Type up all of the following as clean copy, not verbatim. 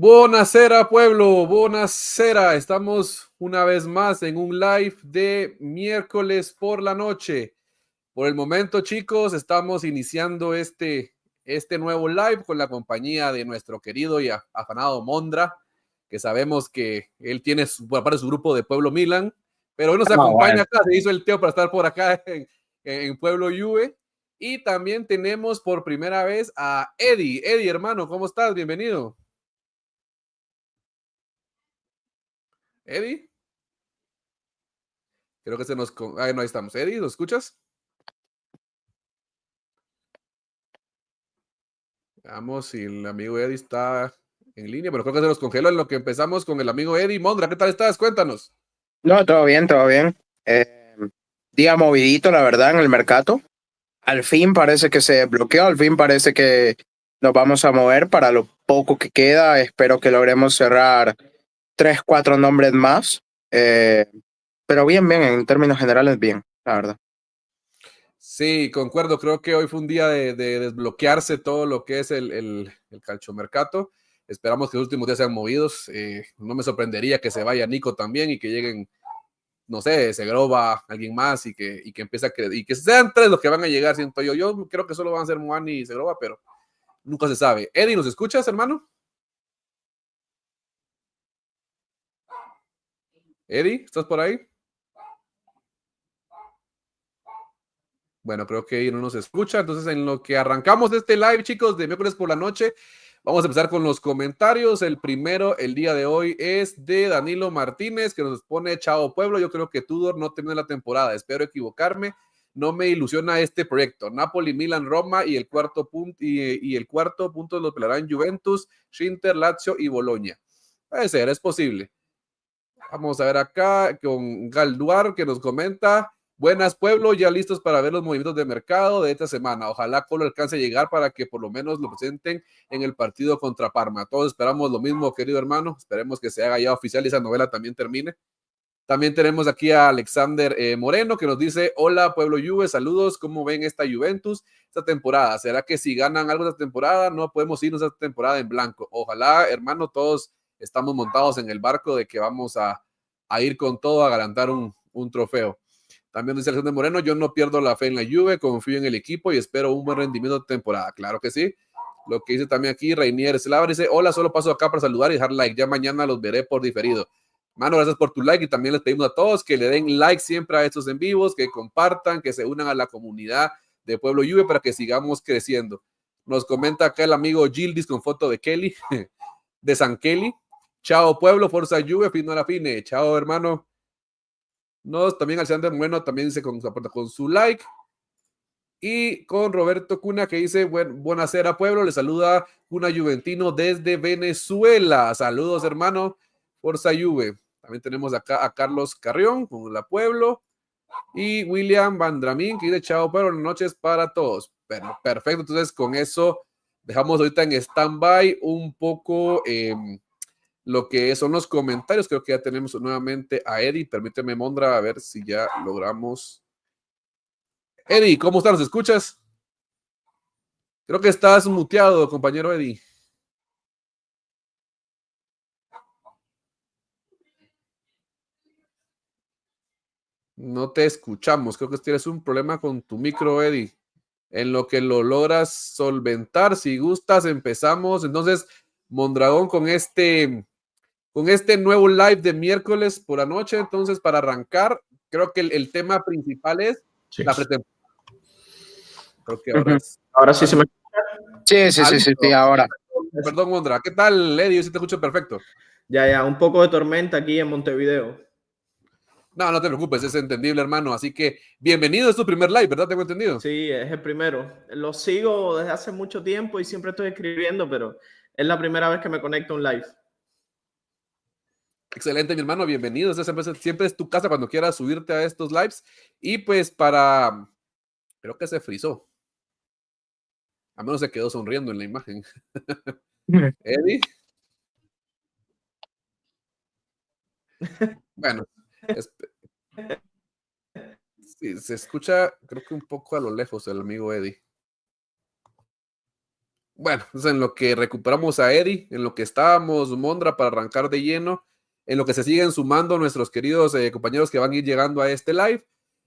Buonasera, pueblo, buonasera. Estamos una vez más en un live de miércoles por la noche. Por el momento, chicos, estamos iniciando este nuevo live con la compañía de nuestro querido y afanado Mondra, que sabemos que él tiene por parte de su grupo de Pueblo Milan, pero hoy nos acompaña acá, se hizo el tío para estar por acá en Pueblo Juve. Y también tenemos por primera vez a Eddie. Eddie, hermano, ¿cómo estás? Bienvenido. Eddie. Creo que se nos... Ah, no, ahí estamos. Eddie, ¿lo escuchas? Veamos si el amigo Eddie está en línea, pero creo que se nos congeló en lo que empezamos con el amigo Eddie. Mondra, ¿qué tal estás? Cuéntanos. No, todo bien, todo bien. Día movidito, la verdad, en el mercado. Al fin parece que se bloqueó, al fin parece que nos vamos a mover para lo poco que queda. Espero que logremos cerrar 3, 4 nombres más. Pero bien, bien, en términos generales, bien, la verdad. Sí, concuerdo. Creo que hoy fue un día de desbloquearse todo lo que es el calciomercato. Esperamos que los últimos días sean movidos. No me sorprendería que se vaya Nico también y que lleguen, no sé, Segrova, alguien más y que empiece a creer. Y que sean tres los que van a llegar, siento yo. Yo creo que solo van a ser Moani y Segrova, pero nunca se sabe. Eddie, ¿nos escuchas, hermano? Eddie, ¿estás por ahí? Bueno, creo que no nos escucha. Entonces, en lo que arrancamos este live, chicos, de miércoles por la noche, vamos a empezar con los comentarios. El primero, el día de hoy, es de Danilo Martínez, que nos pone: chao, pueblo. Yo creo que Tudor no termina la temporada. Espero equivocarme. No me ilusiona este proyecto. Napoli, Milan, Roma y el cuarto punto y el cuarto punto lo pelearán Juventus, Inter, Lazio y Bologna. Puede ser, es posible. Vamos a ver acá con Galduar, que nos comenta: buenas, pueblo, ya listos para ver los movimientos de mercado de esta semana. Ojalá Colo alcance a llegar para que por lo menos lo presenten en el partido contra Parma. Todos esperamos lo mismo, querido hermano. Esperemos que se haga ya oficial y esa novela también termine. También tenemos aquí a Alexander Moreno, que nos dice: hola, pueblo Juve, saludos. ¿Cómo ven esta Juventus esta temporada? ¿Será que si ganan algo esta temporada no podemos irnos esta temporada en blanco? Ojalá, hermano, todos estamos montados en el barco de que vamos a ir con todo a garantar un trofeo. También dice Alexander Moreno: yo no pierdo la fe en la Juve, confío en el equipo y espero un buen rendimiento de temporada. Claro que sí. Lo que dice también aquí Reinier Slava, dice: hola, solo paso acá para saludar y dejar like, ya mañana los veré por diferido. Mano, gracias por tu like y también les pedimos a todos que le den like siempre a estos en vivos, que compartan, que se unan a la comunidad de Pueblo Juve para que sigamos creciendo. Nos comenta acá el amigo Gildis con foto de Kelly, de San Kelly. Chao, pueblo, Forza Juve, fino a la fine. Chao, hermano. Nos también Alexander Bueno también dice con su like. Y con Roberto Cuna, que dice: buenasera, pueblo, le saluda Cuna Juventino desde Venezuela. Saludos, hermano. Forza Juve. También tenemos acá a Carlos Carrión con la Pueblo y William Vandramín, que dice: chao, pueblo, buenas noches para todos. Pero, perfecto, entonces con eso dejamos ahorita en stand-by un poco lo que son los comentarios. Creo que ya tenemos nuevamente a Eddie. Permíteme, Mondra, a ver si ya logramos. Eddie, ¿cómo estás? ¿Nos escuchas? Creo que estás muteado, compañero Eddie. No te escuchamos. Creo que tienes un problema con tu micro, Eddie. En lo que lo logras solventar, si gustas, empezamos. Entonces, Mondragón con este nuevo live de miércoles por la noche. Entonces, para arrancar, creo que el tema principal es la pretemporada. Creo que ahora es. Ahora sí se me... Sí, ahora. Perdón, Mondra. ¿Qué tal, Eddie? Yo sí te escucho perfecto. Ya, un poco de tormenta aquí en Montevideo. No, no te preocupes, es entendible, hermano. Así que bienvenido, es tu primer live, ¿verdad? Tengo entendido. Sí, es el primero. Lo sigo desde hace mucho tiempo y siempre estoy escribiendo, pero es la primera vez que me conecto a un live. Excelente, mi hermano, bienvenido. Siempre es tu casa cuando quieras subirte a estos lives. Y pues creo que se frizó. A menos se quedó sonriendo en la imagen. Eddie. Bueno, sí, se escucha, creo que un poco a lo lejos el amigo Eddie. Bueno, entonces en lo que recuperamos a Eddie, en lo que estábamos, Mondra, para arrancar de lleno, en lo que se siguen sumando nuestros queridos compañeros que van a ir llegando a este live,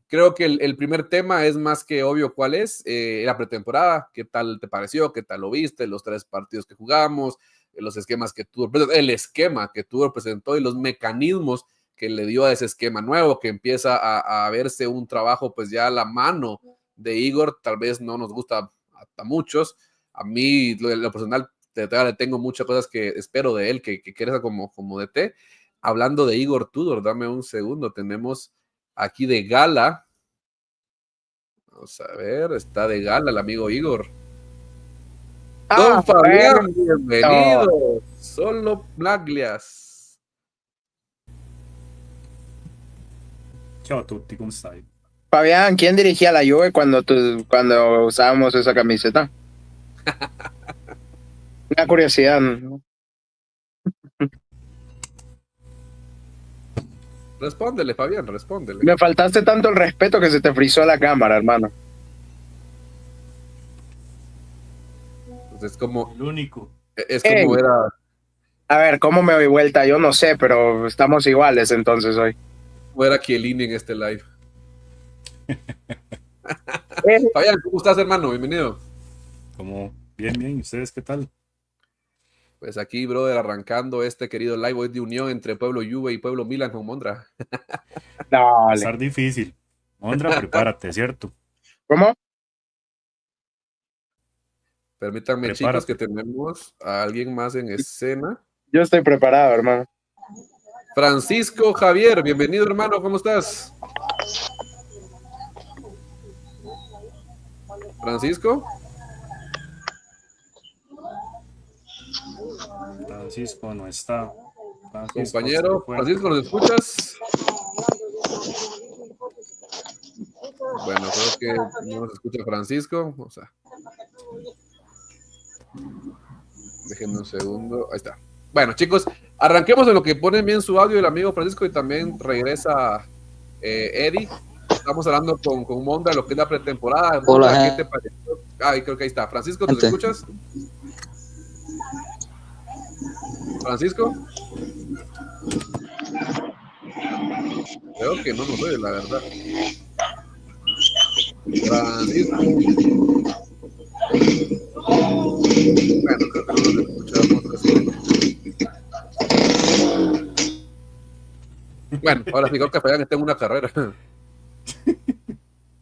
creo que el primer tema es más que obvio cuál es, la pretemporada, qué tal te pareció, qué tal lo viste, los 3 partidos que jugamos, los esquemas que tú, el esquema que tú presentó y los mecanismos que le dio a ese esquema nuevo, que empieza a verse un trabajo pues ya a la mano de Igor, tal vez no nos gusta a muchos, a mí lo personal le tengo muchas cosas que espero de él, que crezca como DT. Hablando de Igor Tudor, dame un segundo, tenemos aquí de gala, vamos a ver, está de gala el amigo Igor. Don Fabián, bienvenido. No. Solo Blaglias. Ciao a tutti, ¿cómo estás? Fabián, ¿quién dirigía la Juve cuando usábamos esa camiseta? Una curiosidad, ¿no? Respóndele, Fabián, respóndele. Me faltaste tanto el respeto que se te frizó la cámara, hermano. Pues es como... El único. Es como era... A ver, ¿cómo me doy vuelta? Yo no sé, pero estamos iguales entonces hoy. ¿Cómo era Chiellini en este live? Fabián, ¿cómo estás, hermano? Bienvenido. Como bien, bien. ¿Y ustedes qué tal? Pues aquí, brother, arrancando este querido live hoy de unión entre Pueblo Juve y Pueblo Milan con Mondra. Va a estar difícil. Mondra, prepárate, ¿cierto? ¿Cómo? Permítanme, chicos, que tenemos a alguien más en escena. Yo estoy preparado, hermano. Francisco Javier, bienvenido, hermano, ¿cómo estás? Francisco. Francisco no está. Compañero, Francisco, ¿nos escuchas? Bueno, creo que no nos escucha Francisco. O sea, déjenme un segundo. Ahí está. Bueno, chicos, arranquemos en lo que pone bien su audio el amigo Francisco y también regresa Eddie. Estamos hablando con Mondra de lo que es la pretemporada. Hola. ¿Qué te pareció? Creo que ahí está. Francisco, ¿nos escuchas? Francisco. Creo que no nos oye, la verdad. Francisco. Bueno, creo que no nos escuchamos. Bueno, ahora sí, creo que Fabián está en una carrera.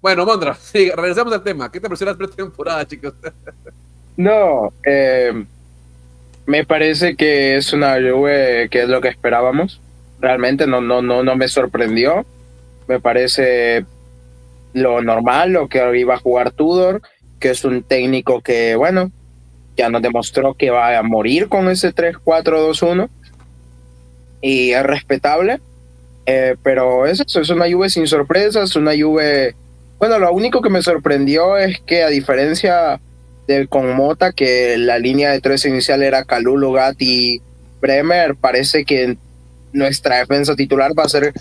Bueno, Mondra, sí, regresamos al tema. ¿Qué te pareció la pretemporada, chicos? No, me parece que es una Juve que es lo que esperábamos. Realmente no me sorprendió. Me parece lo normal, lo que iba a jugar Tudor, que es un técnico que, bueno, ya nos demostró que va a morir con ese 3-4-2-1 y es respetable. Pero es eso, es una Juve sin sorpresas, una Juve... Bueno, lo único que me sorprendió es que a diferencia con Mota, que la línea de 3 inicial era Kalulu, Gatti, Bremer, parece que nuestra defensa titular va a ser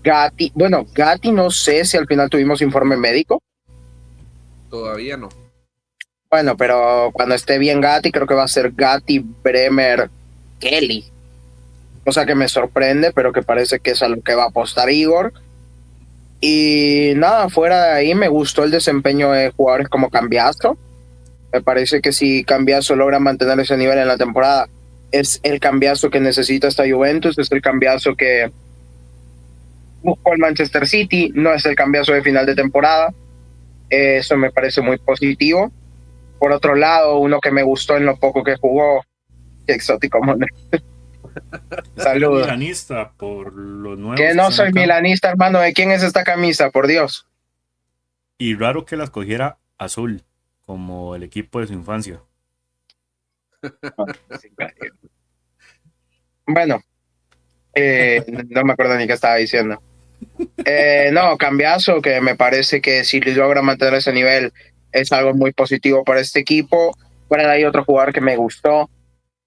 Gatti. Bueno, Gatti no sé si al final tuvimos informe médico. Todavía no. Bueno, pero cuando esté bien Gatti, creo que va a ser Gatti, Bremer, Kelly. Cosa que me sorprende, pero que parece que es a lo que va a apostar Igor. Y nada, fuera de ahí me gustó el desempeño de jugadores como Cambiaso. Me parece que si Cambiaso logra mantener ese nivel en la temporada, es el Cambiaso que necesita esta Juventus, es el Cambiaso que buscó el Manchester City, no es el Cambiaso de final de temporada. Eso me parece muy positivo. Por otro lado, uno que me gustó en lo poco que jugó, qué exótico, Moner. Saludos. Milanista por los nuevos. Que no soy milanista, hermano. ¿De quién es esta camisa? Por Dios. Y raro que la escogiera azul, como el equipo de su infancia. Bueno, no me acuerdo ni qué estaba diciendo. No, Cambiaso, que me parece que si logra mantener ese nivel es algo muy positivo para este equipo. Bueno, hay otro jugador que me gustó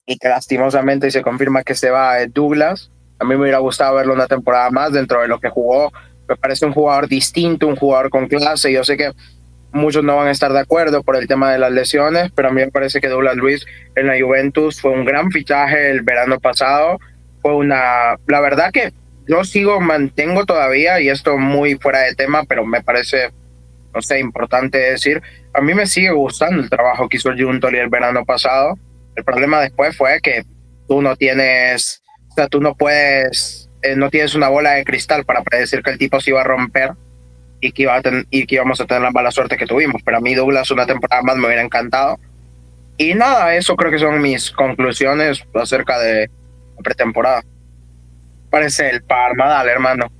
y que lastimosamente se confirma que se va, Douglas. A mí me hubiera gustado verlo una temporada más dentro de lo que jugó. Me parece un jugador distinto, un jugador con clase. Yo sé que muchos no van a estar de acuerdo por el tema de las lesiones, pero a mí me parece que Douglas Luiz en la Juventus fue un gran fichaje el verano pasado. La verdad que yo mantengo todavía, y esto muy fuera de tema, pero me parece, no sé, importante decir, a mí me sigue gustando el trabajo que hizo el Giuntoli el verano pasado. El problema después fue que tú no tienes, o sea, tú no puedes, no tienes una bola de cristal para predecir que el tipo se iba a romper y que íbamos a tener la mala suerte que tuvimos. Pero a mí Douglas una temporada más me hubiera encantado. Y nada, eso creo que son mis conclusiones acerca de la pretemporada. Parece el Parma, dale, hermano.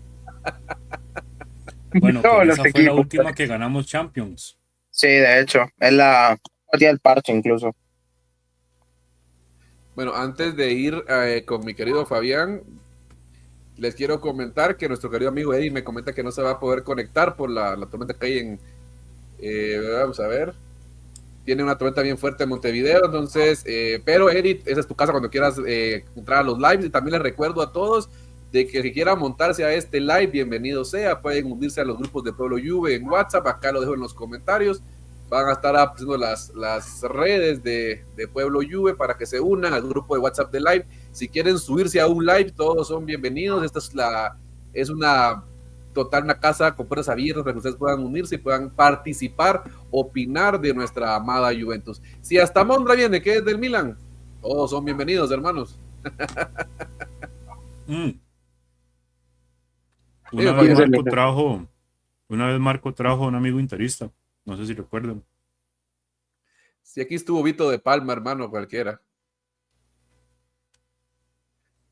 Bueno, Todos con los esa fue la equipos. última que ganamos Champions. Sí, de hecho, es la partida del parche incluso. Bueno, antes de ir con mi querido Fabián, les quiero comentar que nuestro querido amigo Eddie me comenta que no se va a poder conectar por la tormenta que hay en... vamos a ver. Tiene una tormenta bien fuerte en Montevideo, entonces, pero Edith, esa es tu casa cuando quieras entrar a los lives. Y también les recuerdo a todos de que si quieran montarse a este live, bienvenido sea, pueden unirse a los grupos de Pueblo Juve en WhatsApp, acá lo dejo en los comentarios, van a estar apareciendo las redes de Pueblo Juve para que se unan al grupo de WhatsApp de live. Si quieren subirse a un live, todos son bienvenidos. Esta es una casa con puertas abiertas para que ustedes puedan unirse y puedan participar, opinar de nuestra amada Juventus. Si hasta Mondra viene, que es del Milan, todos son bienvenidos, hermanos. Una vez Marco trajo a un amigo interista, no sé si recuerdan. Si aquí estuvo Vito de Palma, hermano, cualquiera.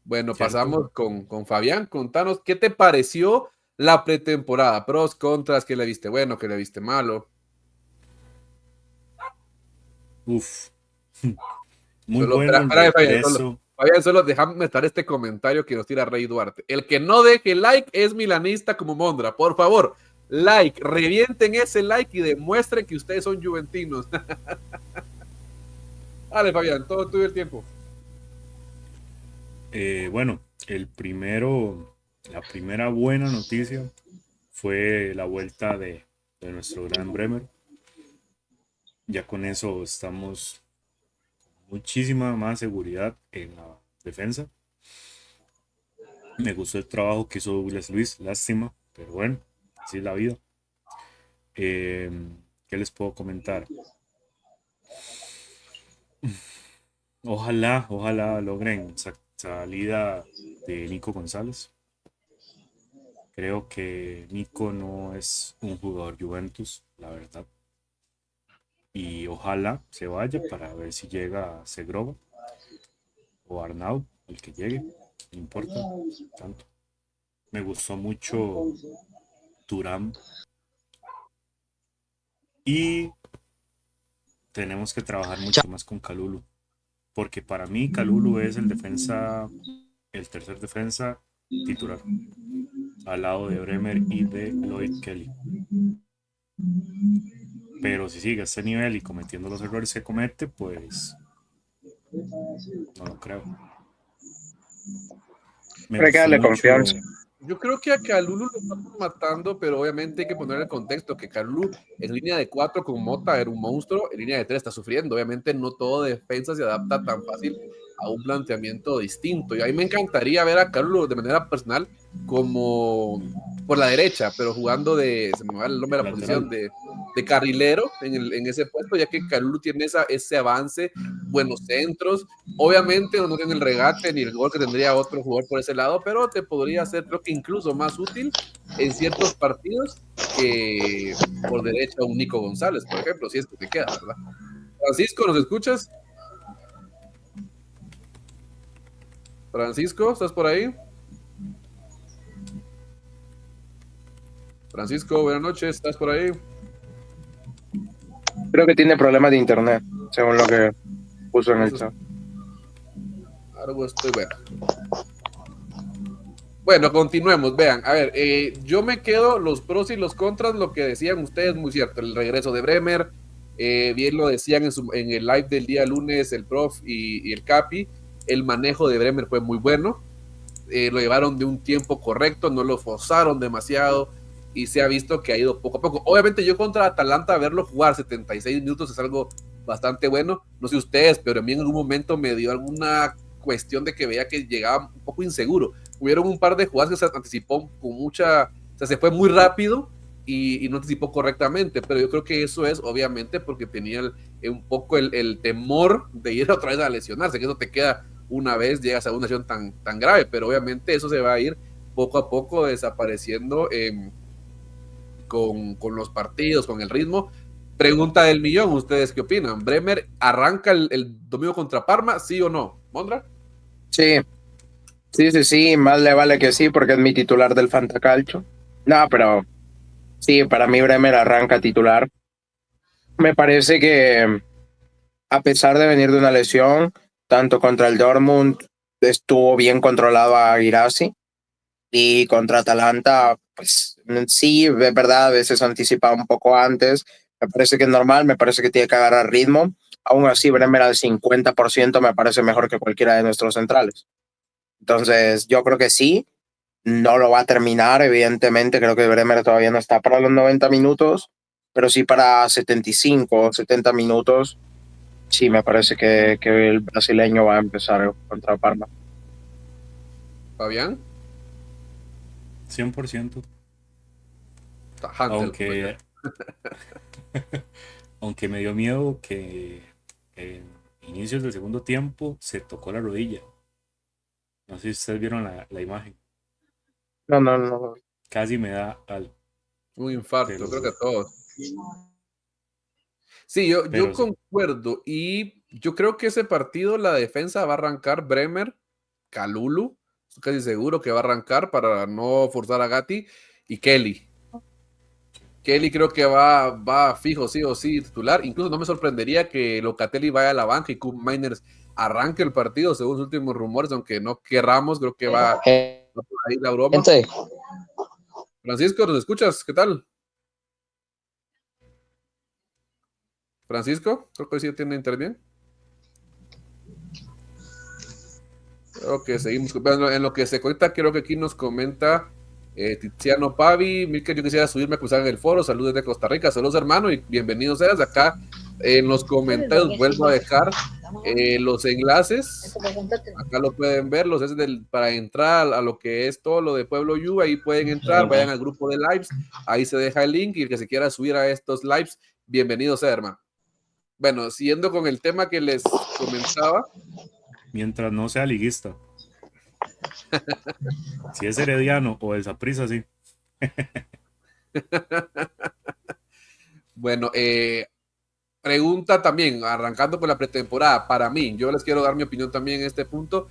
Bueno, ¿cierto? Pasamos con Fabián. Contanos, ¿qué te pareció la pretemporada? Pros, contras, ¿qué le viste bueno, qué le viste malo? Uf. Muy bueno. Fabián, solo déjame estar este comentario que nos tira Rey Duarte. El que no deje like es milanista como Mondra. Por favor, like, revienten ese like y demuestren que ustedes son juventinos. Dale, Fabián, todo tuyo el tiempo. Bueno, la primera buena noticia fue la vuelta de nuestro gran Bremer. Ya con eso estamos con muchísima más seguridad en la defensa. Me gustó el trabajo que hizo Douglas Luiz, lástima, pero bueno, así es la vida. ¿Qué les puedo comentar? Ojalá logren salida de Nico González. Creo que Nico no es un jugador Juventus, la verdad. Y ojalá se vaya para ver si llega Segrova o Arnaud, el que llegue, no importa tanto. Me gustó mucho Thuram. Y tenemos que trabajar mucho más con Kalulu. Porque para mí Kalulu es el tercer defensa titular, al lado de Bremer y de Lloyd Kelly. Pero si sigue a este nivel y cometiendo los errores que comete, pues no lo creo. Hay que darle confianza. Yo creo que a Kalulu lo estamos matando, pero obviamente hay que poner el contexto que Kalulu en línea de 4 con Mota era un monstruo, en línea de 3 está sufriendo. Obviamente no todo defensa se adapta tan fácil a un planteamiento distinto. Y a mí me encantaría ver a Kalulu de manera personal como por la derecha, pero jugando se me va el nombre de la posición de carrilero en ese puesto, ya que Kalulu tiene ese avance, buenos centros. Obviamente no tiene el regate ni el gol que tendría otro jugador por ese lado, pero te podría ser, creo que incluso más útil en ciertos partidos que por derecha un Nico González, por ejemplo, si es que te queda, ¿verdad? Francisco, ¿nos escuchas? Francisco, ¿estás por ahí? Francisco, buenas noches, ¿estás por ahí? Creo que tiene problemas de internet, según lo que puso en el chat. Algo estoy bueno. Bueno, continuemos. Vean, a ver, yo me quedo los pros y los contras, lo que decían ustedes, muy cierto. El regreso de Bremer, bien lo decían en el live del día lunes, el prof y el Capi. El manejo de Bremer fue muy bueno. Lo llevaron de un tiempo correcto, no lo forzaron demasiado. y se ha visto que ha ido poco a poco. Obviamente yo contra Atalanta verlo jugar 76 minutos es algo bastante bueno, no sé ustedes, pero a mí en algún momento me dio alguna cuestión de que veía que llegaba un poco inseguro. Hubieron un par de jugadas que se anticipó con mucha, o sea, se fue muy rápido y no anticipó correctamente, pero yo creo que eso es obviamente porque tenía un poco el temor de ir otra vez a lesionarse, que eso te queda una vez, llegas a una lesión tan grave, pero obviamente eso se va a ir poco a poco desapareciendo con los partidos, con el ritmo. Pregunta del millón, ¿ustedes qué opinan? ¿Bremer arranca el domingo contra Parma, sí o no? ¿Mondra? Sí, más le vale que sí, porque es mi titular del Fantacalcio. No, pero sí, para mí Bremer arranca titular. Me parece que a pesar de venir de una lesión, tanto contra el Dortmund estuvo bien controlado a Guirassy, y contra Atalanta, pues sí, es verdad, a veces anticipaba un poco antes. Me parece que es normal, me parece que tiene que agarrar ritmo. Aún así, Bremer al 50% me parece mejor que cualquiera de nuestros centrales. Entonces, yo creo que sí, no lo va a terminar, evidentemente. Creo que Bremer todavía no está para los 90 minutos, pero sí para 75 o 70 minutos. Sí, me parece que el brasileño va a empezar contra Parma. Fabián. 100%. Aunque aunque me dio miedo que en inicios del segundo tiempo se tocó la rodilla. No sé si ustedes vieron la imagen. No. Casi me da algo. un infarto, creo que a todos. Sí, yo concuerdo, y yo creo que ese partido la defensa va a arrancar Bremer, Kalulu, estoy casi seguro que va a arrancar para no forzar a Gatti, y Kelly. Kelly creo que va fijo, sí o sí, titular. Incluso no me sorprendería que Locatelli vaya a la banca y Koop Miners arranque el partido, según los últimos rumores, aunque no querramos, creo que va por ahí la broma. Francisco, ¿nos escuchas? ¿Qué tal? Francisco, creo que sí tiene internet bien. Creo que seguimos. Bueno, en lo que se cuenta, creo que aquí nos comenta Tiziano Pavi. Milker, yo quisiera subirme a cruzar en el foro. Saludos desde Costa Rica. Saludos, hermano, y bienvenidos seas. Acá en los comentarios vuelvo a dejar los enlaces. Acá lo pueden ver, los enlaces para entrar a lo que es todo lo de Pueblo You. Ahí pueden entrar, vayan al grupo de lives. Ahí se deja el link, y el que se quiera subir a estos lives, bienvenido sea, hermano. Bueno, siguiendo con el tema que les comentaba. Mientras no sea liguista. Si es Herediano o el Saprissa, sí. Bueno, pregunta también, arrancando con la pretemporada, para mí, yo les quiero dar mi opinión también en este punto.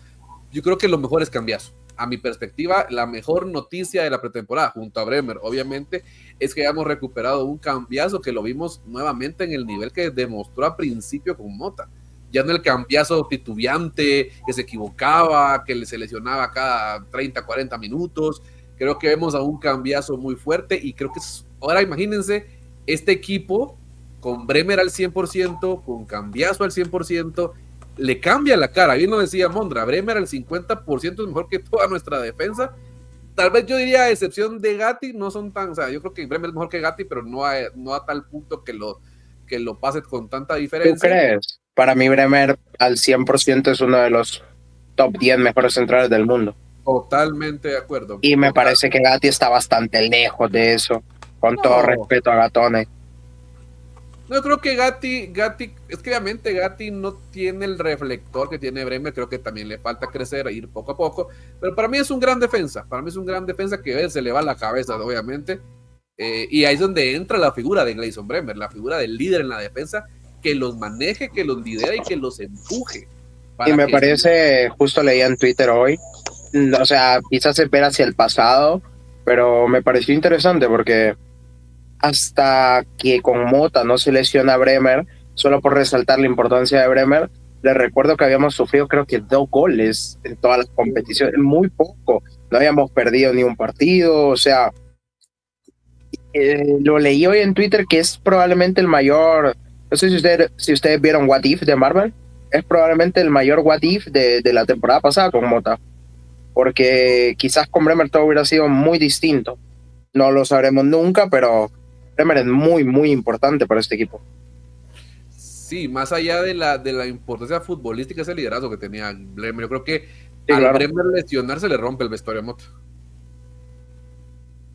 Yo creo que lo mejor es Cambiaso. A mi perspectiva, la mejor noticia de la pretemporada, junto a Bremer, obviamente, es que hayamos recuperado un Cambiaso que lo vimos nuevamente en el nivel que demostró a principio con Mota. Ya no el Cambiaso titubeante, que se equivocaba, que se lesionaba cada 30, 40 minutos. Creo que vemos a un Cambiaso muy fuerte, y creo que ahora imagínense este equipo con Bremer al 100%, con Cambiaso al 100%, le cambia la cara. Bien lo decía Mondra, Bremer al 50% es mejor que toda nuestra defensa. Tal vez yo diría, a excepción de Gatti, no son tan, o sea, yo creo que Bremer es mejor que Gatti, pero no a tal punto que lo pase con tanta diferencia. ¿Tú crees? Para mí Bremer al 100% es uno de los top 10 mejores centrales del mundo. Totalmente de acuerdo. Y me parece que Gatti está bastante lejos de eso, con todo respeto a Gatone. No, creo que Gatti, es que obviamente Gatti no tiene el reflector que tiene Bremer. Creo que también le falta crecer, ir poco a poco, pero para mí es un gran defensa, que se le va la cabeza, obviamente, y ahí es donde entra la figura de Gleison Bremer, la figura del líder en la defensa, que los maneje, que los lidera y que los empuje. Y me parece, justo leía en Twitter hoy, o sea, quizás se espera hacia el pasado, pero me pareció interesante porque hasta que con Mota no se lesiona a Bremer, solo por resaltar la importancia de Bremer, les recuerdo que habíamos sufrido creo que 2 goles en todas las competiciones, muy poco, no habíamos perdido ni un partido, o sea, lo leí hoy en Twitter que es probablemente el mayor, no sé si ustedes vieron What If de Marvel, es probablemente el mayor What If de la temporada pasada con Mota, porque quizás con Bremer todo hubiera sido muy distinto. No lo sabremos nunca, pero Bremer es muy, muy importante para este equipo. Sí, más allá de la importancia futbolística, ese liderazgo que tenía Bremer. Yo creo que Sí, al claro, Bremer lesionarse le rompe el vestuario a Mota.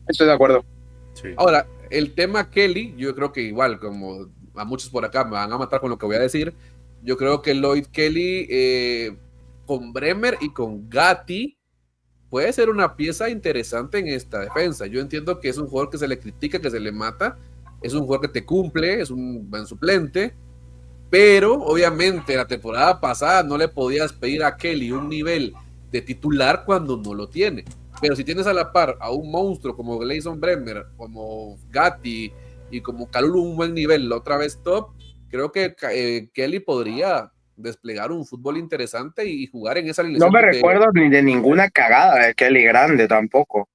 estoy de acuerdo. Sí. Ahora, el tema Kelly, yo creo que igual, como a muchos por acá me van a matar con lo que voy a decir, yo creo que Lloyd Kelly con Bremer y con Gatti puede ser una pieza interesante en esta defensa. Yo entiendo que es un jugador que se le critica, que se le mata, es un jugador que te cumple, es un buen suplente, pero obviamente la temporada pasada no le podías pedir a Kelly un nivel de titular cuando no lo tiene. Pero si tienes a la par a un monstruo como Gleison Bremer, como Gatti y como Kalulu un buen nivel, la otra vez top, creo que Kelly podría desplegar un fútbol interesante y jugar en esa No alineación me de... recuerdo ni de ninguna cagada de Kelly Grande tampoco.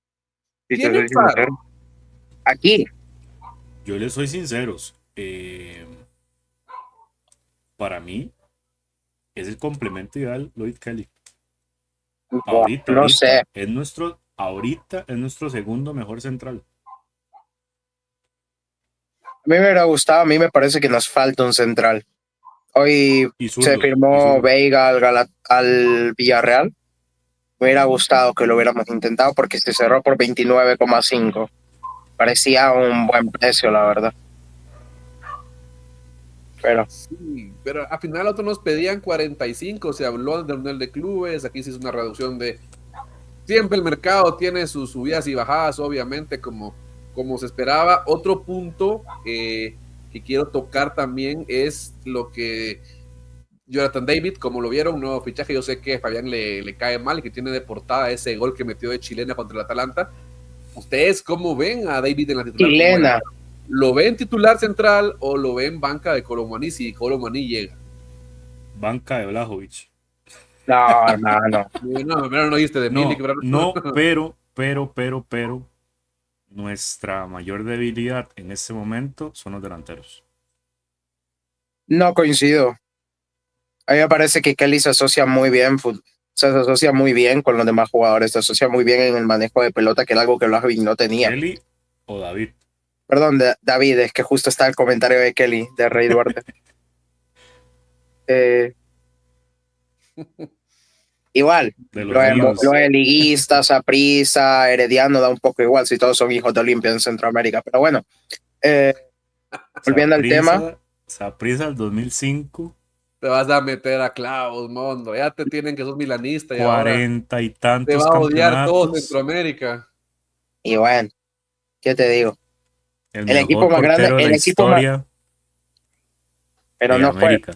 Si te Tiene soy par. sincero. Aquí, Yo les soy sinceros. Para mí es el complemento ideal Lloyd Kelly. no sé. Ahorita es nuestro segundo mejor central. A mí me hubiera gustado, a mí me parece que nos falta un central. Hoy Y se zurdo. firmó Veiga al Villarreal. Me hubiera gustado que lo hubiéramos intentado porque se cerró por 29,5. Parecía un buen precio, la verdad. Pero Sí, pero al final otros nos pedían 45, se habló del Mundial de Clubes, aquí se hizo una reducción de... Siempre el mercado tiene sus subidas y bajadas, obviamente, como se esperaba. Otro punto que quiero tocar también es lo que Jonathan David, como lo vieron, nuevo fichaje. Yo sé que a Fabián le cae mal y que tiene de portada ese gol que metió de chilena contra el Atalanta. ¿Ustedes cómo ven a David en la titular? chilena. ¿Lo ven titular central o lo ven banca de Colomani si Colomani llega? Banca de Blajovic. No, hermano. No, primero no dijiste de Milik, ¿verdad? No, pero, nuestra mayor debilidad en este momento son los delanteros. No coincido. A mí me parece que Kelly se asocia muy bien, se asocia muy bien con los demás jugadores, se asocia muy bien en el manejo de pelota, que era algo que Blajovic no tenía. Kelly o David. Perdón, David, es que justo está el comentario de Kelly, de Rey Duarte. Igual, De lo los de, míos. lo de liguistas, Saprissa, Herediano da un poco igual si todos son hijos de Olimpia en Centroamérica. Pero bueno, volviendo al tema. Saprissa del 2005. Te vas a meter a clavos, Mondo. Ya te tienen que sos milanista y 40 y ahora tantos te va a odiar todo campeonatos. Centroamérica. Y bueno, ¿qué te digo? El El equipo mejor más grande, portero de el la equipo más, historia pero de no fue, América.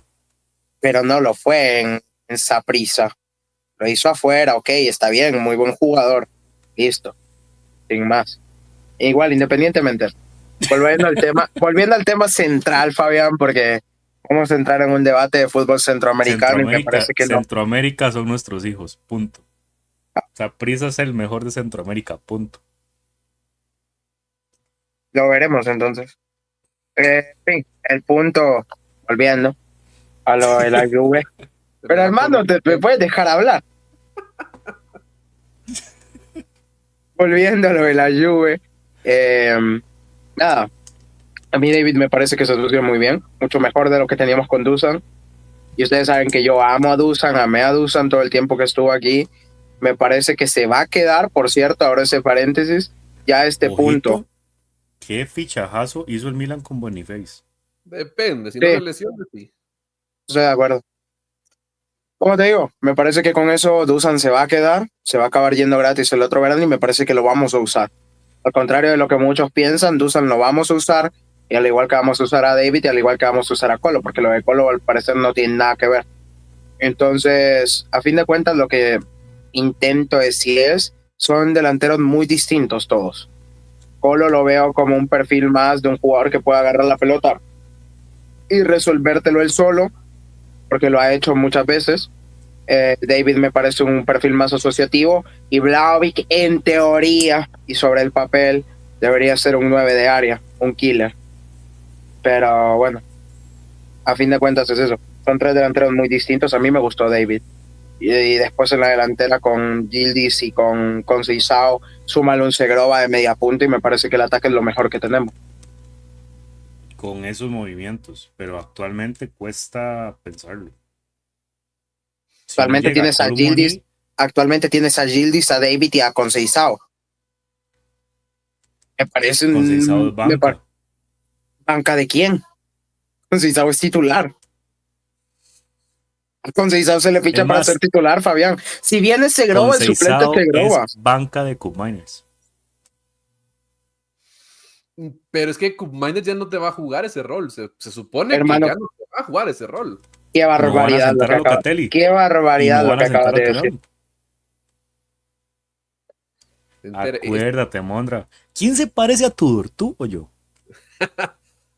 pero no lo fue en Saprissa. Lo hizo afuera, ok, está bien, muy buen jugador. Listo, sin más. Igual, independientemente. Volviendo al tema central, Fabián, porque vamos a entrar en un debate de fútbol centroamericano y me parece que no. Centroamérica son nuestros hijos, punto. Saprissa es el mejor de Centroamérica, punto. Lo veremos entonces. En fin, el punto, volviendo a lo de la Juve. Pero hermano, me puedes dejar hablar. Volviendo a lo de la Juve. Nada, a mí David me parece que se asoció muy bien, mucho mejor de lo que teníamos con Dusan. Y ustedes saben que yo amo a Dusan, amé a Dusan todo el tiempo que estuvo aquí. Me parece que se va a quedar, por cierto, ahora ese paréntesis, ya a este Ojito, punto. ¿qué fichajazo hizo el Milan con Boniface? Depende, si no Sí. se lesiona, sí. Estoy de acuerdo. Como te digo, me parece que con eso Dusan se va a quedar, se va a acabar yendo gratis el otro verano y me parece que lo vamos a usar. Al contrario de lo que muchos piensan, Dusan lo vamos a usar y al igual que vamos a usar a David y al igual que vamos a usar a Colo, porque lo de Colo al parecer no tiene nada que ver. Entonces, a fin de cuentas, lo que intento decir son delanteros muy distintos todos. Colo lo veo como un perfil más de un jugador que puede agarrar la pelota y resolvértelo él solo, porque lo ha hecho muchas veces. David me parece un perfil más asociativo y Vlahovic en teoría y sobre el papel debería ser un 9 de área, un killer. Pero bueno, a fin de cuentas es eso. Son tres delanteros muy distintos. A mí me gustó David. y después en la delantera con Gildis y con Seisao, súmale un Segrova de media punta y me parece que el ataque es lo mejor que tenemos. Con esos movimientos, pero actualmente cuesta pensarlo. Si no Actualmente llega tienes a Colomoni, Gildis, a David y a Conceição. Me parece Conceição es banca. ¿Banca de quién? Conceição es titular. A Conceição se le ficha Es para más, ser titular, Fabián. Si viene Segrova, el suplente es Conceição Segrova. es banca de Cup Miners. Pero es que Miners ya no te va a jugar ese rol. Se supone Hermano, que ya no te va a jugar ese rol. qué No van a barbaridad lo sentar que a acaba, Locatelli. qué Y barbaridad no lo van que a sentar acabas a de decir. Turán. Acuérdate, Mondra. ¿Quién se parece a Tudor, tú o yo?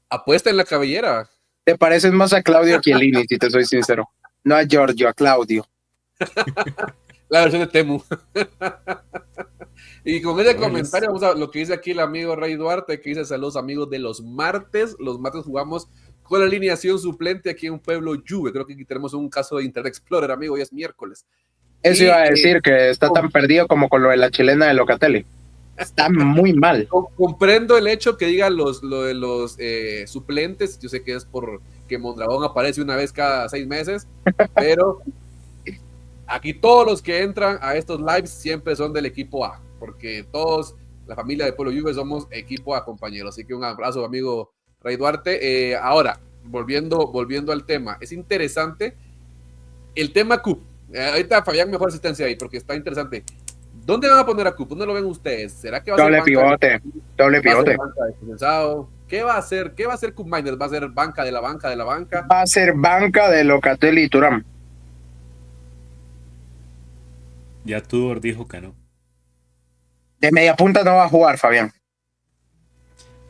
Apuesta en la cabellera. Te pareces más a Claudio Chiellini, si te soy sincero. No a Giorgio, a Claudio. La versión de Temu. Y con ese No, comentario, vamos a lo que dice aquí el amigo Rey Duarte, que dice: saludos amigos de los martes. Los martes jugamos con la alineación suplente aquí en Pueblo Juve. Creo que aquí tenemos un caso de Internet Explorer, amigo, y es miércoles. Eso Y, iba a decir que está tan perdido como con lo de la chilena de Locatelli. Está muy mal. Comprendo el hecho que digan lo de los suplentes. Yo sé que es porque Mondragón aparece una vez cada 6 meses, pero aquí todos los que entran a estos lives siempre son del equipo A, porque todos, la familia de Pueblo Juve, somos equipo A, compañeros. Así que un abrazo, amigo Rey Duarte. Ahora, volviendo al tema, es interesante el tema Cup. Ahorita Fabián, mejor asistencia ahí, porque está interesante. ¿Dónde van a poner a Cup? ¿Dónde lo ven ustedes? ¿Será que va a ser Doble banca pivote. banca de Conceição? ¿Qué va a hacer? ¿Qué va a hacer Cup Miners? ¿Va a ser banca de la banca de la banca? Va a ser banca de Locatelli y Turán. Ya Tudor dijo que no. De media punta no va a jugar, Fabián.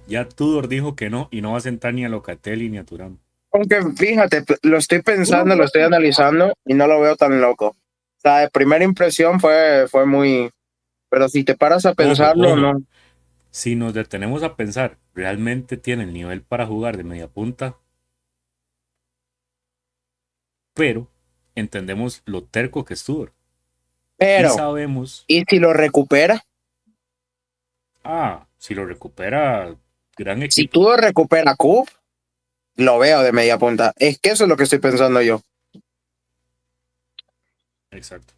Ya Tudor dijo que no y no va a sentar ni a Locatelli ni a Turán. Aunque fíjate, lo estoy pensando, lo estoy analizando y no lo veo tan loco. O sea, de primera impresión fue muy... Pero si te paras a pensarlo, Ojo. no. Si nos detenemos a pensar, ¿realmente tiene el nivel para jugar de media punta? Pero entendemos lo terco que es Tudor. Pero, Y sabemos, ¿y si lo recupera? si lo recupera, gran Si equipo. tú recupera Cup, lo veo de media punta. Es que eso es lo que estoy pensando yo. Exacto.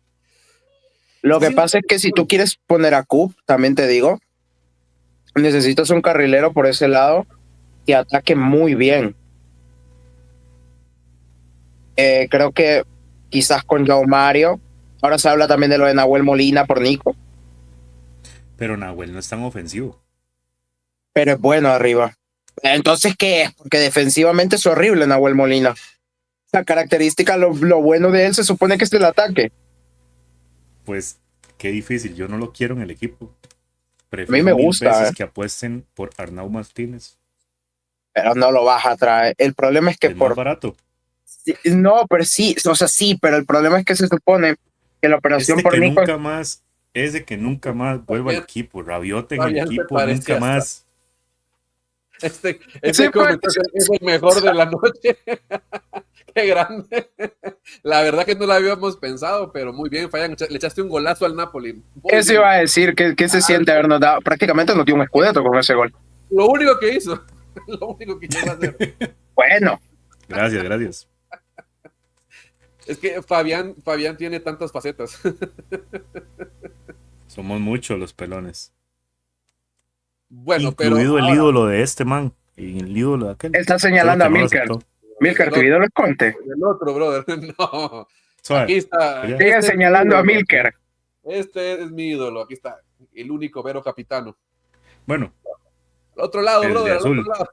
Lo que Sí. pasa es que si tú quieres poner a Cup, también te digo, necesitas un carrilero por ese lado que ataque muy bien. Creo que quizás con Joao Mario. Ahora se habla también de lo de Nahuel Molina por Nico, Pero Nahuel no es tan ofensivo. pero es bueno arriba. Entonces, ¿qué es? Porque defensivamente es horrible Nahuel Molina. La característica, lo bueno de él se supone que es el ataque. Pues qué difícil, yo no lo quiero en el equipo. Prefiero A mí me mil gusta, veces que apuesten por Arnau Martínez. Pero no lo vas a traer. El problema es que Es más barato. No, pero sí, o sea, sí, pero el problema es que se supone que la operación Este por que Nico... nunca más, es de que nunca más vuelva al equipo. Rabiot en el Fabián se equipo, parece nunca hasta- más. Este Sí, comentario es el mejor de la noche. Qué grande. La verdad que no lo habíamos pensado, pero muy bien, Fabián. Le echaste un golazo al Napoli. Muy Eso bien. iba a decir, que se siente habernos dado. Prácticamente nos dio un escudeto con ese gol. Lo único que hizo. Lo único que llegó a hacer. Bueno, Gracias, gracias. Es que Fabián tiene tantas facetas. Somos muchos los pelones. Bueno, pero Incluido el ahora, ídolo de este man y el ídolo de aquel. está señalando a Solo que no lo Milker. aceptó. Milker, tu ídolo es Conte. el otro, brother. No. Suave. Aquí está. Ya. Sigue Este es señalando a mi ídolo. Milker. Este es mi ídolo. Aquí está. El único Vero Capitano. Bueno, Al otro lado, El de brother. Al azul. otro lado.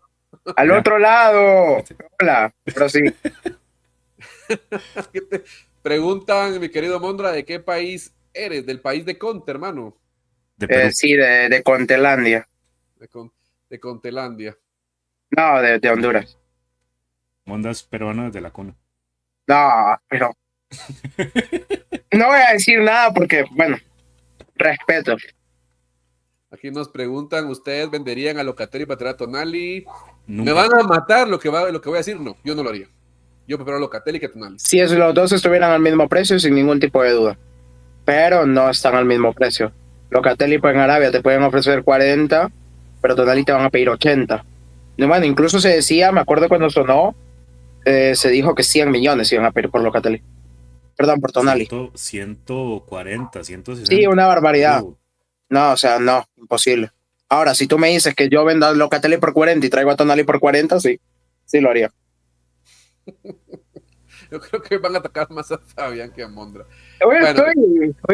Al Ya. otro lado. Hola, pero sí. ¿Qué te preguntan, mi querido Mondra, de qué país eres? Del país de Conte, hermano. de Perú. Sí, de Contelandia. De Contelandia. No, de Honduras. Mondas peruanas de la cuna. No, pero... No voy a decir nada porque, bueno, respeto. Aquí nos preguntan, ¿ustedes venderían a Locatelli para traer a Tonali? Nunca. Me van a matar lo que voy a decir. No, yo no lo haría. Yo prefiero a Locatelli que a Tonali. Si los dos estuvieran al mismo precio, sin ningún tipo de duda. Pero no están al mismo precio. Locatelli pues, en Arabia te pueden ofrecer 40, pero Tonali te van a pedir 80. Y bueno, incluso se decía, me acuerdo cuando sonó, se dijo que 100 millones iban a pedir por Locatelli. Perdón, por Tonali. 140, 160. Sí, una barbaridad. Algo. No, o sea, no, imposible. Ahora, si tú me dices que yo vendo a Locatelli por 40 y traigo a Tonali por 40, sí, sí lo haría. Yo creo que van a atacar más a Fabián que a Mondra. Hoy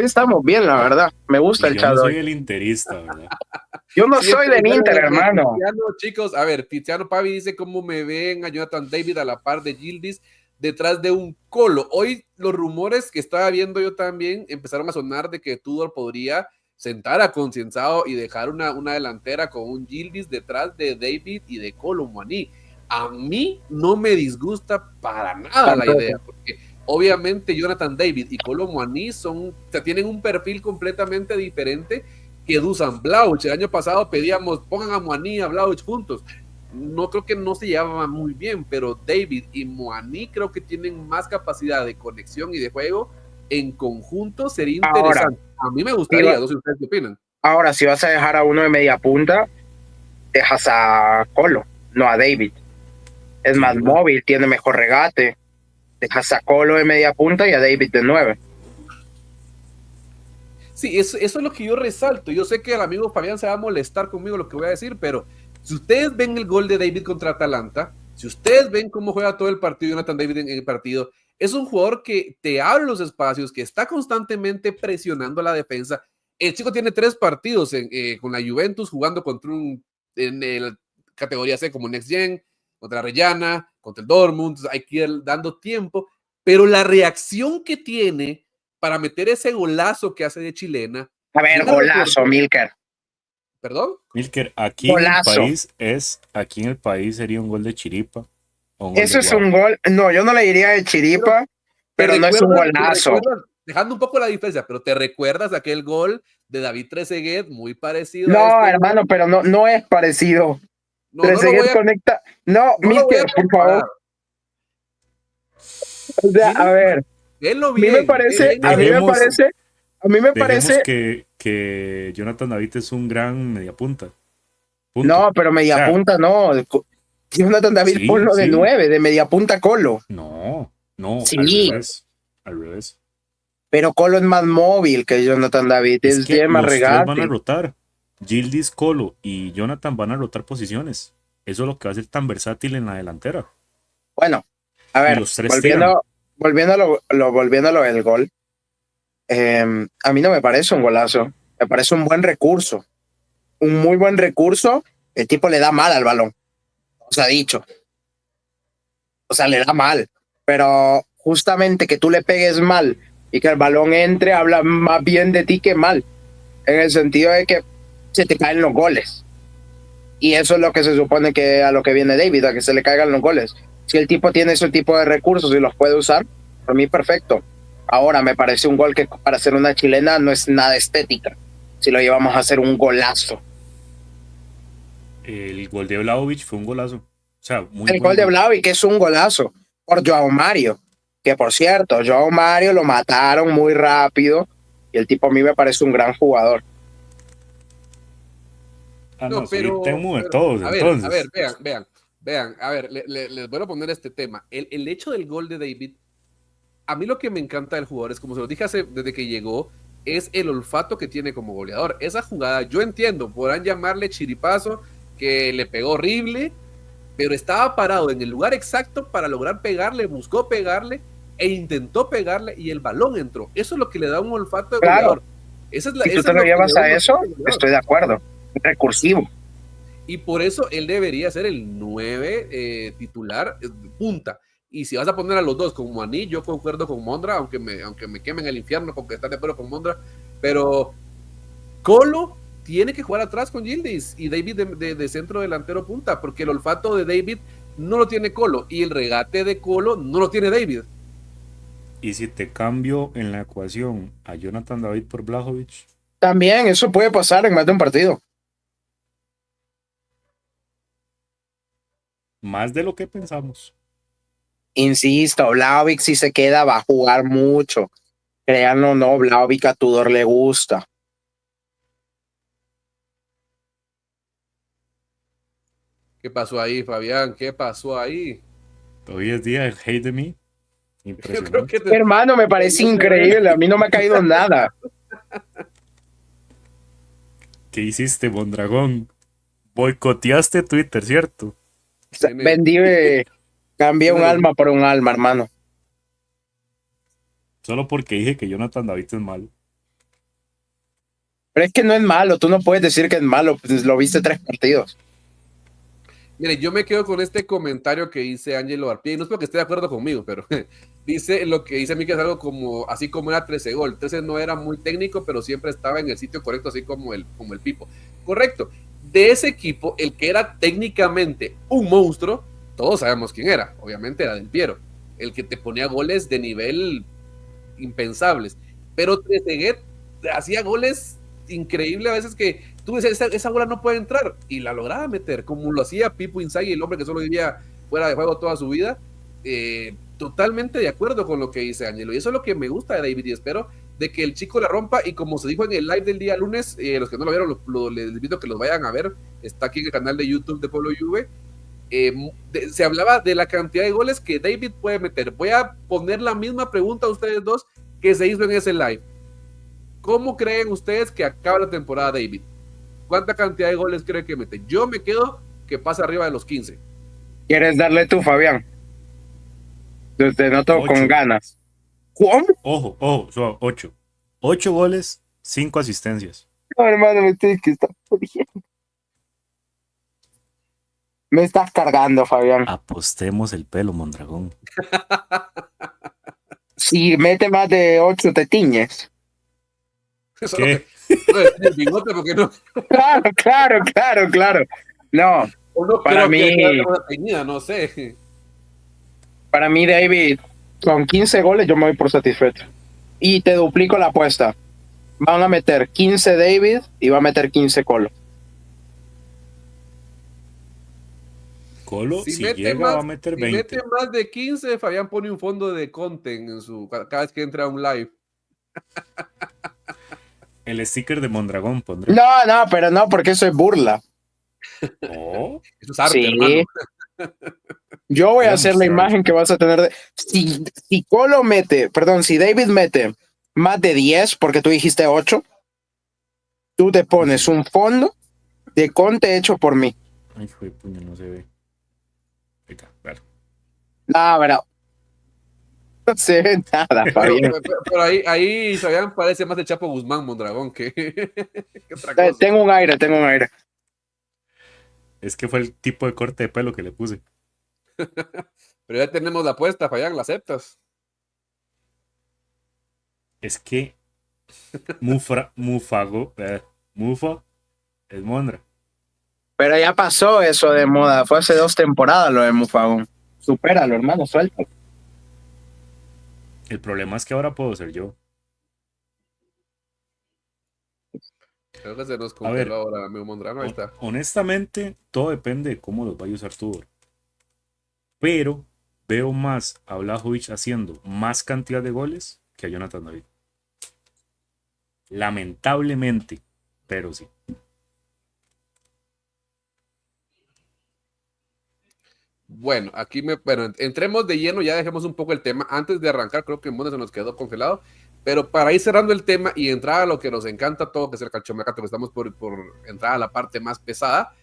estamos bien, la verdad. Me gusta el Yo chat no soy hoy. el interista, ¿verdad? Yo no soy Siempre del bueno, Inter, hermano. Tiziano, chicos, a ver, Tiziano Pavi dice cómo me ven a Jonathan David a la par de Gildis detrás de un Colo. Hoy los rumores que estaba viendo yo también empezaron a sonar de que Tudor podría sentar a Concienzado y dejar una delantera con un Gildis detrás de David y de Colo Muani. A mí no me disgusta para nada la idea, porque obviamente Jonathan David y Colo Muani tienen un perfil completamente diferente que Dusan Vlahovic. El año pasado pedíamos pongan a Muani y a Vlahovic juntos. No creo que no se llevaban muy bien, pero David y Muani creo que tienen más capacidad de conexión y de juego en conjunto. Sería interesante. A mí me gustaría, no sé ustedes qué opinan. Ahora, si vas a dejar a uno de media punta, dejas a Colo, no a David. Es más móvil, tiene mejor regate. Dejas a Colo de media punta y a David de 9. Sí, eso es lo que yo resalto. Yo sé que el amigo Fabián se va a molestar conmigo lo que voy a decir, pero si ustedes ven el gol de David contra Atalanta, si ustedes ven cómo juega todo el partido Jonathan David en el partido, es un jugador que te abre los espacios, que está constantemente presionando a la defensa. El chico tiene 3 partidos con la Juventus jugando contra en el categoría C como Next Gen, contra Rellana, contra el Dortmund. Hay que ir dando tiempo, pero la reacción que tiene para meter ese golazo que hace de chilena. A ver, golazo, Milker. ¿Perdón? Milker, aquí en el país sería un gol de chiripa. Eso es un gol. No, yo no le diría de chiripa, pero no es un golazo. Dejando un poco la diferencia, pero ¿te recuerdas aquel gol de David Trezeguet muy parecido? No, hermano, pero no es parecido. Trezeguet conecta. No, Milker, por favor. O sea, a ver. A mí me parece que Jonathan David es un gran mediapunta. No, pero mediapunta no. Jonathan David ponlo de 9, de mediapunta Colo. No, sí. Al revés. Pero Colo es más móvil que Jonathan David, es bien más regate. Los tres van a rotar. Gildis, Colo y Jonathan van a rotar posiciones. Eso es lo que va a ser tan versátil en la delantera. Bueno, a ver, volviendo a lo del gol, a mí no me parece un golazo, me parece un buen recurso, un muy buen recurso. El tipo le da mal al balón, os ha dicho, o sea, le da mal, pero justamente que tú le pegues mal y que el balón entre habla más bien de ti que mal, en el sentido de que se te caen los goles, y eso es lo que se supone que a lo que viene David, a que se le caigan los goles. Si el tipo tiene ese tipo de recursos y los puede usar, para mí perfecto. Ahora me parece un gol que para hacer una chilena no es nada estética, si lo llevamos a hacer un golazo. El gol de Vlahovic fue un golazo. O sea, el gol de Vlahovic es un golazo por Joao Mario, que por cierto, Joao Mario lo mataron muy rápido y el tipo a mí me parece un gran jugador. No, pero todos, a ver, vean, a ver, les voy a poner este tema. El hecho del gol de David, a mí lo que me encanta del jugador es, como se lo dije desde que llegó, es el olfato que tiene como goleador. Esa jugada, yo entiendo, podrán llamarle chiripazo, que le pegó horrible, pero estaba parado en el lugar exacto para lograr pegarle, buscó pegarle e intentó pegarle y el balón entró. Eso es lo que le da un olfato de goleador. Si tú te lo llevas a eso, estoy de acuerdo. Recursivo. Y por eso él debería ser el 9 titular punta. Y si vas a poner a los dos con Muani, yo concuerdo con Mondra, aunque me quemen el infierno con que estar de acuerdo con Mondra, pero Colo tiene que jugar atrás con Gildis y David de centro delantero punta, porque el olfato de David no lo tiene Colo y el regate de Colo no lo tiene David. ¿Y si te cambio en la ecuación a Jonathan David por Vlahovic? También eso puede pasar en más de un partido. Más de lo que pensamos. Insisto, Vlahovic si se queda va a jugar mucho. Créanlo o no, Vlahovic a Tudor le gusta. ¿Qué pasó ahí, Fabián? ¿Qué pasó ahí? Hoy es día del hate de mí. Yo creo Impresionante. que te... Hermano, me parece increíble. A mí no me ha caído nada. ¿Qué hiciste, Mondragón? Boicoteaste Twitter, ¿cierto? tiene- Vendí, cambié un tiene- alma por un alma, hermano. Solo porque dije que Jonathan David es malo. Pero es que no es malo. Tú no puedes decir que es malo. Pues lo viste 3 partidos. Mire, yo me quedo con este comentario que dice Ángelo Arpía, y no es porque esté de acuerdo conmigo, pero dice lo que dice a mí que es algo como, así como era 13 gol. 13 no era muy técnico, pero siempre estaba en el sitio correcto, así como el Pipo. Correcto. De ese equipo, el que era técnicamente un monstruo, todos sabemos quién era. Obviamente era Del Piero, el que te ponía goles de nivel impensables. Pero Trezeguet hacía goles increíbles a veces que tú decías, esa bola no puede entrar, y la lograba meter, como lo hacía Pipo Inzaghi, el hombre que solo vivía fuera de juego toda su vida. Totalmente de acuerdo con lo que dice Ángelo, y eso es lo que me gusta de David, y espero de que el chico la rompa, y como se dijo en el live del día lunes, los que no lo vieron, les invito a que los vayan a ver, está aquí en el canal de YouTube de Pueblo Juve. Se hablaba de la cantidad de goles que David puede meter. Voy a poner la misma pregunta a ustedes dos que se hizo en ese live. ¿Cómo creen ustedes que acaba la temporada David? ¿Cuánta cantidad de goles creen que mete? Yo me quedo que pasa arriba de los 15. ¿Quieres darle tú, Fabián? Te noto 8. con ganas. ¿Cómo? Ojo, 8. 8 goles, 5 asistencias. No, hermano, me estoy que está jodiendo. Me estás cargando, Fabián. Apostemos el pelo, Mondragón. Si mete más de 8, te tiñes. Eso ¿Qué? no es el bigote, porque no. Claro. No, O no Para creo mí- que haya una teñida, no sé. para mí, David, con 15 goles yo me voy por satisfecho. Y te duplico la apuesta. Van a meter 15 David y va a meter 15 Colo. Colo, si mete llega, más, va a meter si 20. mete más de 15, Fabián pone un fondo de content en cada vez que entra a un live. El sticker de Mondragón pondré. No, pero no, porque eso es burla. Oh, Eso es arte, Sí. hermano. Yo voy Voy a a hacer la mostrarlo. imagen que vas a tener. Si David mete más de 10, porque tú dijiste 8, tú te pones un fondo de Conte hecho por mí. ay, hijo de puño, no se ve. Ahí está, claro. La verdad. No se ve nada, Fabián. Pero ahí Fabián parece más de Chapo Guzmán, Mondragón, que otra cosa. Tengo un aire. Es que fue el tipo de corte de pelo que le puse. Pero ya tenemos la apuesta, Fabián, ¿la aceptas? Es que Mufa es Mondra. Pero ya pasó eso de moda. Fue hace 2 temporadas lo de Mufagón. Supéralo, hermano, suelta. El problema es que ahora puedo ser yo. Creo que se nos A ver, congeló ahora, amigo Mondragón, ahí está. Honestamente, todo depende de cómo los vaya a usar Tudor. Pero veo más a Vlahovic haciendo más cantidad de goles que a Jonathan David. Lamentablemente, pero sí. Bueno, bueno, entremos de lleno, ya dejemos un poco el tema. Antes de arrancar, creo que Monda se nos quedó congelado. Pero para ir cerrando el tema y entrar a lo que nos encanta todo, que es el calchomercato, que estamos por entrar a la parte más pesada.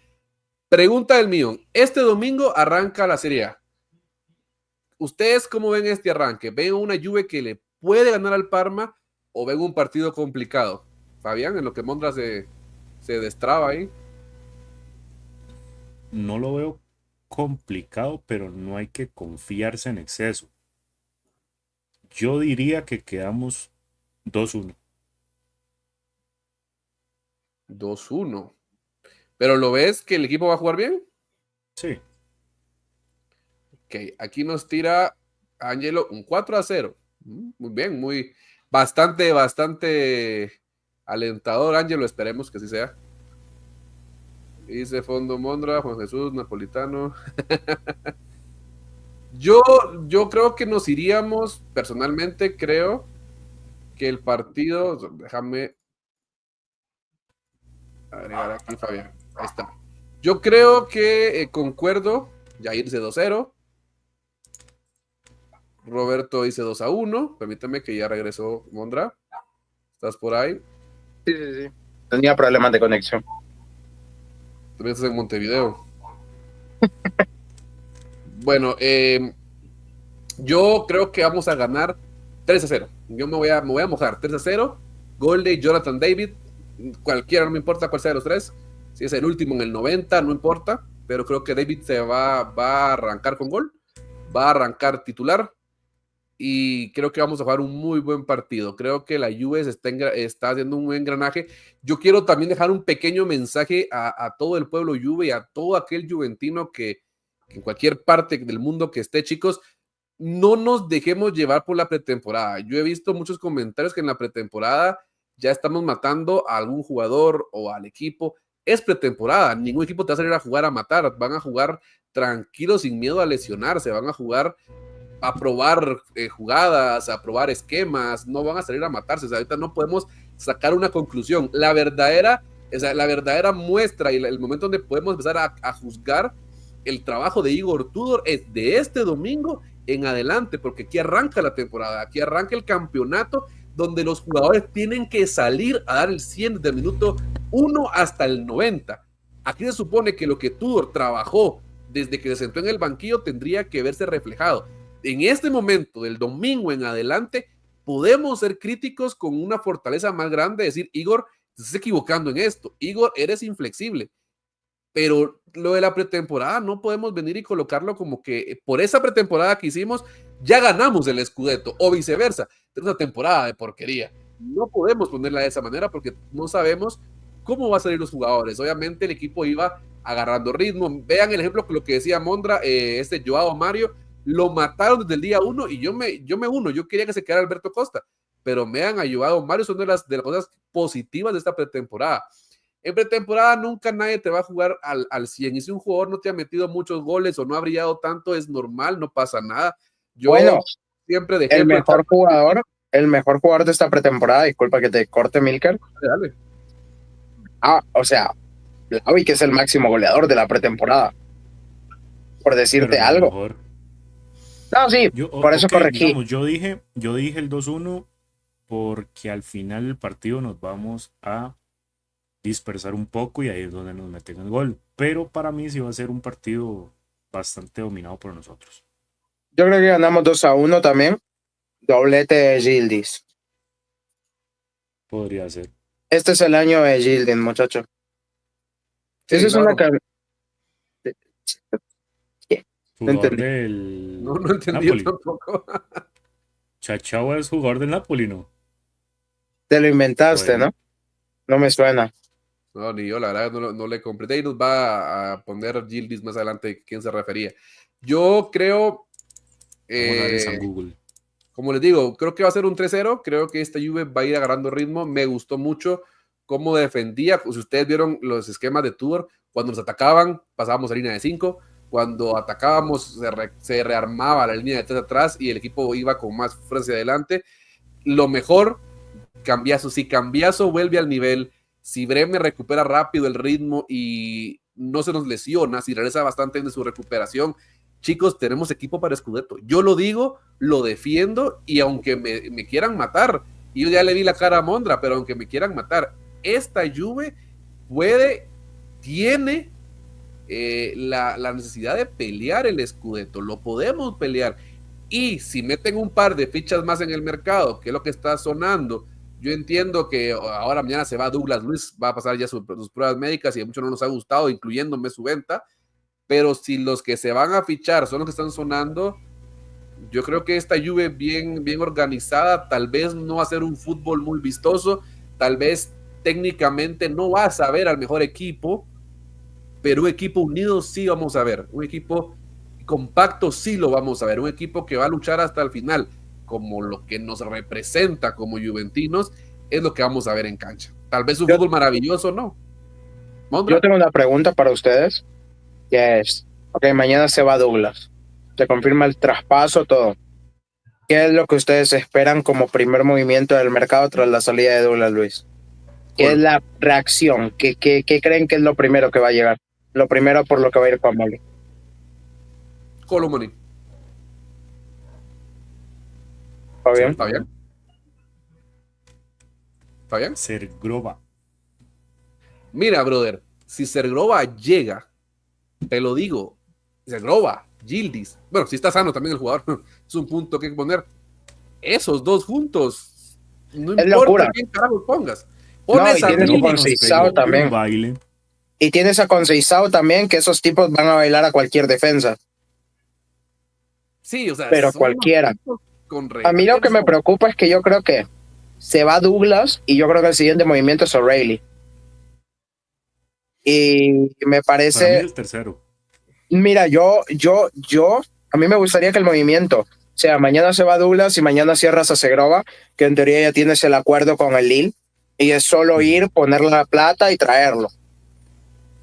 Pregunta del millón. Este domingo arranca la Serie A. ¿Ustedes cómo ven este arranque? ¿Ven una Juve que le puede ganar al Parma o ven un partido complicado? Fabián, en lo que Mondra se destraba ahí. No lo veo complicado, pero no hay que confiarse en exceso. Yo diría que quedamos 2-1. 2-1. ¿Pero lo ves que el equipo va a jugar bien? Sí. Ok, aquí nos tira Angelo un 4-0. Muy bien, bastante alentador, Angelo. Esperemos que así sea. Dice Fondo Mondra, Juan Jesús, Napolitano. Yo creo que nos iríamos, personalmente creo que el partido, déjame agregar aquí, Fabián, ahí está. Yo creo que concuerdo, ya irse 2-0. Roberto dice 2-1. Permítame que ya regresó Mondra. ¿Estás por ahí? Sí. Tenía problemas de conexión. También estás en Montevideo. Bueno, yo creo que vamos a ganar 3-0. Yo me voy a mojar 3-0. Gol de Jonathan David. Cualquiera, no me importa cuál sea de los tres. Si es el último en el 90, no importa. Pero creo que David se va a arrancar con gol. Va a arrancar titular. Y creo que vamos a jugar un muy buen partido. Creo que la Juve está haciendo un buen engranaje. Yo quiero también dejar un pequeño mensaje a todo el pueblo Juve y a todo aquel juventino que en cualquier parte del mundo que esté, chicos, no nos dejemos llevar por la pretemporada. Yo he visto muchos comentarios que en la pretemporada ya estamos matando a algún jugador o al equipo. Es pretemporada, ningún equipo te va a salir a jugar a matar, van a jugar tranquilos sin miedo a lesionarse, van a jugar a probar jugadas, a probar esquemas, no van a salir a matarse. O sea, ahorita no podemos sacar una conclusión. La verdadera muestra y el momento donde podemos empezar a juzgar el trabajo de Igor Tudor es de este domingo en adelante, porque aquí arranca la temporada, aquí arranca el campeonato, donde los jugadores tienen que salir a dar el 100 desde el minuto 1 hasta el 90. Aquí se supone que lo que Tudor trabajó desde que se sentó en el banquillo tendría que verse reflejado. En este momento, del domingo en adelante, podemos ser críticos con una fortaleza más grande, decir, Igor, te estás equivocando en esto, Igor, eres inflexible. Pero lo de la pretemporada no podemos venir y colocarlo como que por esa pretemporada que hicimos ya ganamos el Scudetto o viceversa. Es una temporada de porquería. No podemos ponerla de esa manera porque no sabemos cómo van a salir los jugadores. Obviamente el equipo iba agarrando ritmo. Vean el ejemplo con lo que decía Mondra, Joao Mario, lo mataron desde el día 1 y yo me uno. Yo quería que se quedara Alberto Costa, pero vean a Joao Mario, son de las cosas positivas de esta pretemporada. En pretemporada nunca nadie te va a jugar al 100 y si un jugador no te ha metido muchos goles o no ha brillado tanto, es normal, no pasa nada. Yo siempre dejé el mejor jugador de esta pretemporada, disculpa que te corte, Milker. Dale. O sea, Vlahovic que es el máximo goleador de la pretemporada, por decirte algo. Mejor. No, sí, por eso corregí. Digamos, yo dije el 2-1 porque al final del partido nos vamos a dispersar un poco y ahí es donde nos meten el gol. Pero para mí sí va a ser un partido bastante dominado por nosotros. Yo creo que ganamos 2-1 también. Doblete de Yildiz. Podría ser. Este es el año de Yildiz, muchacho. Sí, Esa es claro. Jugador del No entendí Napoli. Tampoco. Chachao es jugador del Napoli, ¿no? Te lo inventaste, Bueno. ¿no? No me suena. No, ni yo, la verdad, no le compré. Y nos va a poner Gildis más adelante quién se refería. Yo creo. Vamos a ver en Google. Como les digo, creo que va a ser un 3-0. Creo que esta Juve va a ir agarrando ritmo. Me gustó mucho cómo defendía. Si ustedes vieron los esquemas de Tudor, cuando nos atacaban, pasábamos a línea de 5. Cuando atacábamos, se rearmaba la línea de 3 atrás y el equipo iba con más fuerza hacia adelante. Lo mejor, Cambiaso. Si Cambiaso vuelve al nivel, si Breme recupera rápido el ritmo y no se nos lesiona, si regresa bastante de su recuperación, chicos, tenemos equipo para Scudetto. Yo lo digo, lo defiendo y aunque me quieran matar, y yo ya le vi la cara a Mondra, pero aunque me quieran matar, esta Juve tiene la necesidad de pelear el Scudetto, lo podemos pelear. Y si meten un par de fichas más en el mercado, que es lo que está sonando, yo entiendo que ahora mañana se va Douglas Luiz, va a pasar ya sus pruebas médicas y a muchos no nos ha gustado, incluyéndome su venta, pero si los que se van a fichar son los que están sonando, yo creo que esta Juve bien organizada, tal vez no va a ser un fútbol muy vistoso, tal vez técnicamente no va a saber al mejor equipo, pero un equipo unido sí vamos a ver, un equipo compacto sí lo vamos a ver, un equipo que va a luchar hasta el final, como lo que nos representa como juventinos, es lo que vamos a ver en cancha. Tal vez un fútbol maravilloso, ¿no? Mondra. Yo tengo una pregunta para ustedes, que es, ok, mañana se va Douglas, se confirma el traspaso, todo. ¿Qué es lo que ustedes esperan como primer movimiento del mercado tras la salida de Douglas Luiz? ¿Qué es la reacción? ¿Qué creen que es lo primero que va a llegar? Lo primero por lo que va a ir Juan Mole. Colomani. ¿Está bien? ¿Está bien? ¿Está bien? Sergrova. Mira, brother, si Sergrova llega, te lo digo, Sergrova, Yildiz, bueno, si está sano también el jugador, es un punto que poner. Esos dos juntos, no Es importa locura. quién carajo pongas. No, Pones y a tienes Yildiz, un Conceição también. Un baile. Y tienes a Conceição también, que esos tipos van a bailar a cualquier defensa. sí, o sea, Pero son cualquiera. con A mí lo que me regalo. preocupa es que yo creo que se va Douglas y yo creo que el siguiente movimiento es O'Reilly. Y me Para mí parece, el tercero. mira, a mí me gustaría que el movimiento, o sea, mañana se va Douglas y mañana cierras a Segrova, que en teoría ya tienes el acuerdo con el Lille, y es solo ir, poner la plata y traerlo.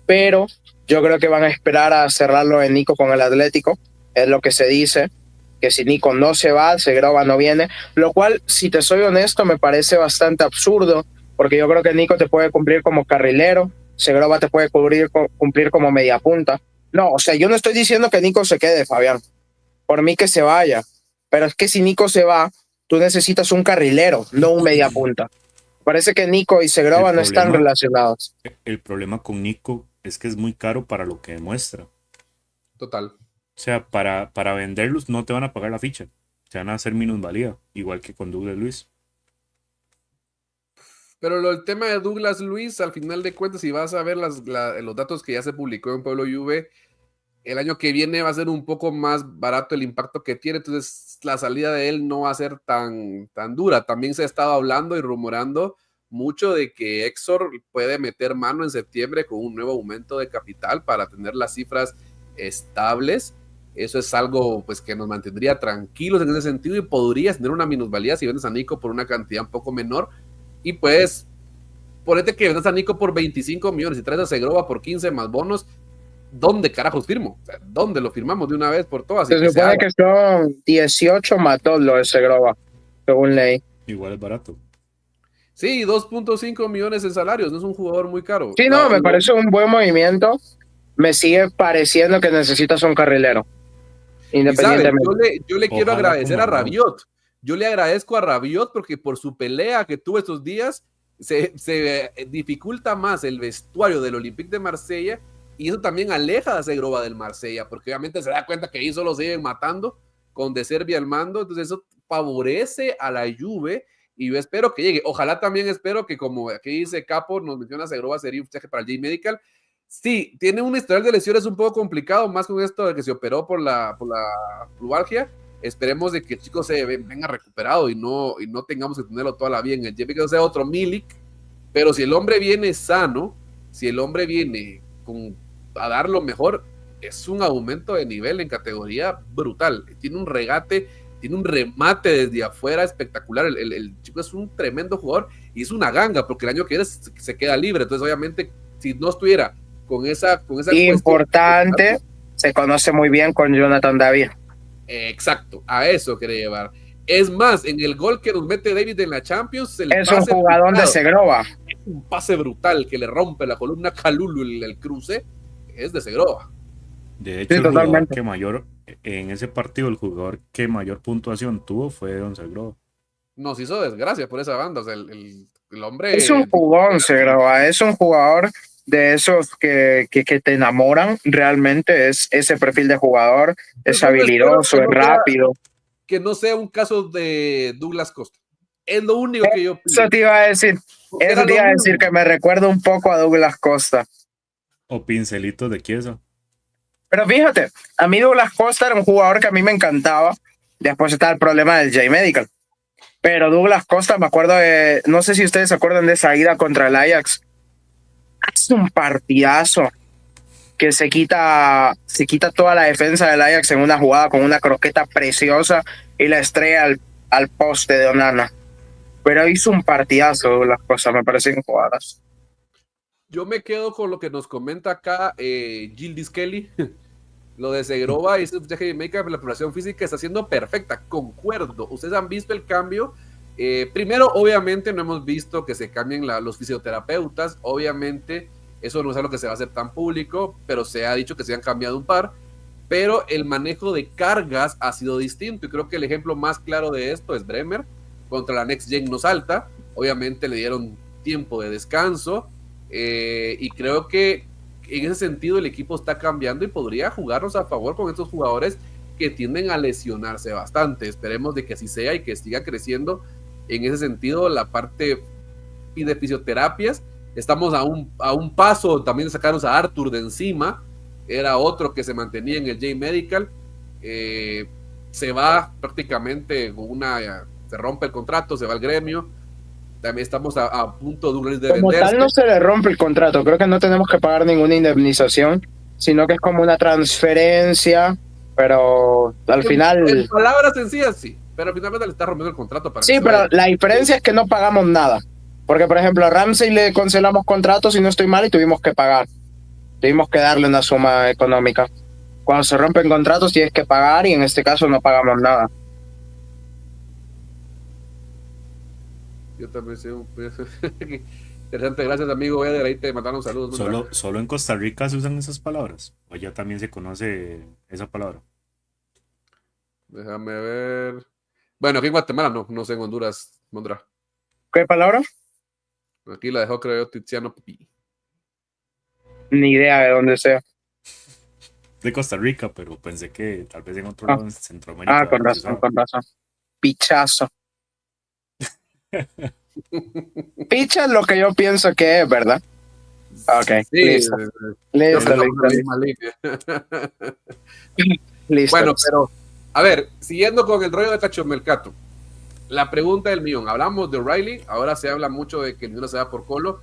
Pero yo creo que van a esperar a cerrarlo en Nico con el Atlético, es lo que se dice, que si Nico no se va, Segrova no viene, lo cual, si te soy honesto, me parece bastante absurdo, porque yo creo que Nico te puede cumplir como carrilero, Segrova te puede cumplir como media punta. No, o sea, yo no estoy diciendo que Nico se quede, Fabián, por mí que se vaya, pero es que si Nico se va, tú necesitas un carrilero, no un media punta. Parece que Nico y Segrova no están relacionados. El problema con Nico es que es muy caro para lo que demuestra. O Total. sea, para venderlos no te van a pagar la ficha. Te van a hacer minusvalía, igual que con Douglas Luiz. Pero el tema de Douglas Luiz, al final de cuentas, si vas a ver los datos que ya se publicó en Pueblo Juve, el año que viene va a ser un poco más barato el impacto que tiene, entonces la salida de él no va a ser tan dura. También se ha estado hablando y rumorando mucho de que Exor puede meter mano en septiembre con un nuevo aumento de capital para tener las cifras estables. Eso es algo pues que nos mantendría tranquilos en ese sentido y podrías tener una minusvalía si vendes a Nico por una cantidad un poco menor y pues ponete que vendas a Nico por 25 millones y traes a Segrova por 15 más bonos. ¿Dónde carajos firmo? O sea, ¿dónde lo firmamos de una vez por todas? Se supone que son 18 más 2 lo de Segrova, según ley. Igual es barato. Sí, 2.5 millones en salarios, no es un jugador muy caro. Sí, no, me parece un buen movimiento. Me sigue pareciendo que necesitas un carrilero. Independientemente. Yo le quiero agradecer a Rabiot. Yo le agradezco a Rabiot porque por su pelea que tuvo estos días se dificulta más el vestuario del Olympique de Marsella y eso también aleja a Segrova del Marsella porque obviamente se da cuenta que ahí solo se siguen matando con De Zerbi al mando, entonces eso favorece a la Juve y yo espero que llegue. Ojalá también espero que como aquí dice Capo, nos menciona Segrova, sería un fichaje para el J-Medical. Sí, tiene un historial de lesiones un poco complicado, más con esto de que se operó por la pubalgia. Esperemos de que el chico se venga recuperado y no tengamos que tenerlo toda la vida en el J, que sea otro Milik. Pero si el hombre viene sano, si el hombre viene a dar lo mejor, es un aumento de nivel en categoría brutal. Tiene un regate, tiene un remate desde afuera espectacular. El chico es un tremendo jugador y es una ganga, porque el año que viene se queda libre. Entonces, obviamente, si no estuviera con esa importante, se conoce muy bien con Jonathan David. Exacto, a eso quería llevar. Es más, en el gol que nos mete David en la Champions, es un jugador de Segrova. Es un pase brutal que le rompe la columna Kalulu el cruce, es de Segrova. De hecho, sí, el jugador que mayor, en ese partido, el jugador que mayor puntuación tuvo fue Don Segrova. Nos hizo desgracia por esa banda, o sea, el hombre... Es un jugón, Segrova, es un jugador de esos que te enamoran, realmente es ese perfil de jugador, es habilidoso, es rápido. Que no sea un caso de Douglas Costa. Es lo único que yo pido. Eso te iba a decir, que me recuerda un poco a Douglas Costa. O pincelitos de Chiesa. Pero fíjate, a mí Douglas Costa era un jugador que a mí me encantaba, después está el problema del J-Medical. Pero Douglas Costa, me acuerdo de, no sé si ustedes se acuerdan de esa ida contra el Ajax, es un partidazo que se quita toda la defensa del Ajax en una jugada con una croqueta preciosa y la estrella al poste de Onana. Pero hizo un partidazo las cosas, me parecen jugadas. Yo me quedo con lo que nos comenta acá Gildis Kelly. Lo de Segrova y ese fichaje de Jamaica, la preparación física está siendo perfecta, concuerdo. Ustedes han visto el cambio. Primero, obviamente, no hemos visto que se cambien los fisioterapeutas. Obviamente, eso no es algo que se va a hacer tan público, pero se ha dicho que se han cambiado un par. Pero el manejo de cargas ha sido distinto. Y creo que el ejemplo más claro de esto es Bremer. Contra la Next Gen no salta. Obviamente le dieron tiempo de descanso. Y creo que en ese sentido el equipo está cambiando y podría jugarnos a favor con estos jugadores que tienden a lesionarse bastante. Esperemos de que así sea y que siga creciendo en ese sentido la parte de fisioterapias. Estamos a un paso también de sacarnos a Arthur de encima. Era otro que se mantenía en el J-Medical. Se va prácticamente se rompe el contrato, se va al gremio. También estamos a punto de venderse. Como tal no se le rompe el contrato, creo que no tenemos que pagar ninguna indemnización, sino que es como una transferencia, pero al final... En palabras sencillas sí, pero al final le está rompiendo el contrato. Sí, pero la diferencia es que no pagamos nada, porque por ejemplo a Ramsey le cancelamos contratos, si no estoy mal, y tuvimos que pagar, tuvimos que darle una suma económica. Cuando se rompen contratos tienes que pagar y en este caso no pagamos nada. Yo también sé un interesante, gracias amigo Eder, ahí te mandaron saludos. Solo en Costa Rica se usan esas palabras, o ya también se conoce esa palabra. Déjame ver. Bueno, aquí en Guatemala no sé en Honduras, Mondra. ¿Qué palabra? Aquí la dejó creo Tiziano Pipi. Ni idea de dónde sea. De Costa Rica, pero pensé que tal vez en otro lado en Centroamérica. Con razón. Pichazo. Picha es lo que yo pienso que es, ¿verdad? Ok, sí, listo. Listo. Bueno, pero a ver, siguiendo con el rollo de Cachomelcato, la pregunta del millón, hablamos de O'Reilly, ahora se habla mucho de que el dinero se va por Colo.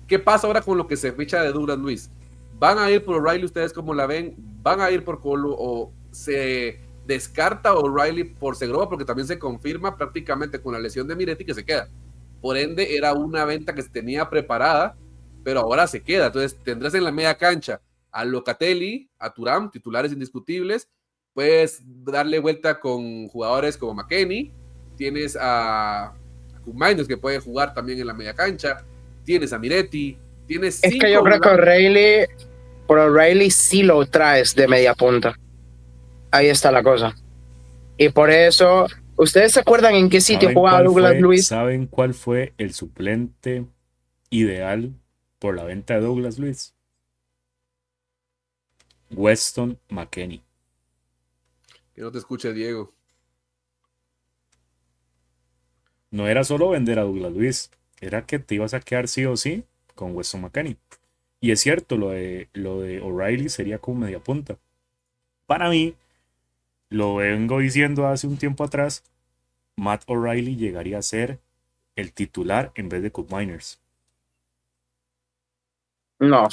¿Qué pasa ahora con lo que se ficha de Douglas Luiz? ¿Van a ir por O'Reilly ustedes como la ven? ¿Van a ir por Colo o se descarta O'Reilly por Segrova? Porque también se confirma prácticamente con la lesión de Miretti que se queda. Por ende, era una venta que se tenía preparada, pero ahora se queda. Entonces, tendrás en la media cancha a Locatelli, a Thuram, titulares indiscutibles. Puedes darle vuelta con jugadores como McKennie. Tienes a Kumaines, que puede jugar también en la media cancha. Tienes a Miretti. Tienes es que yo creo que O'Reilly sí lo traes de media punta. Ahí está la cosa. Y por eso, ¿ustedes se acuerdan en qué sitio jugaba Douglas Luiz? ¿Saben cuál fue el suplente ideal por la venta de Douglas Luiz? Weston McKennie. Que no te escuche, Diego. No era solo vender a Douglas Luiz, era que te ibas a quedar sí o sí con Weston McKennie. Y es cierto, lo de O'Reilly sería como media punta. Para mí, lo vengo diciendo hace un tiempo atrás, Matt O'Reilly llegaría a ser el titular en vez de Cup Miners. No,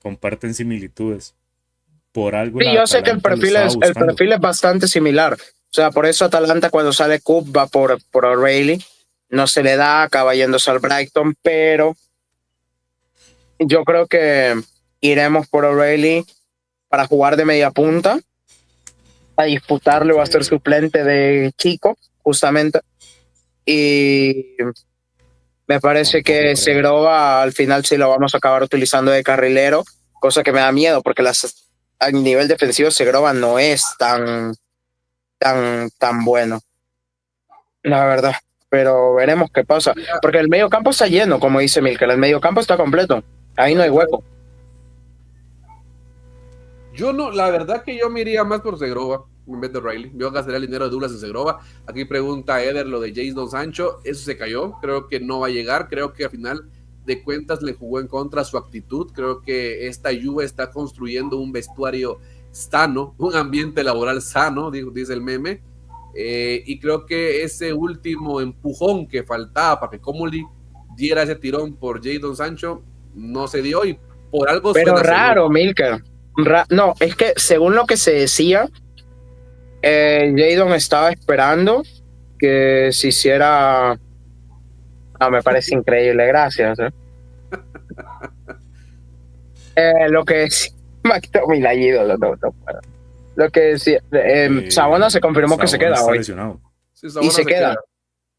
comparten similitudes. Por algo. Sí, yo sé que el perfil es bastante similar. O sea, por eso Atalanta cuando sale Cup va por O'Reilly. No se le da, acaba yéndose al Brighton, pero yo creo que iremos por O'Reilly para jugar de media punta, a disputarle, va a ser suplente de Chico, justamente. Y me parece que Segrova al final sí lo vamos a acabar utilizando de carrilero, cosa que me da miedo, porque a nivel defensivo Segrova no es tan bueno, la verdad. Pero veremos qué pasa, porque el medio campo está lleno, como dice Milker, el medio campo está completo, ahí no hay hueco. Yo no, la verdad que yo me iría más por Segrova en vez de O'Reilly. Yo gastaría el dinero de Douglas en Segrova. Aquí pregunta Eder lo de Jadon Sancho, eso se cayó, creo que no va a llegar, creo que al final de cuentas le jugó en contra su actitud, creo que esta Juve está construyendo un vestuario sano, un ambiente laboral sano, dice el meme. Y creo que ese último empujón que faltaba para que Comoli diera ese tirón por Jadon Sancho no se dio y por algo. Pero raro, Milker. No, es que según lo que se decía, Jadon estaba esperando que se hiciera. Me parece increíble, gracias. Lo que es McTominay, la ídolo, no puedo. Lo que decía, Sabona se confirmó que se Sabona queda está hoy. lesionado. Sí, Y Sabona se queda.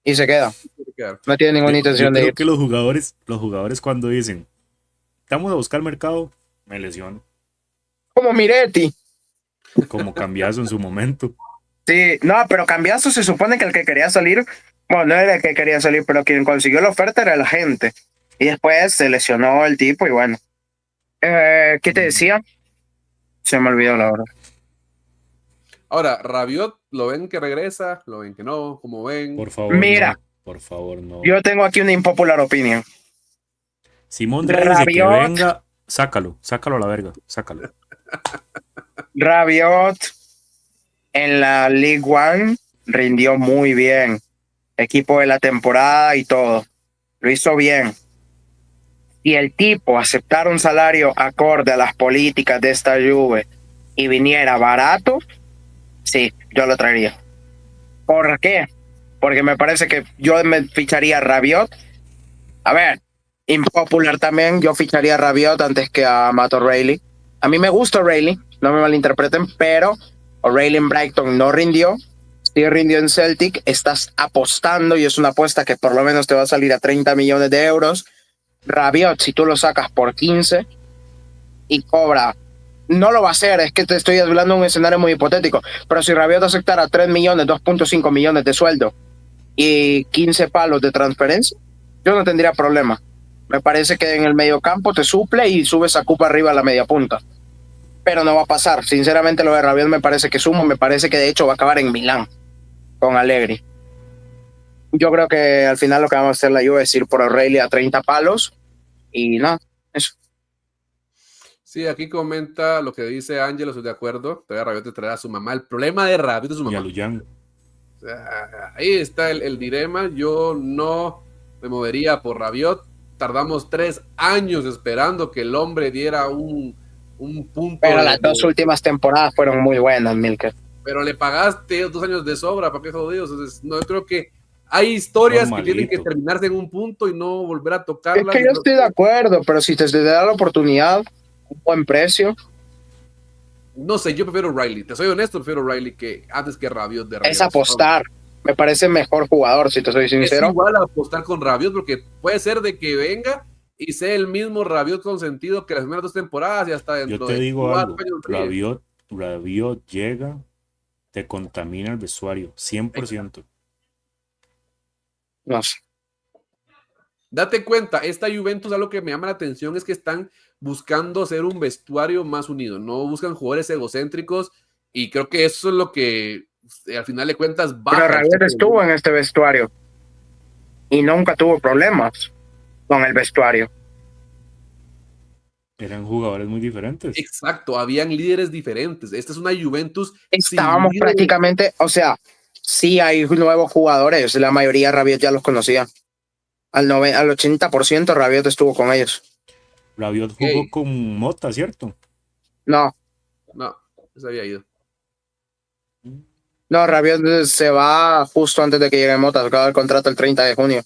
Y se queda. queda. No tiene ninguna Yo intención de creo ir. que los jugadores cuando dicen, vamos a buscar mercado, me lesiono. Como Miretti. Como Cambiazo en su momento. Sí, no, pero Cambiazo se supone que el que quería salir, bueno, no era el que quería salir, pero quien consiguió la oferta era la gente. Y después se lesionó el tipo y bueno. ¿Qué te decía? Se me olvidó la hora. Ahora, Rabiot, ¿lo ven que regresa? ¿Lo ven que no? ¿Cómo ven? Por favor, Mira, no. Por favor, no. yo tengo aquí una impopular opinion. Simón Drey dice que Rabiot. venga, sácalo a la verga, sácalo. Rabiot en la League One rindió muy bien. Equipo de la temporada y todo. Lo hizo bien. Si el tipo aceptara un salario acorde a las políticas de esta Juve y viniera barato, sí, yo lo traería. ¿Por qué? Porque me parece que yo me ficharía a Rabiot. A ver, impopular también, yo ficharía a Rabiot antes que a Matt O'Reilly. A mí me gusta O'Reilly, no me malinterpreten, pero O'Reilly en Brighton no rindió. Sí rindió en Celtic, estás apostando y es una apuesta que por lo menos te va a salir a 30 millones de euros. Rabiot, si tú lo sacas por 15 y cobra, no lo va a hacer, es que te estoy hablando de un escenario muy hipotético, pero si Rabiot aceptara 3 millones, 2.5 millones de sueldo y 15 palos de transferencia, yo no tendría problema. Me parece que en el mediocampo te suple y subes a Cupa arriba a la media punta. Pero no va a pasar. Sinceramente, lo de Rabiot me parece que sumo, me parece que de hecho va a acabar en Milán con Allegri. Yo creo que al final lo que vamos a hacer la Juve es ir por O'Reilly a 30 palos y nada, eso. Sí, aquí comenta lo que dice Ángelo, estoy de acuerdo. Todavía Rabiot te traerá a su mamá. El problema de Rabiot es su Y a mamá. Luyan. O sea, ahí está el dilema. Yo no me movería por Rabiot. Tardamos 3 años esperando que el hombre diera un punto. Pero las dos últimas temporadas fueron muy buenas, Milker. Pero le pagaste 2 años de sobra, ¿para qué jodidos? Entonces, no, yo creo que hay historias que tienen que terminarse en un punto y no volver a tocarlas. Es que yo estoy de acuerdo, pero si te da la oportunidad, un buen precio. No sé, yo prefiero Riley. Te soy honesto, prefiero Riley que antes que Rabiot de Rabiot. Es apostar. Me parece mejor jugador, si te soy sincero. Es igual a apostar con Rabiot porque puede ser de que venga y sea el mismo Rabiot consentido que las primeras 2 temporadas y hasta dentro yo te de digo 4 algo. Rabiot llega, te contamina el vestuario, 100%. No sé. Date cuenta, esta Juventus, algo que me llama la atención es que están buscando ser un vestuario más unido, no buscan jugadores egocéntricos y creo que eso es lo que al final de cuentas baja. Pero Rabiot estuvo en este vestuario y nunca tuvo problemas con el vestuario. Eran jugadores muy diferentes. Exacto, habían líderes diferentes. Esta es una Juventus. Estábamos prácticamente, o sea, sí hay nuevos jugadores, la mayoría Rabiot ya los conocía. Al 80% Rabiot estuvo con ellos. Rabiot jugó con Mota, ¿cierto? No, se había ido. No, Rabiot se va justo antes de que llegue Mota. Se acaba el contrato el 30 de junio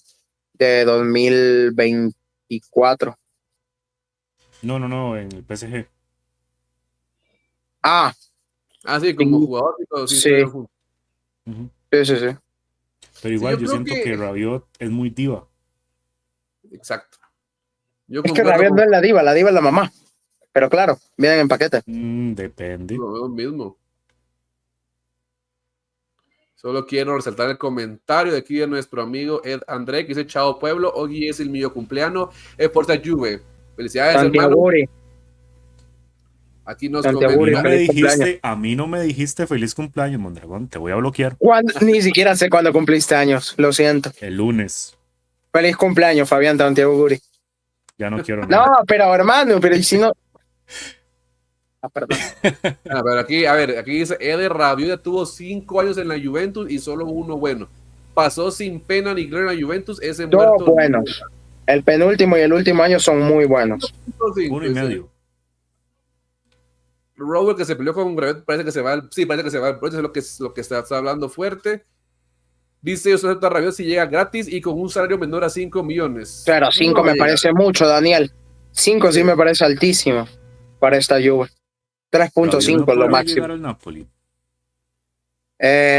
de 2024. No, en el PSG. Sí, como jugador. Sí. Sí. Pero igual yo siento que Rabiot es muy diva. Exacto. Es que Rabiot no es la diva es la mamá. Pero claro, vienen en paquete. Depende. Lo mismo. Solo quiero resaltar el comentario de aquí de nuestro amigo Ed André, que dice: Chao pueblo, hoy es el mío cumpleaños, es por esta Juve. Felicidades, hermano. Aquí nos comenta. A mí no me dijiste feliz cumpleaños, Mondragón, te voy a bloquear. Ni siquiera sé cuándo cumpliste años, lo siento. El lunes. Feliz cumpleaños, Fabián Santiago Guri. Ya no quiero nada. No, pero hermano, pero si no... perdón. Pero aquí dice: Eder Rabiot ya tuvo 5 años en la Juventus y solo uno bueno. Pasó sin pena ni gloria en la Juventus. Ese Dos buenos. El penúltimo y el último año son muy buenos. 1.5. Robert, que se peleó con Rabiot, parece que se va. Parece que se va. Eso es lo que está hablando fuerte. Dice: yo soy a Rabiot si llega gratis y con un salario menor a 5 millones. Claro, 5 me parece mucho, Daniel. 5 sí me parece altísimo. para esta Juve. Rabiot 3.5 no lo podrá llegar máximo. al Napoli.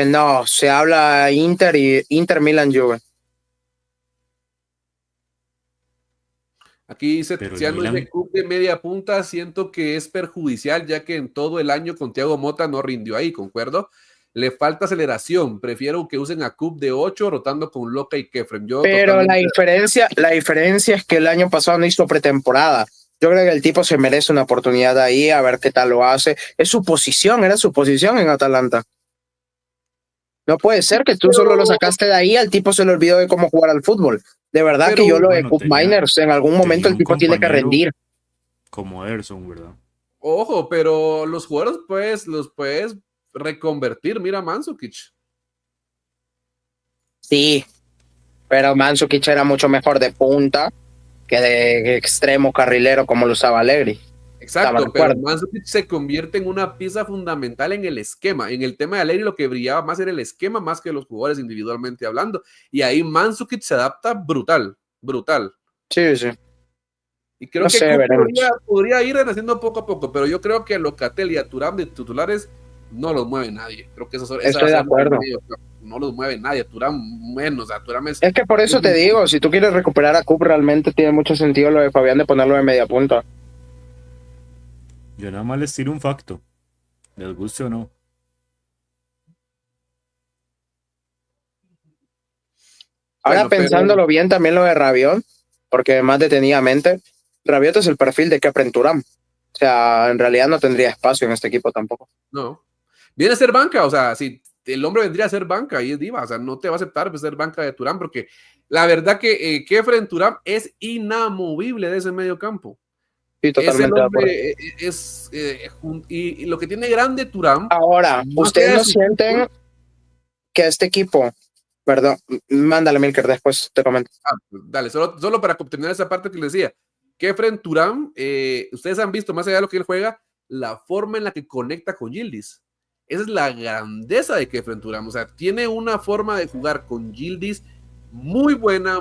No, se habla Inter Milan Juve. Pero Aquí el Tiziano dice Milan, Cup de media punta, siento que es perjudicial ya que en todo el año con Thiago Motta no rindió ahí, ¿concuerdo? Le falta aceleración, prefiero que usen a Cup de 8 rotando con Loca y Kefren. Yo Pero totalmente. la diferencia es que el año pasado no hizo pretemporada. Yo creo que el tipo se merece una oportunidad ahí, a ver qué tal lo hace. Es su posición, era su posición en Atalanta. No puede ser que tú solo lo sacaste de ahí, al tipo se le olvidó de cómo jugar al fútbol. De verdad que yo Pero lo de bueno, Cup Miners, en algún momento tenía el un tipo tiene que compañero rendir. como Ederson, ¿verdad? ojo, pero los jugadores pues los puedes reconvertir. Mira Mandzukic. Sí, pero Mandzukic era mucho mejor de punta que de extremo carrilero como lo usaba Allegri. ¿Estaba de Exacto, pero acuerdo? Mandzukic se convierte en una pieza fundamental en el esquema. En el tema de Allegri lo que brillaba más era el esquema más que los jugadores individualmente hablando. Y ahí Mandzukic se adapta brutal, brutal. Sí, sí. Y creo No que sé, Cook veremos. podría ir renaciendo poco a poco, pero yo creo que a Locatelli y a Thuram de titulares no los mueve nadie. Creo que esa va a Estoy de ser la acuerdo. medio, no los mueve nadie. A Thuram menos, a Thuram Es que por eso te digo, si tú quieres recuperar a Cup, realmente tiene mucho sentido lo de Fabián de ponerlo de media punta. Yo nada más les tiro un facto, les guste o no. Ahora bueno, pero pensándolo bien también lo de Rabiot, porque más detenidamente, Rabiot es el perfil de Kepren Thuram. O sea, en realidad no tendría espacio en este equipo tampoco. no. Viene a ser banca, o sea, si el hombre vendría a ser banca y es diva, o sea, no te va a aceptar ser banca de Thuram, porque la verdad que Kefren Thuram es inamovible de ese medio campo. Sí, Es el totalmente de acuerdo. hombre, y lo que tiene grande Thuram, Ahora, más ¿ustedes allá de no su sienten fútbol, que este equipo, perdón, mándale Milker, después te comento. dale, solo para terminar esa parte que les decía, Kefren Thuram, ustedes han visto, más allá de lo que él juega, la forma en la que conecta con Yildiz. Esa es la grandeza de Kefren Thuram, o sea, tiene una forma de jugar con Yildiz muy buena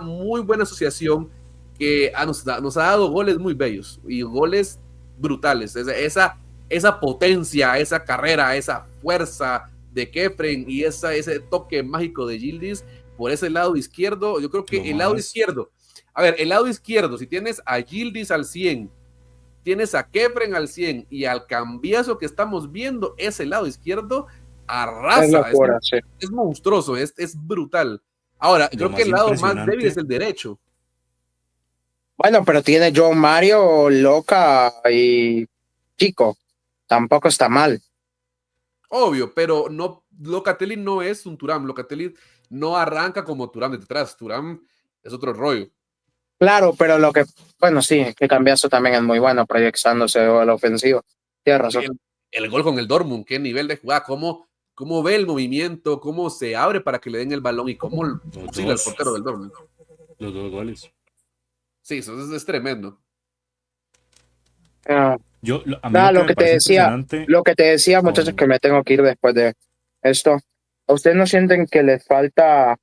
asociación que nos ha dado goles muy bellos y goles brutales. Esa potencia, esa carrera, esa fuerza de Kefren y ese toque mágico de Yildiz por ese lado izquierdo, yo creo que Lo el lado más, izquierdo, a ver, el lado izquierdo, si tienes a Yildiz al 100, tienes a Kefren al 100 y al cambiazo que estamos viendo, ese lado izquierdo Es arrasa, locura, sí. es monstruoso, es brutal. Ahora, lo creo que más el lado más débil es impresionante, el derecho. Bueno, pero tiene John Mario, Loca y Chico. Tampoco está mal. Obvio, pero no, Locatelli no es un Thuram, Locatelli no arranca como Thuram de detrás, Thuram es otro rollo. Claro, pero bueno, sí, que Cambiaso también es muy bueno proyectándose a la ofensiva. Tienes razón. El gol con el Dortmund, qué nivel de jugada, cómo ve el movimiento, cómo se abre para que le den el balón y cómo los fusil al dos, portero del Dortmund. los dos goles. Sí, eso es tremendo. Ah, A mí nada, lo que me parece impresionante, lo que te decía, muchachos, que con, me tengo que ir después de esto. ¿A ustedes no sienten que les falta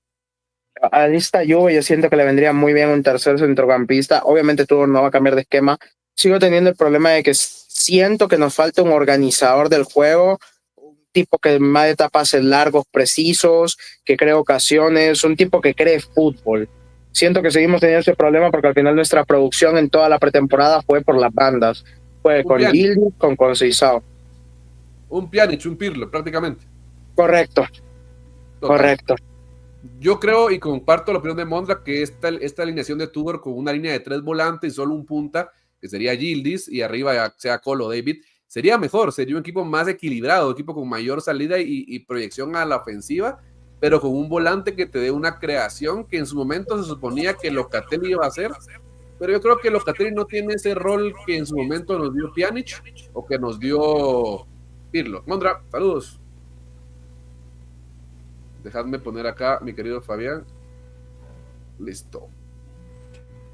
a esta Juve? Yo siento que le vendría muy bien un tercer centrocampista. Obviamente tú no va a cambiar de esquema. Sigo teniendo el problema de que siento que nos falta un organizador del juego, un tipo que más de pases largos, precisos, que cree ocasiones, un tipo que cree fútbol. Siento que seguimos teniendo ese problema porque al final nuestra producción en toda la pretemporada fue por las bandas. Fue Un con Pjanic, Gildi, con Conceição. un Pjanic, un Pirlo, prácticamente. Correcto, Total. correcto. Yo creo y comparto la opinión de Mondra que esta alineación de Tudor con una línea de 3 volantes y solo un punta, que sería Yildiz, y arriba ya sea Colo David, sería mejor, sería un equipo más equilibrado, un equipo con mayor salida y proyección a la ofensiva, pero con un volante que te dé una creación que en su momento se suponía que Locatelli iba a hacer, pero yo creo que Locatelli no tiene ese rol que en su momento nos dio Pjanic o que nos dio Pirlo. Mondra, saludos. Dejadme poner acá, mi querido Fabián. Listo.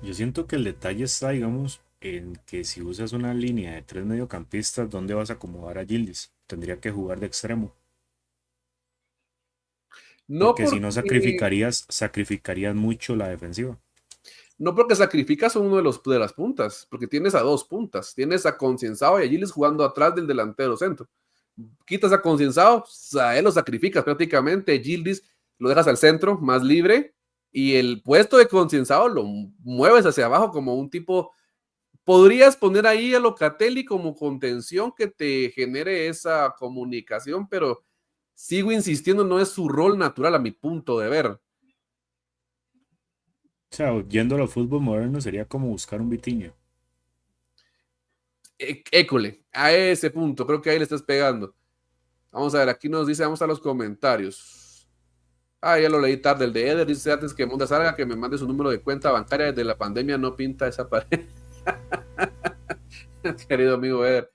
yo siento que el detalle está, digamos, en que si usas una línea de tres mediocampistas, ¿dónde vas a acomodar a Yildiz? Tendría que jugar de extremo. No Porque si no porque, sacrificarías mucho la defensiva. no porque sacrificas a uno de las puntas, porque tienes a dos puntas, tienes a Concienzado y a Giles jugando atrás del delantero centro. Quitas a Concienzado, a él lo sacrificas prácticamente, Gildis lo dejas al centro, más libre, y el puesto de Concienzado lo mueves hacia abajo como un tipo. Podrías poner ahí a Locatelli como contención que te genere esa comunicación, pero sigo insistiendo, no es su rol natural a mi punto de ver. O sea, yéndolo al fútbol moderno sería como buscar un Vitinho. École, a ese punto, creo que ahí le estás pegando. Vamos a ver, aquí nos dice, vamos a los comentarios. Ya lo leí tarde, el de Eder dice antes que Monda salga, que me mande su número de cuenta bancaria desde la pandemia, no pinta esa pared. Querido amigo Eder.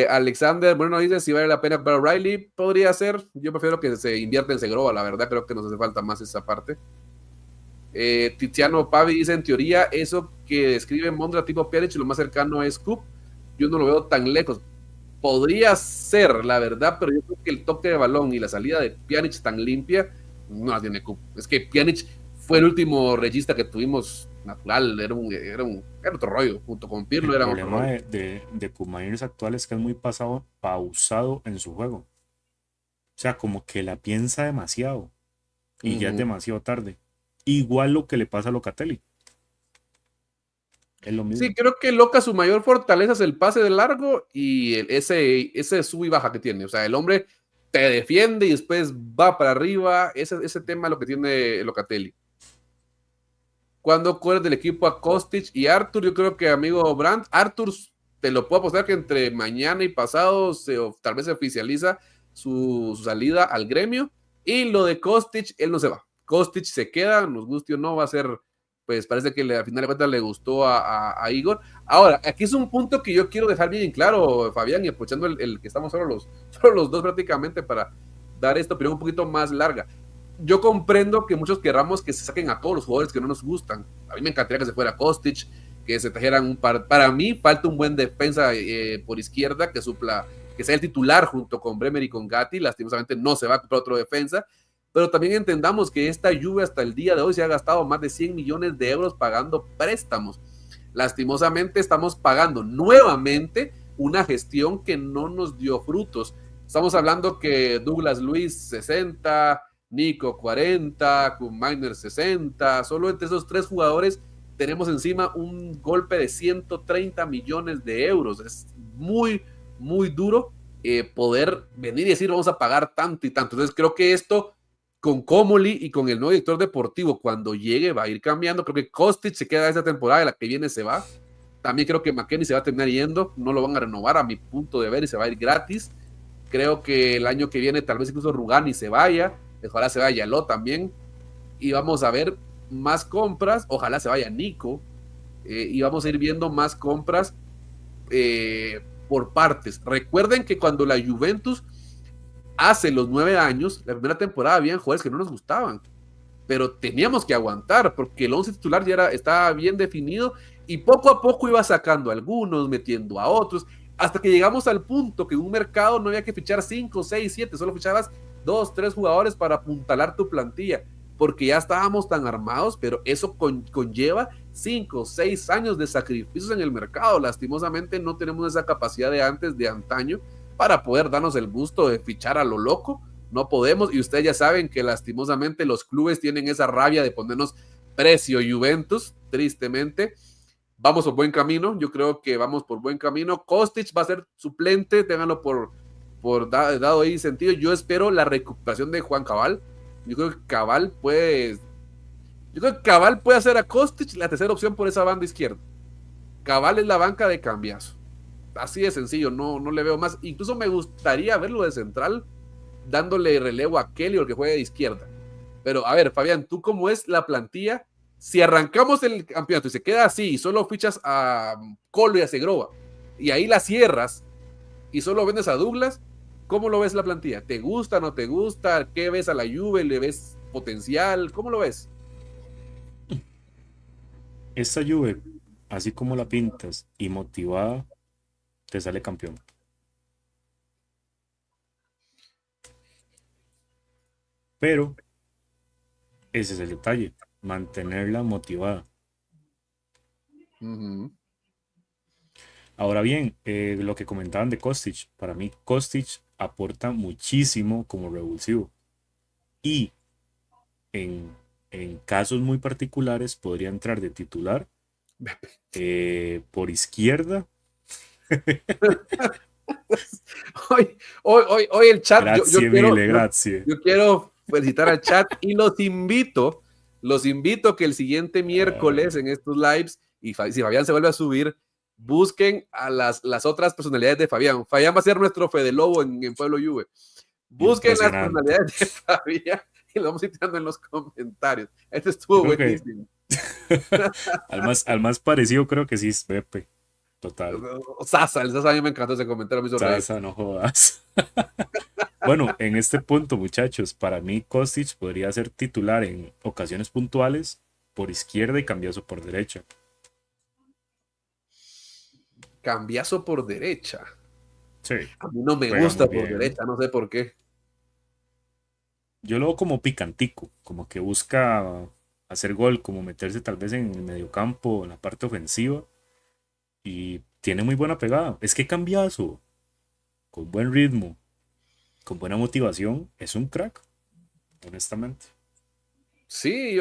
Alexander, bueno, dice si vale la pena para Riley, podría ser. Yo prefiero que se invierta en Segrova, la verdad, creo que nos hace falta más esa parte. Tiziano Pavi dice, en teoría, eso que describe Mondra tipo Pjanic, lo más cercano es Coop. Yo no lo veo tan lejos. Podría ser, la verdad, pero yo creo que el toque de balón y la salida de Pjanic tan limpia no la tiene Coop. Es que Pjanic fue el último regista que tuvimos natural, era otro rollo, junto con Pirlo era otro rollo. El problema de Koumaniers actual es que es muy pausado en su juego. O sea, como que la piensa demasiado y ya es demasiado tarde. Igual lo que le pasa a Locatelli. Es lo mismo. Sí, creo que Loca su mayor fortaleza es el pase de largo y ese sub y baja que tiene. O sea, el hombre te defiende y después va para arriba. Ese tema es lo que tiene Locatelli. Cuando corres del equipo a Kostic y Arthur, yo creo que amigo Brandt, Arthur te lo puedo apostar que entre mañana y pasado tal vez se oficializa su salida al gremio. Y lo de Kostic, él no se va. Kostic se queda, nos guste o no, va a ser, pues parece que al final de cuentas le gustó a Igor. Ahora, aquí es un punto que yo quiero dejar bien claro, Fabián, y aprovechando el que estamos solo los dos prácticamente para dar esta opinión un poquito más larga. Yo comprendo que muchos querramos que se saquen a todos los jugadores que no nos gustan. A mí me encantaría que se fuera Kostic, que se trajeran un par. Para mí falta un buen defensa por izquierda que supla, que sea el titular junto con Bremer y con Gatti. Lastimosamente no se va a comprar otro defensa, pero también entendamos que esta Juve hasta el día de hoy se ha gastado más de 100 millones de euros pagando préstamos. Lastimosamente estamos pagando nuevamente una gestión que no nos dio frutos. Estamos hablando que Douglas Luiz 60, Nico 40, Koumaniers 60, solo entre esos tres jugadores tenemos encima un golpe de 130 millones de euros. Es muy, muy duro poder venir y decir vamos a pagar tanto y tanto. Entonces creo que esto con Comoli y con el nuevo director deportivo, cuando llegue va a ir cambiando. Creo que Kostic se queda esta temporada, la que viene se va. También creo que McKennie se va a terminar yendo, no lo van a renovar a mi punto de ver y se va a ir gratis. Creo que el año que viene tal vez incluso Rugani se vaya, ojalá se vaya Lo también, y vamos a ver más compras, ojalá se vaya Nico, y vamos a ir viendo más compras por partes. Recuerden que cuando la Juventus hace los 9 años, la primera temporada habían jugadores que no nos gustaban, pero teníamos que aguantar porque el 11 titular ya estaba bien definido y poco a poco iba sacando a algunos, metiendo a otros, hasta que llegamos al punto que en un mercado no había que fichar 5, 6, 7, solo fichabas 2, 3 jugadores para apuntalar tu plantilla, porque ya estábamos tan armados, pero eso conlleva 5, 6 años de sacrificios en el mercado. Lastimosamente no tenemos esa capacidad de antes, de antaño, para poder darnos el gusto de fichar a lo loco. No podemos, y ustedes ya saben que lastimosamente los clubes tienen esa rabia de ponernos precio Juventus, tristemente. Vamos por buen camino, yo creo que vamos por buen camino. Kostic va a ser suplente, ténganlo por dado ahí sentido. Yo espero la recuperación de Juan Cabal. Yo creo que Cabal puede hacer a Kostic la tercera opción por esa banda izquierda. Cabal es la banca de cambiazo. Así de sencillo, no le veo más. Incluso me gustaría verlo de central, dándole relevo a Kelly o el que juegue de izquierda. Pero a ver, Fabián, ¿tú cómo es la plantilla? Si arrancamos el campeonato y se queda así y solo fichas a Colo y a Segrova y ahí la cierras y solo vendes a Douglas, ¿cómo lo ves la plantilla? ¿Te gusta, no te gusta? ¿Qué ves a la Juve? ¿Le ves potencial? ¿Cómo lo ves? Esta Juve, así como la pintas y motivada, te sale campeón. Pero ese es el detalle, mantenerla motivada. Ujú. Ahora bien, lo que comentaban de Kostic, para mí Kostic aporta muchísimo como revulsivo y en, en casos muy particulares podría entrar de titular por izquierda. Hoy el chat, Grazie mille, grazie. yo quiero felicitar al chat y los invito que el siguiente miércoles en estos lives, y si Fabián se vuelve a subir, busquen a las otras personalidades de Fabián. Fabián va a ser nuestro Fede Lobo en Pueblo Juve. Busquen las Impresionante. personalidades de Fabián y lo vamos citando en los comentarios. Este Yo estuvo creo que buenísimo. al más parecido creo que sí es Pepe. Total. Sasa, a mí me encantó ese comentario, me hizo reír. Sasa, no jodas. Bueno, en este punto, muchachos, para mí Kostic podría ser titular en ocasiones puntuales por izquierda y Cambiaso por derecha. Cambiazo por derecha. Sí, A mí no me juega gusta muy por bien. derecha, no sé por qué. Yo lo veo como picantico, como que busca hacer gol, como meterse tal vez en el mediocampo, en la parte ofensiva, y tiene muy buena pegada. Es que Cambiaso, con buen ritmo, con buena motivación, es un crack, honestamente. Sí,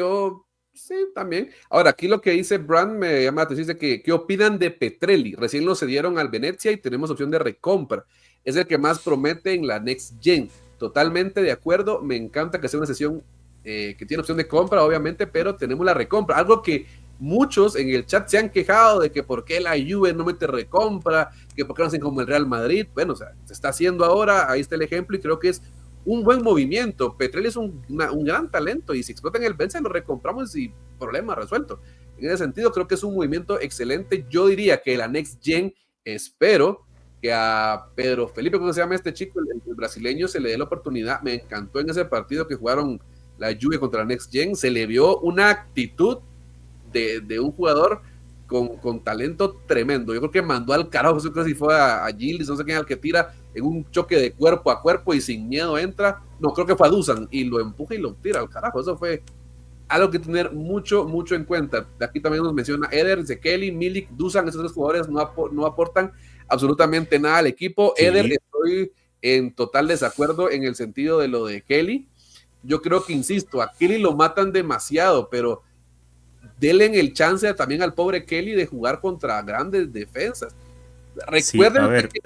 sí, también. Ahora, aquí lo que dice Brand me llama la atención, dice que, ¿qué opinan de Petrelli? Recién lo cedieron al Venezia y tenemos opción de recompra. Es el que más promete en la Next Gen. Totalmente de acuerdo, me encanta que sea una sesión que tiene opción de compra, obviamente, pero tenemos la recompra. Algo que muchos en el chat se han quejado de que por qué la Juve no mete recompra, que por qué no hacen como el Real Madrid. Bueno, o sea, se está haciendo ahora, ahí está el ejemplo y creo que es un buen movimiento. Petrelli es un gran talento y si explota en el Benza lo recompramos y problema resuelto. En ese sentido, creo que es un movimiento excelente. Yo diría que la Next Gen, espero que a Pedro Felipe, ¿cómo se llama este chico? El brasileño, se le dé la oportunidad. Me encantó en ese partido que jugaron la Juve contra la Next Gen. Se le vio una actitud de un jugador con talento tremendo. Yo creo que mandó al carajo, no sé si fue a Gilles, no sé quién al que tira en un choque de cuerpo a cuerpo y sin miedo entra. No, creo que fue a Dusan y lo empuja y lo tira al carajo. Eso fue algo que tener mucho en cuenta. Aquí también nos menciona Eder, Zekeli, Milik, Dusan, esos tres jugadores no aportan absolutamente nada al equipo. Sí. Eder, estoy en total desacuerdo en el sentido de lo de Kelly. Yo creo que, insisto, a Kelly lo matan demasiado, pero denle el chance también al pobre Kelly de jugar contra grandes defensas. Sí, a Recuerden ver, que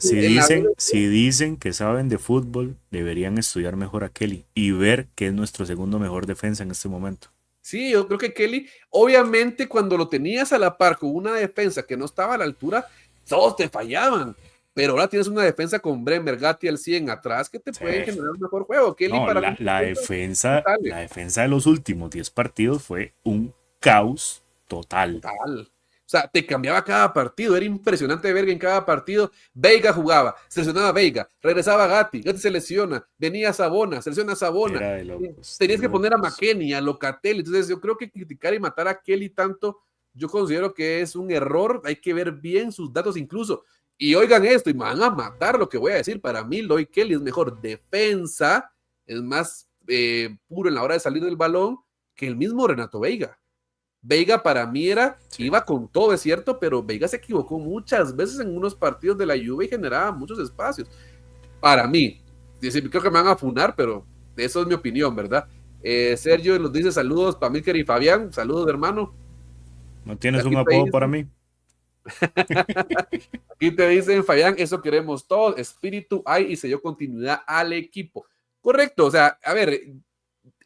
si dicen que saben de fútbol, deberían estudiar mejor a Kelly y ver que es nuestro segundo mejor defensa en este momento. Sí, yo creo que Kelly, obviamente cuando lo tenías a la par con una defensa que no estaba a la altura, todos te fallaban. Pero ahora tienes una defensa con Bremer, Gatti al 100 atrás que te pueden generar un mejor juego. Kelly No, para mí, la defensa de los últimos 10 partidos fue un caos total. O sea, te cambiaba cada partido, era impresionante ver que en cada partido Veiga jugaba, seleccionaba Veiga, regresaba Gatti se lesiona, venía Sabona, selecciona Sabona, Era de locos, tenías de que poner a locos. McKennie, a Locatelli. Entonces yo creo que criticar y matar a Kelly tanto, yo considero que es un error. Hay que ver bien sus datos incluso, y oigan esto y me van a matar lo que voy a decir. Para mí Lloyd Kelly es mejor defensa, es más puro en la hora de salir del balón que el mismo Renato Veiga. Veiga para mí iba con todo, es cierto, pero Veiga se equivocó muchas veces en unos partidos de la Juve y generaba muchos espacios. Para mí, creo que me van a funar, pero eso es mi opinión, ¿verdad? Sergio nos dice saludos para Milker y Fabián, saludos hermano. ¿No tienes un apodo para mí? Aquí te dicen, Fabián, eso queremos todos, espíritu hay y se dio continuidad al equipo. Correcto, o sea, a ver,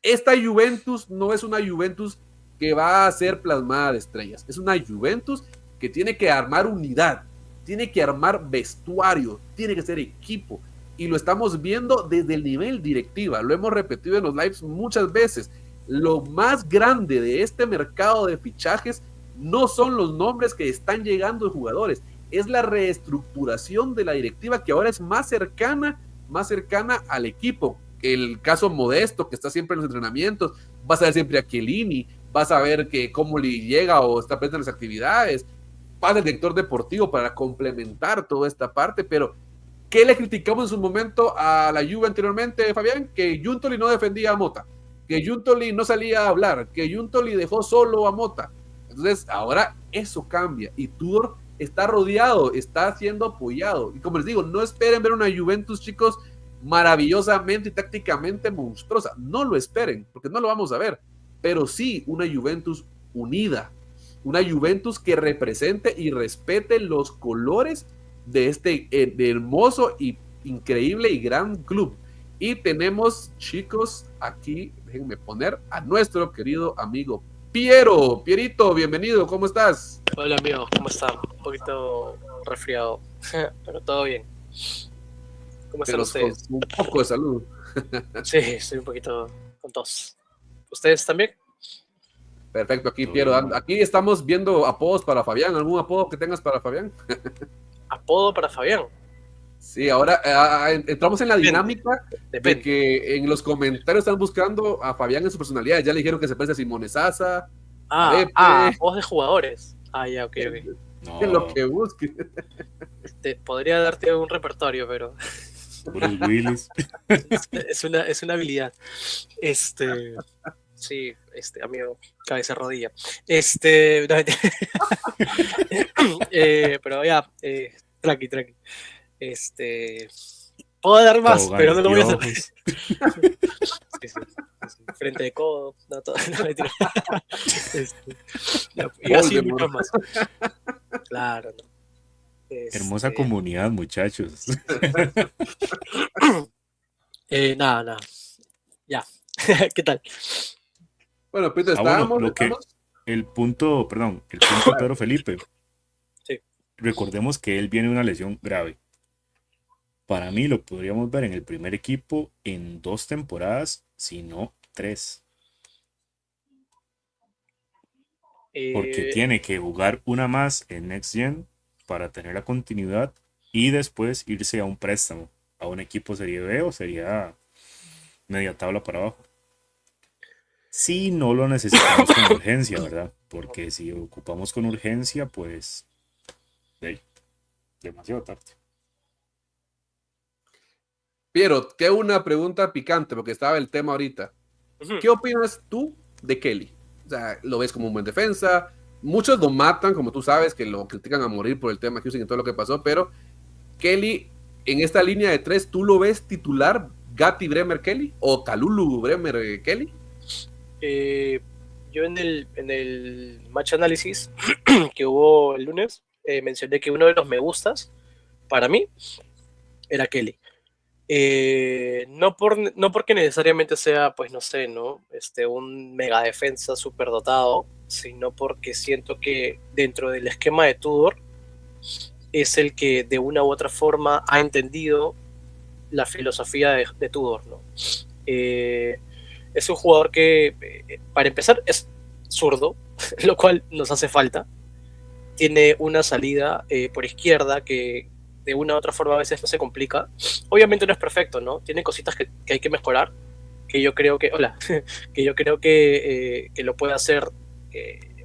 esta Juventus no es una Juventus que va a ser plasmada de estrellas. Es una Juventus que tiene que armar unidad, tiene que armar vestuario, tiene que ser equipo. Y lo estamos viendo desde el nivel directiva. Lo hemos repetido en los lives muchas veces. Lo más grande de este mercado de fichajes no son los nombres que están llegando de jugadores, es la reestructuración de la directiva que ahora es más cercana al equipo. El caso Modesto, que está siempre en los entrenamientos, vas a ver siempre a Chiellini, vas a ver que cómo le llega o está presente en las actividades, pasa el director deportivo para complementar toda esta parte. Pero ¿qué le criticamos en su momento a la Juve anteriormente, Fabián? Que Giuntoli no defendía a Mota, que Giuntoli no salía a hablar, que Giuntoli dejó solo a Mota. Entonces, ahora eso cambia y Tudor está rodeado, está siendo apoyado. Y como les digo, no esperen ver una Juventus, chicos, maravillosamente y tácticamente monstruosa. No lo esperen, porque no lo vamos a ver. Pero sí una Juventus unida, una Juventus que represente y respete los colores de este de hermoso y increíble y gran club. Y tenemos, chicos, aquí, déjenme poner a nuestro querido amigo Piero. Pierito, bienvenido, ¿cómo estás? Hola amigos, ¿cómo están? Un poquito resfriado, pero todo bien. ¿Cómo están Pero ustedes? con un poco de salud. Sí, estoy un poquito con tos. ¿Ustedes también? Perfecto, aquí Piero. Aquí estamos viendo apodos para Fabián. ¿Algún apodo que tengas para Fabián? Apodo para Fabián. Sí, ahora entramos en la dinámica de Depende. que en los comentarios están buscando a Fabián en su personalidad. Ya le dijeron que se parece a Simone Sasa. Apodos de jugadores. Ya, ok. No, En lo que busque. Podría darte un repertorio, pero Bruce Willis. es una habilidad. Sí, amigo, cabeza rodilla. No, pero ya, tranqui. Puedo dar más, Tobogán pero no lo voy a hacer. anteojos. Sí. Frente de codo, no, todo, no, mentira. Y así mucho más. Claro, ¿no? Hermosa comunidad, muchachos. Nada. Ya. ¿Qué tal? Bueno, Pito, Bueno, estamos. el punto de Pedro Felipe. Sí. Recordemos que él viene de una lesión grave. Para mí lo podríamos ver en el primer equipo en 2 temporadas, si no 3. Porque tiene que jugar una más en Next Gen para tener la continuidad y después irse a un préstamo, a un equipo Serie B o sería media tabla para abajo. Si no lo necesitamos con urgencia, ¿verdad? Porque si ocupamos con urgencia, pues demasiado tarde. Piero, te hago una pregunta picante porque estaba el tema ahorita. ¿Qué opinas tú de Kelly? O sea, ¿lo ves como un buen defensa? Muchos lo matan, como tú sabes, que lo critican a morir por el tema Houston y todo lo que pasó, pero Kelly, en esta línea de 3, ¿tú lo ves titular Gatti Bremer Kelly o Kalulu Bremer Kelly? Yo en el match análisis que hubo el lunes mencioné que uno de los me gustas para mí era Kelly. No porque necesariamente sea, pues no sé, ¿no? Un mega defensa súper dotado, sino porque siento que dentro del esquema de Tudor es el que de una u otra forma ha entendido la filosofía de Tudor, ¿no? Es un jugador que, para empezar, es zurdo, lo cual nos hace falta. Tiene una salida por izquierda que de una u otra forma a veces no se complica. Obviamente no es perfecto, ¿no? Tiene cositas que hay que mejorar, que yo creo que, que yo creo que lo puede hacer,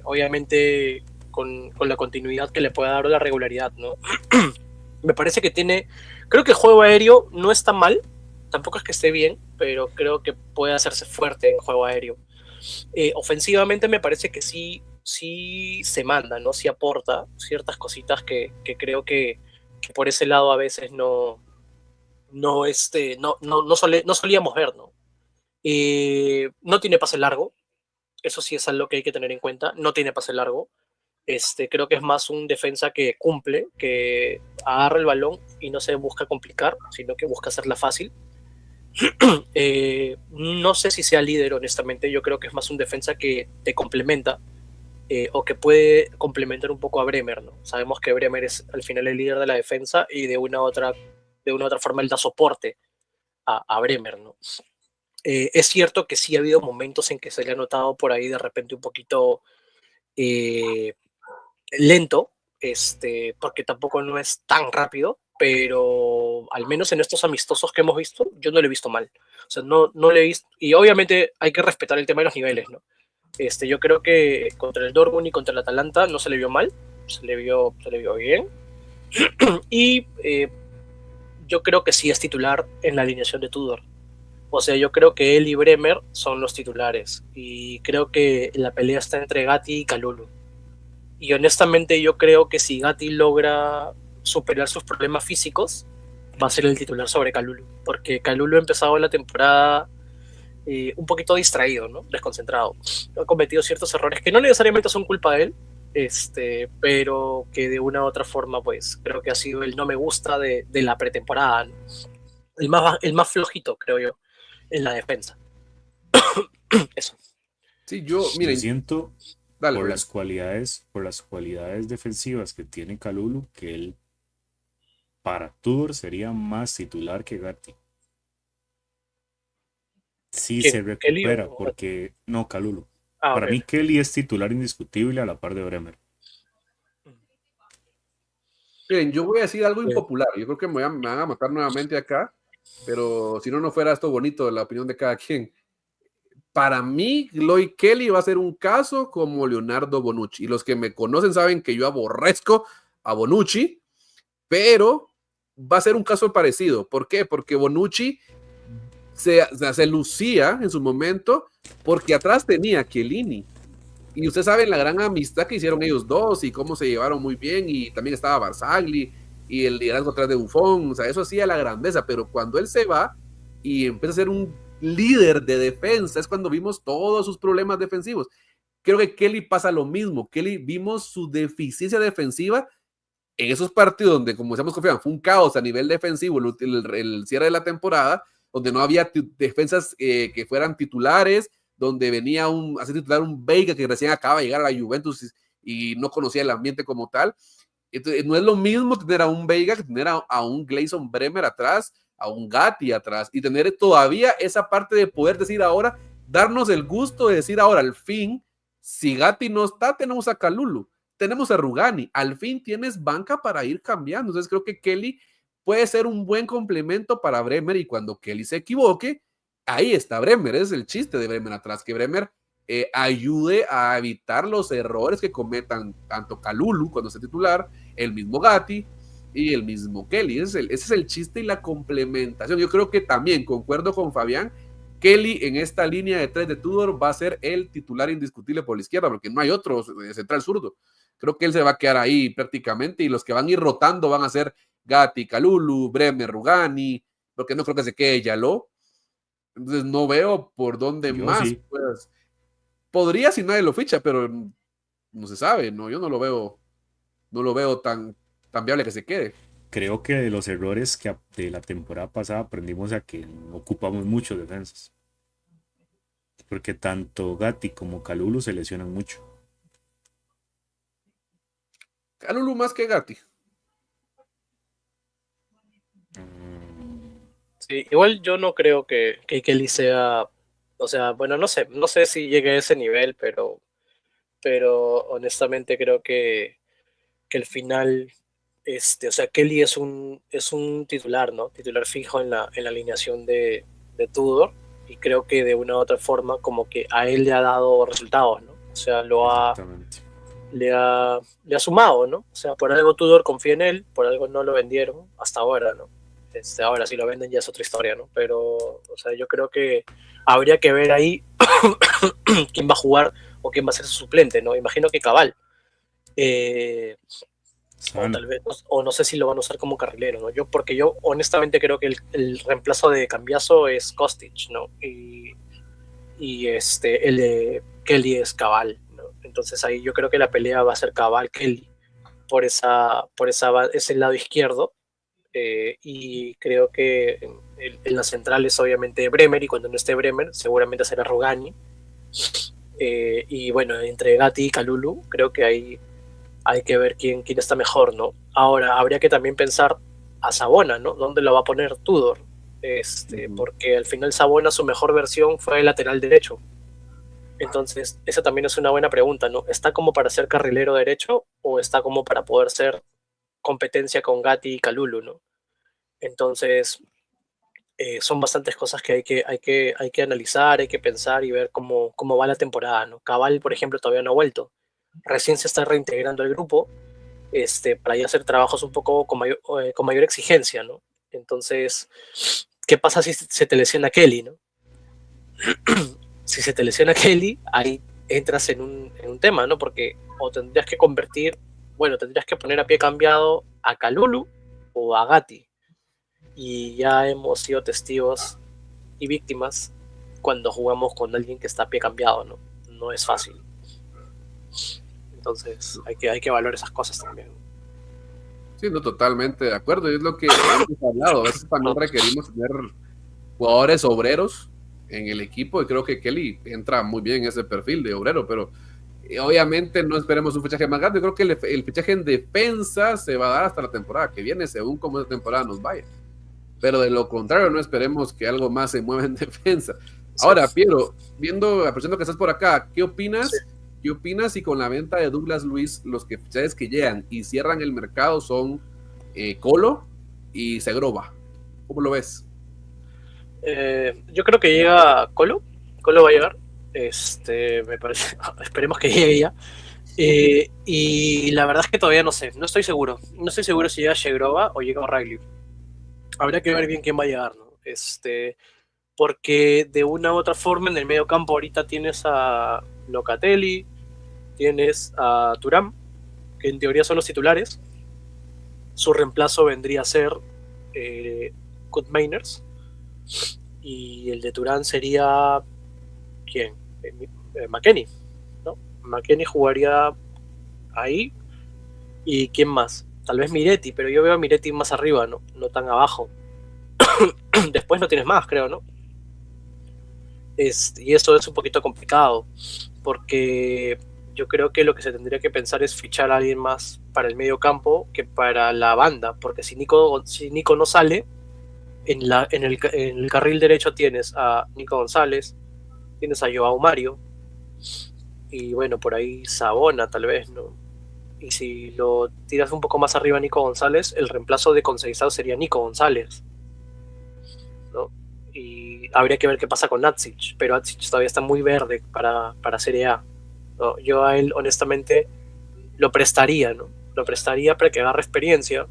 obviamente con la continuidad que le pueda dar la regularidad, ¿no? Me parece que creo que el juego aéreo no está mal, tampoco es que esté bien, pero creo que puede hacerse fuerte en juego aéreo. Ofensivamente me parece que sí se manda, ¿no? Sí aporta ciertas cositas que creo que por ese lado a veces no solíamos ver, ¿no? No tiene pase largo, eso sí es algo que hay que tener en cuenta, no tiene pase largo. Creo que es más un defensa que cumple, que agarra el balón y no se busca complicar, sino que busca hacerla fácil. No sé si sea líder, honestamente. Yo creo que es más un defensa que te complementa o que puede complementar un poco a Bremer, ¿no? Sabemos que Bremer es al final el líder de la defensa y de una u otra forma él da soporte a Bremer, ¿no? Es cierto que sí ha habido momentos en que se le ha notado por ahí de repente un poquito lento, porque tampoco no es tan rápido, pero al menos en estos amistosos que hemos visto, yo no lo he visto mal. O sea, no le he visto, y obviamente hay que respetar el tema de los niveles, ¿no? Yo creo que contra el Dortmund y contra el Atalanta no se le vio mal, se le vio bien. Y yo creo que sí es titular en la alineación de Tudor. O sea, yo creo que él y Bremer son los titulares. Y creo que la pelea está entre Gatti y Kalulu. Y honestamente yo creo que si Gatti logra superar sus problemas físicos, va a ser el titular sobre Kalulu, porque Kalulu ha empezado la temporada un poquito distraído, ¿no? Desconcentrado. Ha cometido ciertos errores que no necesariamente son culpa de él, pero que de una u otra forma, pues, creo que ha sido el no me gusta de la pretemporada, ¿no? El más flojito, creo yo, en la defensa. Eso. Sí, yo, Yo miren, siento dale, por Rubén. por las cualidades defensivas que tiene Kalulu, que él para Tudor sería más titular que Gatti. Si ¿Quién? se ¿Kelly recupera, o...? porque no, Kalulu. Ah, Para ok. mí Kelly es titular indiscutible a la par de Bremer. Miren, yo voy a decir algo Sí. impopular. Yo creo que me van a matar nuevamente acá, pero si no, no fuera esto bonito, la opinión de cada quien. Para mí, Lloyd Kelly va a ser un caso como Leonardo Bonucci. Y los que me conocen saben que yo aborrezco a Bonucci, pero va a ser un caso parecido. ¿Por qué? Porque Bonucci se lucía en su momento porque atrás tenía a Chiellini. Y ustedes saben la gran amistad que hicieron ellos dos y cómo se llevaron muy bien. Y también estaba Barzagli y el liderazgo atrás de Buffon. O sea, eso hacía la grandeza. Pero cuando él se va y empieza a ser un líder de defensa, es cuando vimos todos sus problemas defensivos. Creo que Kelly pasa lo mismo. Kelly vimos su deficiencia defensiva en esos partidos donde, como decíamos, confiaban, fue un caos a nivel defensivo el cierre de la temporada, donde no había defensas que fueran titulares, donde venía a ser titular un Veiga que recién acaba de llegar a la Juventus y no conocía el ambiente como tal. Entonces, no es lo mismo tener a un Veiga que tener a un Gleison Bremer atrás, a un Gatti atrás, y tener todavía esa parte de poder decir ahora, darnos el gusto de decir ahora, al fin, si Gatti no está, tenemos a Kalulu, tenemos a Rugani, al fin tienes banca para ir cambiando. Entonces creo que Kelly puede ser un buen complemento para Bremer, y cuando Kelly se equivoque, ahí está Bremer. Ese es el chiste de Bremer atrás, que Bremer ayude a evitar los errores que cometan tanto Kalulu cuando sea titular, el mismo Gatti y el mismo Kelly. Ese es el chiste y la complementación. Yo creo que también concuerdo con Fabián. Kelly en esta línea de 3 de Tudor va a ser el titular indiscutible por la izquierda, porque no hay otro central zurdo. Creo que él se va a quedar ahí prácticamente, y los que van a ir rotando van a ser Gatti, Kalulu, Bremer, Rugani, porque no creo que se quede Yaló. Entonces no veo por dónde Yo más, sí, pues, podría si nadie lo ficha, pero no se sabe, no, yo no lo veo tan viable que se quede. creo que de los errores que de la temporada pasada aprendimos a que no ocupamos mucho defensas. Porque tanto Gatti como Kalulu se lesionan mucho. Kalulu más que Gatti. Sí, igual yo no creo que Kelly sea, o sea, bueno, no sé si llegue a ese nivel, pero honestamente creo que el final, o sea, Kelly es un titular, ¿no? Titular fijo en la alineación de Tudor, y creo que de una u otra forma como que a él le ha dado resultados, ¿no? O sea, Exactamente. le ha sumado, ¿no? O sea, por algo Tudor confía en él, por algo no lo vendieron hasta ahora, ¿no? Ahora si lo venden ya es otra historia, ¿no? Pero, o sea, yo creo que habría que ver ahí quién va a jugar o quién va a ser su suplente, ¿no? Imagino que Cabal. O Sano. tal vez, o no sé si lo van a usar como carrilero, ¿no? Porque yo honestamente creo que el reemplazo de Cambiaso es Kostic, ¿no? Y el de Kelly es Cabal, ¿no? Entonces ahí yo creo que la pelea va a ser Cabal-Kelly por ese lado izquierdo. Y creo que en la central es obviamente Bremer, y cuando no esté Bremer seguramente será Rugani. Y bueno, entre Gatti y Kalulu creo que hay que ver quién está mejor, ¿no? Ahora, habría que también pensar a Sabona, ¿no? ¿Dónde lo va a poner Tudor? Porque al final Sabona, su mejor versión fue el lateral derecho. Entonces, esa también es una buena pregunta, ¿no? ¿Está como para ser carrilero derecho o está como para poder ser competencia con Gatti y Kalulu, ¿no? Entonces, son bastantes cosas que hay que analizar, hay que pensar y ver cómo va la temporada, ¿no? Cabal, por ejemplo, todavía no ha vuelto. Recién se está reintegrando al grupo, para ya hacer trabajos un poco con mayor exigencia, ¿no? Entonces, ¿qué pasa si se te lesiona Kelly, ¿no? Si se te lesiona Kelly, ahí entras en un tema, ¿no? Porque o tendrías que tendrías que poner a pie cambiado a Kalulu o a Gatti. Y ya hemos sido testigos y víctimas cuando jugamos con alguien que está a pie cambiado, ¿no? No es fácil. Entonces hay que valorar esas cosas también. Sí, no, totalmente de acuerdo. Y es lo que hemos hablado. A veces también requerimos tener jugadores obreros en el equipo y creo que Kelly entra muy bien en ese perfil de obrero, pero obviamente no esperemos un fichaje más grande. Creo que el fichaje en defensa se va a dar hasta la temporada que viene, según cómo esa temporada nos vaya. Pero de lo contrario, no esperemos que algo más se mueva en defensa. Ahora, Piero, aprovechando que estás por acá, ¿qué opinas? Sí. ¿Qué opinas si con la venta de Douglas Luiz los fichajes que llegan y cierran el mercado son Colo y Segrova? ¿Cómo lo ves? Yo creo que llega Colo va a llegar, me parece, esperemos que llegue ya. Y la verdad es que todavía no sé, no estoy seguro si llega Shegrova o llega O'Reilly. Habría que ver bien quién va a llegar, ¿no? Porque de una u otra forma en el medio campo ahorita tienes a Locatelli, tienes a Thuram, que en teoría son los titulares. Su reemplazo vendría a ser Kurt Meiners. Y el de Thuram sería ¿quién? McKennie, ¿no? McKennie jugaría ahí. ¿Y quién más? Tal vez Miretti, pero yo veo a Miretti más arriba, no tan abajo. Después no tienes más, creo, ¿no? Y eso es un poquito complicado, porque yo creo que lo que se tendría que pensar es fichar a alguien más para el medio campo que para la banda, porque si Nico no sale, en el carril derecho tienes a Nico González, tienes a Joao Mario, y bueno, por ahí Sabona tal vez, ¿no? Y si lo tiras un poco más arriba a Nico González, el reemplazo de Conceição sería Nico González, ¿no? Y habría que ver qué pasa con Atsic, pero Atsic todavía está muy verde para Serie A, ¿no? Yo a él honestamente lo prestaría, ¿no? Lo prestaría para que agarre experiencia,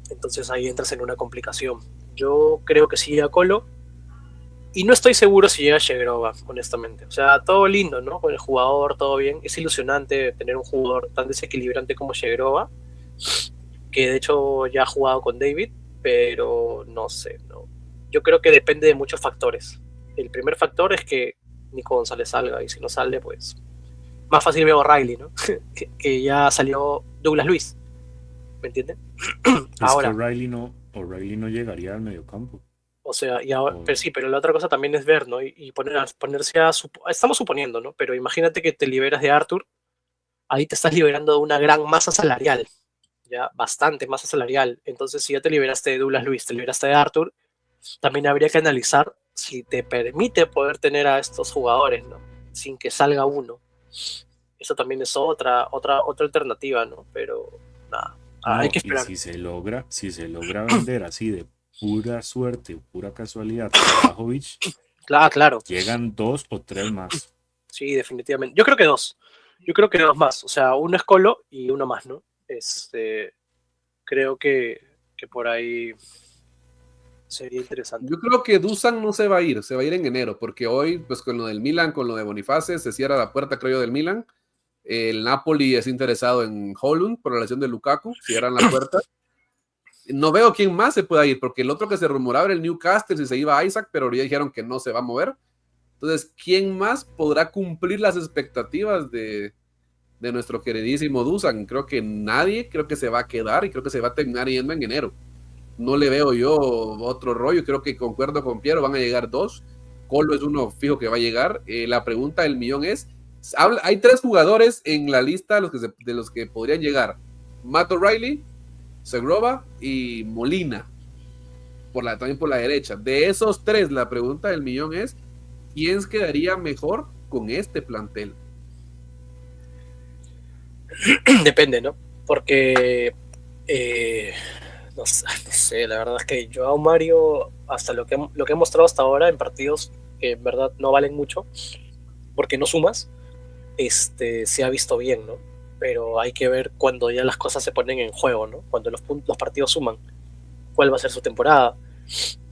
entonces ahí entras en una complicación. Yo creo que sí a Colo, y no estoy seguro si llega Shegrova, honestamente. O sea, todo lindo, ¿no? Con el jugador, todo bien. Es ilusionante tener un jugador tan desequilibrante como Shegrova, que de hecho ya ha jugado con David, pero no sé, ¿no? Yo creo que depende de muchos factores. El primer factor es que Nico González salga, y si no sale, pues más fácil veo a O'Reilly, ¿no? que ya salió Douglas Luiz, ¿me entienden? Ahora, que O'Reilly no llegaría al mediocampo. O sea, y ahora, pero sí, pero la otra cosa también es ver, ¿no? Y ponerse estamos suponiendo, ¿no? Pero imagínate que te liberas de Arthur, ahí te estás liberando de una gran masa salarial, ya, bastante masa salarial. Entonces, si ya te liberaste de Douglas Luiz, te liberaste de Arthur, también habría que analizar si te permite poder tener a estos jugadores, ¿no? Sin que salga uno. Eso también es otra alternativa, ¿no? Pero nada, hay que esperar. Y si se logra vender así de pura suerte o pura casualidad a Vlahovic, claro. Llegan 2 o 3 más. Sí, definitivamente. Yo creo que 2. Yo creo que 2 más. O sea, uno es Colo y uno más, ¿no? Creo que por ahí sería interesante. Yo creo que Dusan no se va a ir en enero, porque hoy, pues con lo del Milan, con lo de Boniface, se cierra la puerta, creo yo, del Milan. El Napoli es interesado en Højlund por la lesión de Lukaku, cierran la puerta. No veo quién más se pueda ir, porque el otro que se rumoraba era el Newcastle, si se iba a Isaac, pero ya dijeron que no se va a mover. Entonces, ¿quién más podrá cumplir las expectativas de nuestro queridísimo Dusan? Creo que nadie, creo que se va a quedar y creo que se va a terminar yendo en enero. No le veo yo otro rollo, creo que concuerdo con Piero, van a llegar 2. Colo es uno fijo que va a llegar. La pregunta del millón es, hay 3 jugadores en la lista de los que podrían llegar. Matt O'Reilly, Segrova y Molina, también por la derecha. De esos 3, la pregunta del millón es, ¿quién quedaría mejor con este plantel? Depende, ¿no? Porque no sé, la verdad es que Joao Mario, hasta lo que he mostrado hasta ahora en partidos que en verdad no valen mucho, porque no sumas, se ha visto bien, ¿no? Pero hay que ver cuando ya las cosas se ponen en juego, ¿no? Cuando los partidos suman, cuál va a ser su temporada.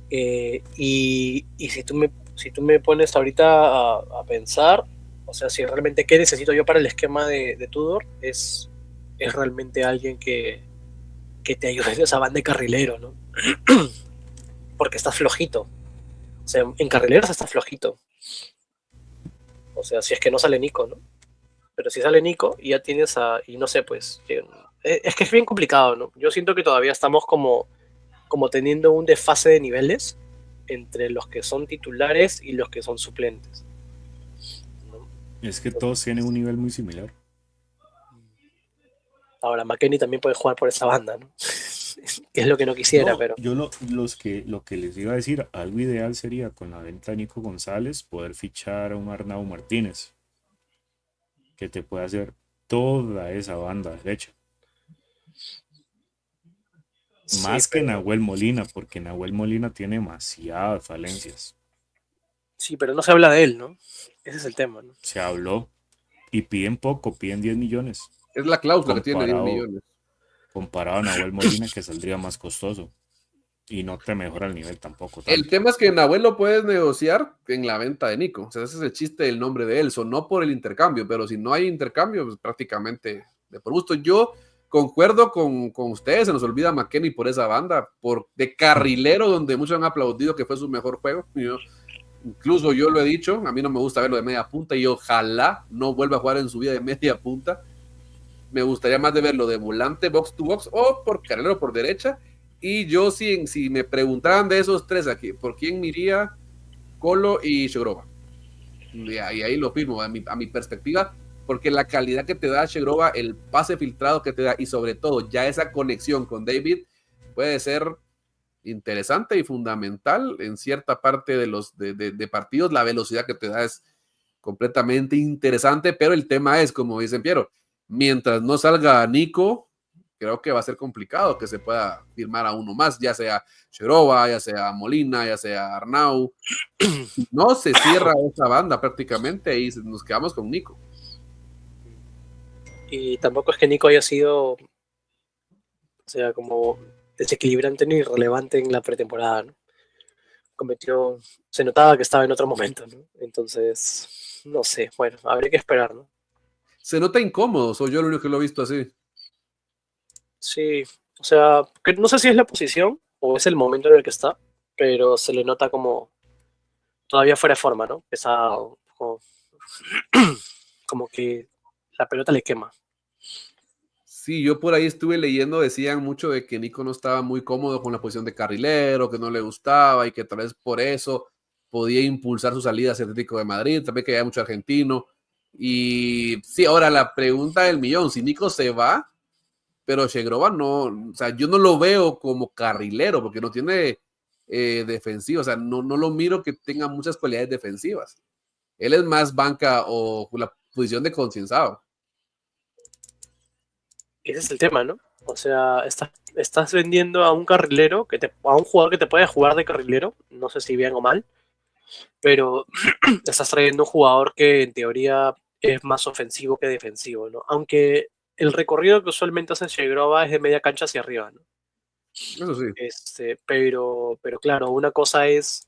Y si tú me pones ahorita a pensar, O sea, si realmente qué necesito yo para el esquema de Tudor es realmente alguien que te ayude en esa banda de carrilero, ¿no? Porque estás flojito. O sea, en carrileros estás flojito. O sea, si es que no sale Nico, ¿no? Pero si sale Nico y ya tienes y no sé, pues... Es que es bien complicado, ¿no? Yo siento que todavía estamos como teniendo un desfase de niveles entre los que son titulares y los que son suplentes, ¿no? Es que todos tienen un nivel muy similar. Ahora, McKennie también puede jugar por esa banda, ¿no? Que es lo que no quisiera, No, pero... yo lo que les iba a decir, algo ideal sería con la venta de Nico González poder fichar a un Arnau Martínez que te pueda hacer toda esa banda derecha. Sí, Más que pero... Nahuel Molina, porque Nahuel Molina tiene demasiadas falencias. Sí, pero no se habla de él, ¿no? Ese es el tema, ¿no? Se habló y piden poco, piden 10 millones. Es la cláusula que tiene 10 millones. Comparado a Nahuel Molina, que saldría más costoso. Y no te mejora el nivel tampoco. El tema es que Nahuel lo puedes negociar en la venta de Nico. O sea, ese es el chiste del nombre de él. No por el intercambio, pero si no hay intercambio, pues prácticamente de por gusto. Yo concuerdo con ustedes, se nos olvida McKennie por esa banda, de carrilero, donde muchos han aplaudido que fue su mejor juego. Incluso yo lo he dicho, a mí no me gusta verlo de media punta y ojalá no vuelva a jugar en su vida de media punta. Me gustaría más de verlo de volante, box to box o por carrilero por derecha. Y yo, si me preguntaran de esos tres aquí, ¿por quién me iría? Colo y Shegrova. Y ahí lo firmo, a mi perspectiva, porque la calidad que te da Shegrova, el pase filtrado que te da y sobre todo ya esa conexión con David puede ser interesante y fundamental en cierta parte de partidos. La velocidad que te da es completamente interesante, pero el tema es, como dicen Piero, mientras no salga Nico, creo que va a ser complicado que se pueda firmar a uno más, ya sea Shegrova, ya sea Molina, ya sea Arnau. No se cierra esa banda prácticamente y nos quedamos con Nico. Y tampoco es que Nico haya sido, o sea, como desequilibrante ni irrelevante en la pretemporada, ¿no? Se notaba que estaba en otro momento, ¿no? Entonces, no sé, bueno, habría que esperar, ¿no? Se nota incómodo, soy yo el único que lo he visto así. Sí, o sea, que no sé si es la posición o es el momento en el que está, pero se le nota como todavía fuera de forma, ¿no? Pesado, como que la pelota le quema. Sí, yo por ahí estuve leyendo, decían mucho de que Nico no estaba muy cómodo con la posición de carrilero, que no le gustaba y que tal vez por eso podía impulsar su salida hacia Atlético de Madrid, también que había mucho argentino. Y sí, ahora la pregunta del millón, si Nico se va, pero Shegrova no, o sea, yo no lo veo como carrilero porque no tiene defensiva, o sea, no lo miro que tenga muchas cualidades defensivas. Él es más banca o la posición de Concienzado. Ese es el tema, ¿no? O sea, estás vendiendo a un carrilero, a un jugador que te puede jugar de carrilero, no sé si bien o mal, pero estás trayendo un jugador que en teoría es más ofensivo que defensivo, ¿no? Aunque el recorrido que usualmente hace Shegrova es de media cancha hacia arriba, ¿no? Eso sí. Pero claro, una cosa es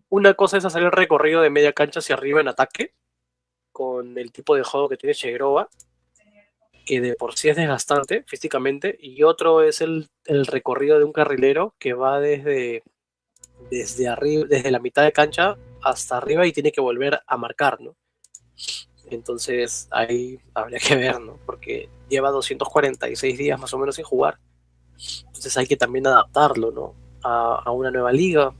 hacer el recorrido de media cancha hacia arriba en ataque, con el tipo de juego que tiene Shegrova, que de por sí es desgastante físicamente, y otro es el recorrido de un carrilero que va desde arriba, desde la mitad de cancha hasta arriba y tiene que volver a marcar, ¿no? Entonces ahí habría que ver, ¿no? Porque lleva 246 días más o menos sin jugar. Entonces hay que también adaptarlo, ¿no? A una nueva liga.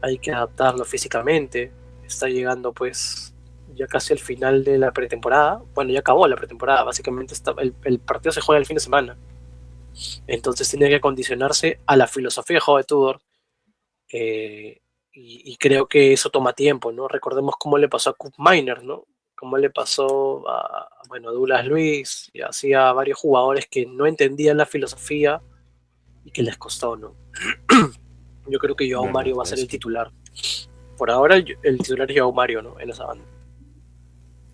Hay que adaptarlo físicamente. Está llegando pues ya casi al final de la pretemporada. Bueno, ya acabó la pretemporada. Básicamente el partido se juega el fin de semana. Entonces tiene que acondicionarse a la filosofía de juego de Tudor. Y creo que eso toma tiempo, ¿no? Recordemos cómo le pasó a Cup Miner, ¿no? Cómo le pasó a Douglas Luiz y así a varios jugadores que no entendían la filosofía y que les costó, ¿no? Yo creo que Joao Mario va a ser el titular. Por ahora el titular es Joao Mario, ¿no? En esa banda.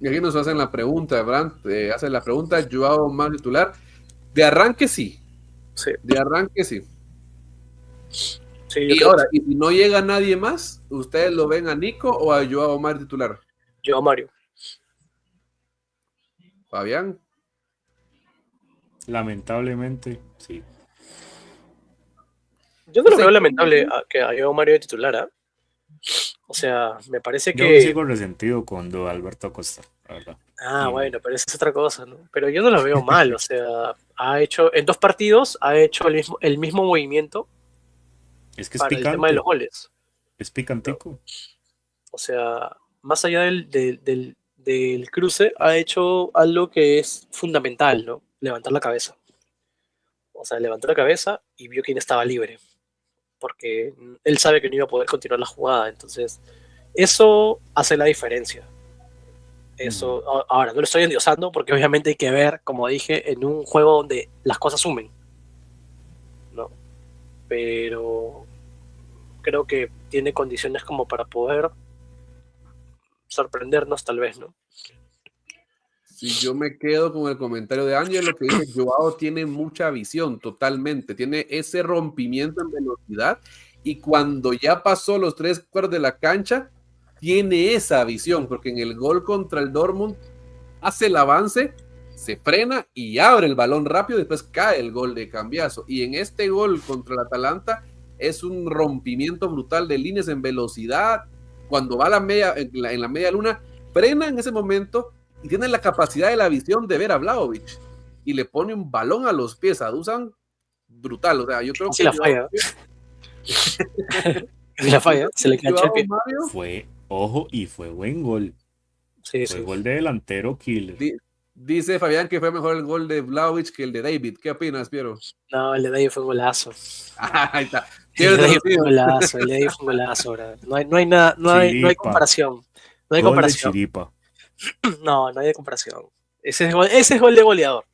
Y aquí nos hacen la pregunta, Brandt, hacen la pregunta, Joao Mario titular. De arranque sí. Sí. De arranque sí. Sí, y ahora, y si no llega nadie más, ¿ustedes lo ven a Nico o a Joao Mario titular? Joao Mario. Fabián. Lamentablemente, sí. Yo no lo Sí. veo lamentable que haya un Mario de titular, ¿ah? O sea, me parece Yo que... sigo resentido con Don Alberto Acosta, la verdad. Ah, Y bueno, pero eso es otra cosa, ¿no? Pero yo no lo veo mal, o sea, ha hecho, en 2 partidos, ha hecho el mismo movimiento es que es para el tema de los picante, goles. es picantico. O sea, más allá del cruce, ha hecho algo que es fundamental, ¿no? Levantar la cabeza. O sea, levantó la cabeza y vio quién estaba libre, porque él sabe que no iba a poder continuar la jugada, entonces eso hace la diferencia. Eso, ahora, no lo estoy endiosando porque obviamente hay que ver, como dije, en un juego donde las cosas sumen, ¿no? Pero creo que tiene condiciones como para poder sorprendernos tal vez, ¿no? Si yo me quedo con el comentario de Ángel, lo que dice Joao tiene mucha visión, totalmente. Tiene ese rompimiento en velocidad y cuando ya pasó los 3 cuartos de la cancha, tiene esa visión, porque en el gol contra el Dortmund hace el avance, se frena y abre el balón rápido, y después cae el gol de cambiazo. Y en este gol contra el Atalanta es un rompimiento brutal de líneas en velocidad. Cuando va a en la media luna, frena en ese momento y tiene la capacidad de la visión de ver a Vlahovic y le pone un balón a los pies a Dusan brutal. O sea, yo creo Así que la falla. Así la falla, se le cancha el pie. Mario, Fue, ojo, y fue buen gol. Sí, Fue sí. gol de delantero killer. dice Fabián que fue mejor el gol de Vlahovic que el de David. ¿Qué opinas, Piero? No, el de David fue un golazo. Ahí está. El de David fue un golazo, el de David fue un golazo, bro. No hay nada, no hay Chiripa. comparación. No hay Gol de comparación. chiripa. No hay comparación. Ese es gol de goleador.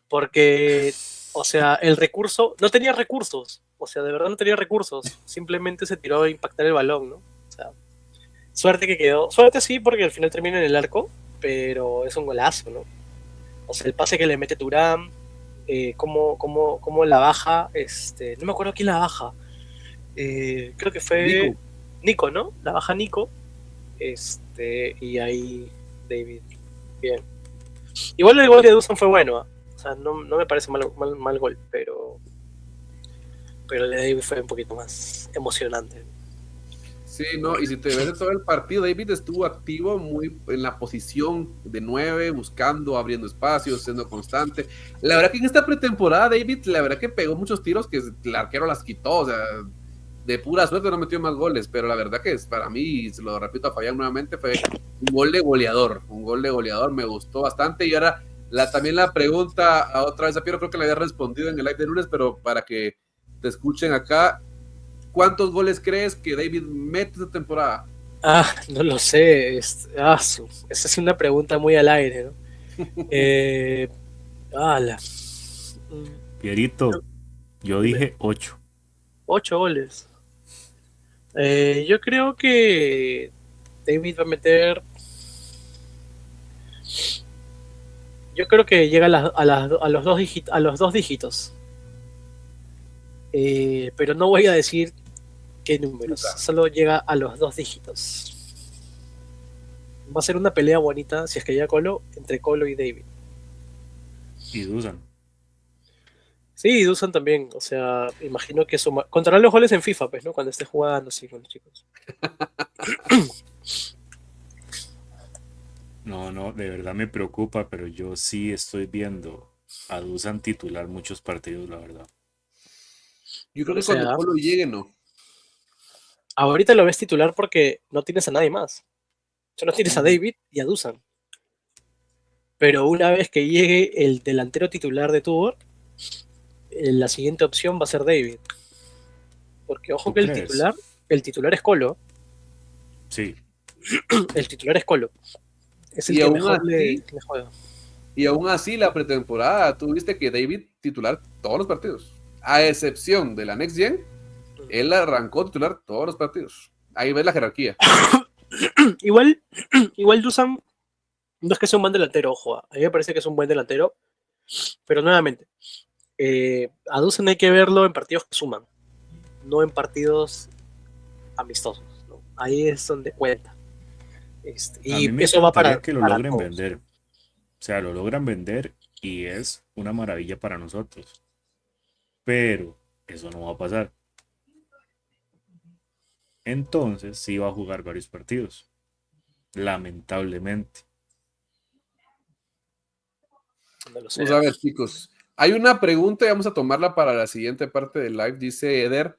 Porque, o sea, el recurso, no tenía recursos. O sea, de verdad no tenía recursos. Simplemente se tiró a impactar el balón, ¿no? O sea, suerte que quedó. Suerte sí, porque al final termina en el arco, pero es un golazo, ¿no? O sea, el pase que le mete Turán, cómo la baja, no me acuerdo quién la baja. Creo que fue Nico, ¿no? La baja Nico. Y ahí David. Bien. Igual el gol de Dusan fue bueno, ¿eh? O sea, no me parece mal gol, pero el de David fue un poquito más emocionante. Sí, no, y si te ves en todo el partido, David estuvo activo muy en la posición de 9, buscando, abriendo espacios, siendo constante. La verdad que en esta pretemporada, David, la verdad que pegó muchos tiros que el arquero las quitó, o sea, de pura suerte no metió más goles, pero la verdad que para mí, y se lo repito a Fabián nuevamente, fue un gol de goleador, me gustó bastante. Y ahora también la pregunta a otra vez a Piero, creo que le había respondido en el live de lunes, pero para que te escuchen acá, ¿cuántos goles crees que David mete esta temporada? No lo sé. Esa es una pregunta muy al aire, ¿no? Ala. Pierito, yo dije 8. 8 goles. Yo creo que David va a meter. Yo creo que llega a los 2 dígitos. Pero no voy a decir qué números. Solo llega a los 2 dígitos. Va a ser una pelea bonita, si es que llega Colo, entre Colo y David. Y Dusan. Sí, Dusan también. O sea, imagino que contará los goles en FIFA, pues, ¿no? Cuando esté jugando así con los chicos. No, de verdad me preocupa, pero yo sí estoy viendo a Dusan titular muchos partidos, la verdad. Yo creo que cuando Colo llegue, no. Ahorita lo ves titular porque no tienes a nadie más. Solo tienes a David y a Dusan. Pero una vez que llegue el delantero titular de Tudor, la siguiente opción va a ser David. Porque ojo que el titular es Colo. Sí. El titular es Colo. Es el y que aún mejor así, le juega. Y aún así, la pretemporada, tú viste que David titular todos los partidos. A excepción de la Next Gen, él arrancó titular todos los partidos. Ahí ves la jerarquía. Igual Dusan no es que sea un buen delantero, ojo. A mí me parece que es un buen delantero. Pero nuevamente, a Dusan hay que verlo en partidos que suman, no en partidos amistosos, ¿no? Ahí es donde cuenta. A mí Y me eso va encantaría que lo para logren todos. vender. O sea, lo logran vender y es una maravilla para nosotros. Pero eso no va a pasar. Entonces sí va a jugar varios partidos. Lamentablemente. No lo sé. Vamos a ver, chicos. Hay una pregunta y vamos a tomarla para la siguiente parte del live. Dice Eder,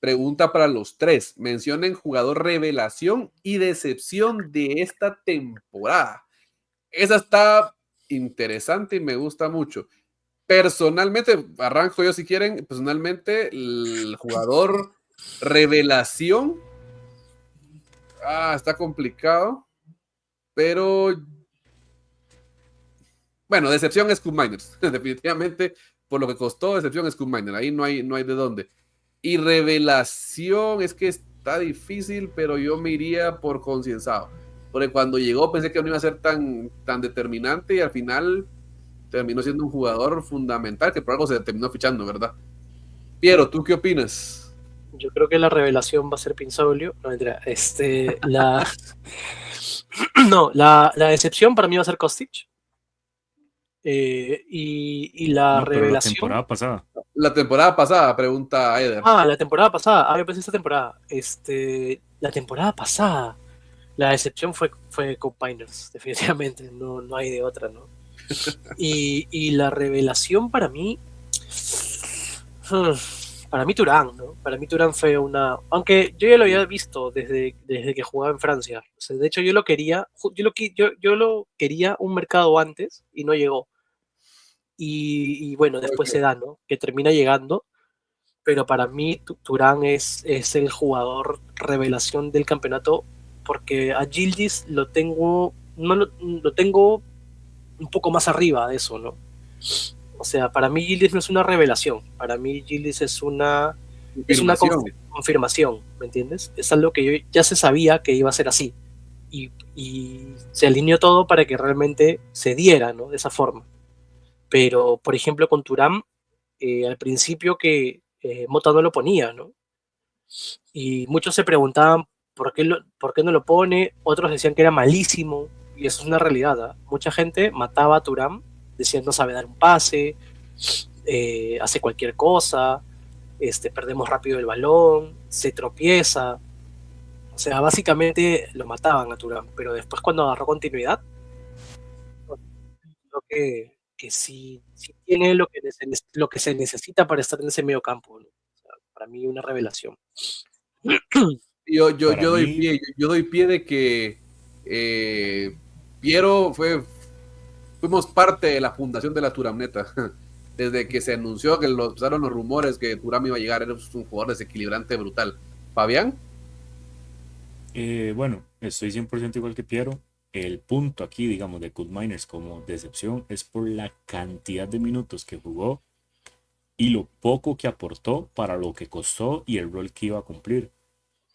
pregunta para los tres. Mencionen jugador revelación y decepción de esta temporada. Esa está interesante y me gusta mucho. Personalmente, arranco yo si quieren. Personalmente, el jugador revelación está complicado, pero bueno, decepción es Scoop Miners. Definitivamente, por lo que costó, decepción es Scoop Miner. Ahí no hay de dónde. Y revelación es que está difícil, pero yo me iría por Concienzado. Porque cuando llegó pensé que no iba a ser tan determinante y al final terminó siendo un jugador fundamental que por algo se terminó fichando, ¿verdad? Piero, ¿tú qué opinas? Yo creo que la revelación va a ser Pinsoglio. No, mentira. No, la decepción para mí va a ser Kostic. Y la No, pero la revelación. temporada pasada. La temporada pasada, pregunta Eder. La temporada pasada. Yo pensé esta temporada. La temporada pasada. La decepción fue Combiners, definitivamente. No hay de otra, ¿no? Y la revelación para mí. Para mí Turán, ¿no? Para mí Turán fue una... Aunque yo ya lo había visto desde que jugaba en Francia. O sea, de hecho, yo lo quería un mercado antes y no llegó. Y bueno, después se da, ¿no? Que termina llegando. Pero para mí Turán es el jugador revelación del campeonato porque a Gildis lo tengo un poco más arriba de eso, ¿no? O sea, para mí Gildis no es una revelación, para mí Gildis es una confirmación, ¿me entiendes? Es algo que yo ya se sabía que iba a ser así y se alineó todo para que realmente se diera, ¿no? De esa forma. Pero, por ejemplo, con Turán, al principio que Mota no lo ponía, ¿no? Y muchos se preguntaban por qué no lo pone, otros decían que era malísimo, y eso es una realidad. Mucha gente mataba a Turán, decían no sabe dar un pase, hace cualquier cosa, perdemos rápido el balón, se tropieza. O sea, básicamente lo mataban a Turán, pero después cuando agarró continuidad, creo que sí tiene lo que se necesita para estar en ese medio campo, ¿no? O sea, para mí una revelación. Yo Para mí, doy pie de que Piero fuimos parte de la fundación de la Turamneta. Desde que se anunció que empezaron los rumores que Turam iba a llegar, era un jugador desequilibrante brutal. Fabián. bueno, estoy 100% igual que Piero. El punto aquí, digamos, de Cut Miners como decepción es por la cantidad de minutos que jugó y lo poco que aportó para lo que costó y el rol que iba a cumplir.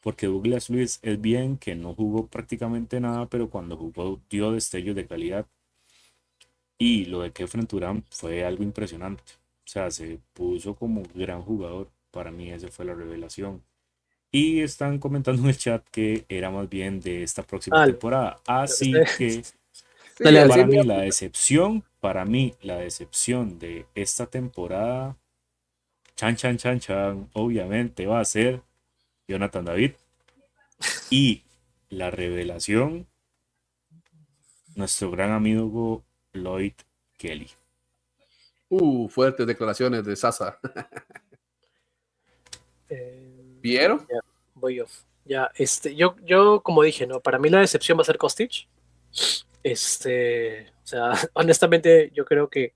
Porque Douglas Luiz es bien que no jugó prácticamente nada, pero cuando jugó dio destellos de calidad. Y lo de Kefren Turam fue algo impresionante. O sea, se puso como gran jugador. Para mí esa fue la revelación. Y están comentando en el chat que era más bien de esta próxima temporada. Así que para mí la decepción de esta temporada, obviamente va a ser Jonathan David. Y la revelación, nuestro gran amigo Lloyd Kelly. Fuertes declaraciones de Sasa. ¿Piero? Ya, voy yo. Ya, yo como dije, ¿no? Para mí la decepción va a ser Kostic. O sea, honestamente, yo creo que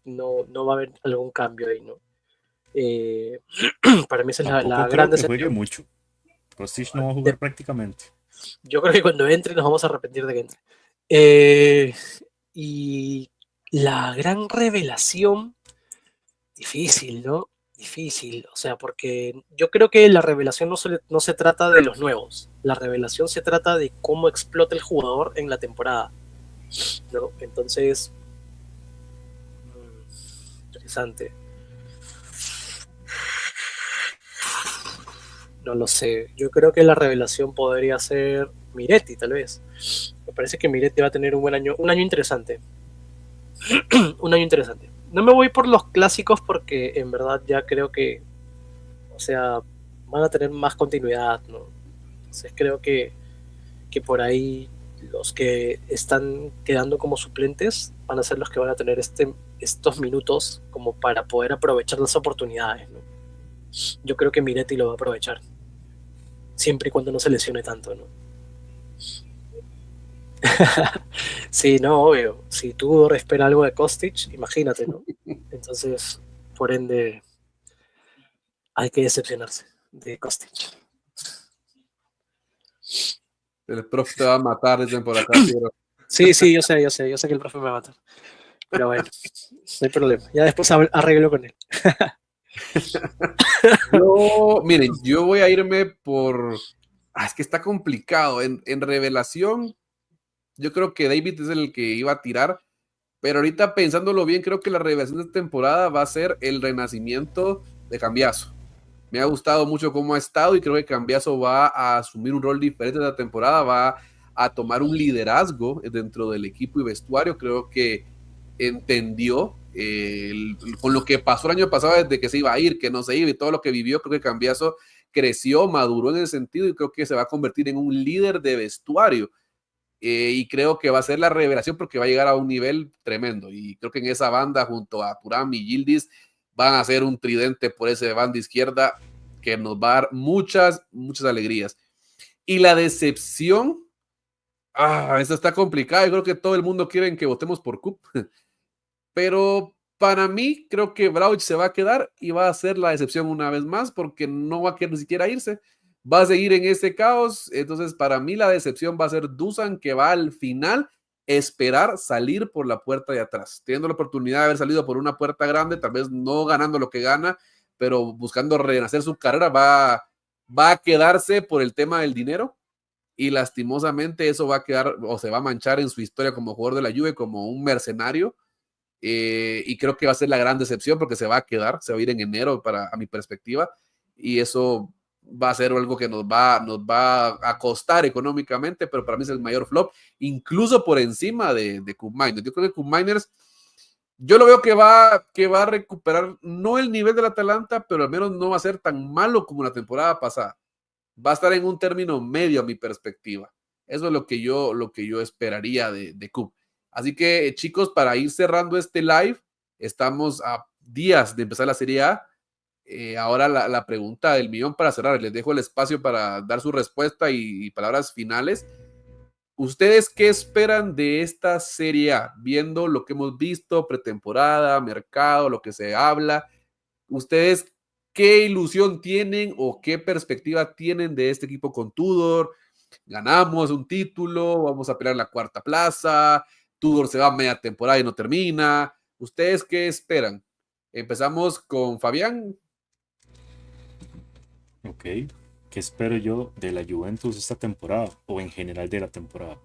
no va a haber algún cambio ahí, ¿no? Para mí esa es la gran Creo que juegue decepción. mucho. Kostic no va a jugar prácticamente. Yo creo que cuando entre nos vamos a arrepentir de que entre. Y la gran revelación, difícil, ¿no? Difícil, o sea, porque yo creo que la revelación no se trata de los nuevos, la revelación se trata de cómo explota el jugador en la temporada, ¿no? Entonces, interesante. No lo sé. Yo creo que la revelación podría ser Miretti, tal vez. Me parece que Miretti va a tener un año interesante. Un año interesante. No me voy por los clásicos porque en verdad ya creo que, o sea, van a tener más continuidad, ¿no? Entonces creo que por ahí los que están quedando como suplentes van a ser los que van a tener estos minutos como para poder aprovechar las oportunidades, ¿no? Yo creo que Miretti lo va a aprovechar, siempre y cuando no se lesione tanto, ¿no? Sí, no, obvio. Si tú esperas algo de Kostic, imagínate, ¿no? Entonces, por ende, hay que decepcionarse de Kostic. El profe te va a matar, dicen por acá, Piero. Sí, sí, yo sé que el profe me va a matar. Pero bueno, no hay problema. Ya después arreglo con él. Miren, yo voy a irme por. Es que está complicado. En revelación, yo creo que David es el que iba a tirar. Pero ahorita pensándolo bien, creo que la revelación de esta temporada va a ser el renacimiento de Cambiaso. Me ha gustado mucho cómo ha estado y creo que Cambiaso va a asumir un rol diferente de la temporada, va a tomar un liderazgo dentro del equipo y vestuario. Creo que entendió con lo que pasó el año pasado desde que se iba a ir, que no se iba y todo lo que vivió. Creo que Cambiaso creció, maduró en ese sentido y creo que se va a convertir en un líder de vestuario. Y creo que va a ser la revelación porque va a llegar a un nivel tremendo. Y creo que en esa banda, junto a Thuram y Yildiz, van a ser un tridente por esa banda izquierda que nos va a dar muchas, muchas alegrías. Y la decepción, esa está complicada. Yo creo que todo el mundo quiere que votemos por Cup, pero para mí creo que Brauch se va a quedar y va a ser la decepción una vez más porque no va a querer ni siquiera irse. Va a seguir en ese caos. Entonces, para mí la decepción va a ser Dusan, que va al final esperar salir por la puerta de atrás, teniendo la oportunidad de haber salido por una puerta grande, tal vez no ganando lo que gana, pero buscando renacer su carrera, va a quedarse por el tema del dinero y lastimosamente eso va a quedar o se va a manchar en su historia como jugador de la Juve como un mercenario. Y creo que va a ser la gran decepción porque se va a quedar, se va a ir en enero a mi perspectiva, y eso va a ser algo que nos va a costar económicamente, pero para mí es el mayor flop, incluso por encima de Cup Miners. Yo creo que Cup Miners, yo lo veo que va a recuperar, no el nivel del Atalanta, pero al menos no va a ser tan malo como la temporada pasada. Va a estar en un término medio a mi perspectiva. Eso es lo que yo esperaría de Cup. Así que, chicos, para ir cerrando este live, estamos a días de empezar la Serie A. Ahora la pregunta del millón para cerrar. Les dejo el espacio para dar su respuesta y palabras finales. ¿Ustedes qué esperan de esta Serie A? Viendo lo que hemos visto, pretemporada, mercado, lo que se habla. ¿Ustedes qué ilusión tienen o qué perspectiva tienen de este equipo con Tudor? Ganamos un título, vamos a pelear la cuarta plaza, Tudor se va a media temporada y no termina. ¿Ustedes qué esperan? Empezamos con Fabián. Ok. ¿Qué espero yo de la Juventus esta temporada o en general de la temporada?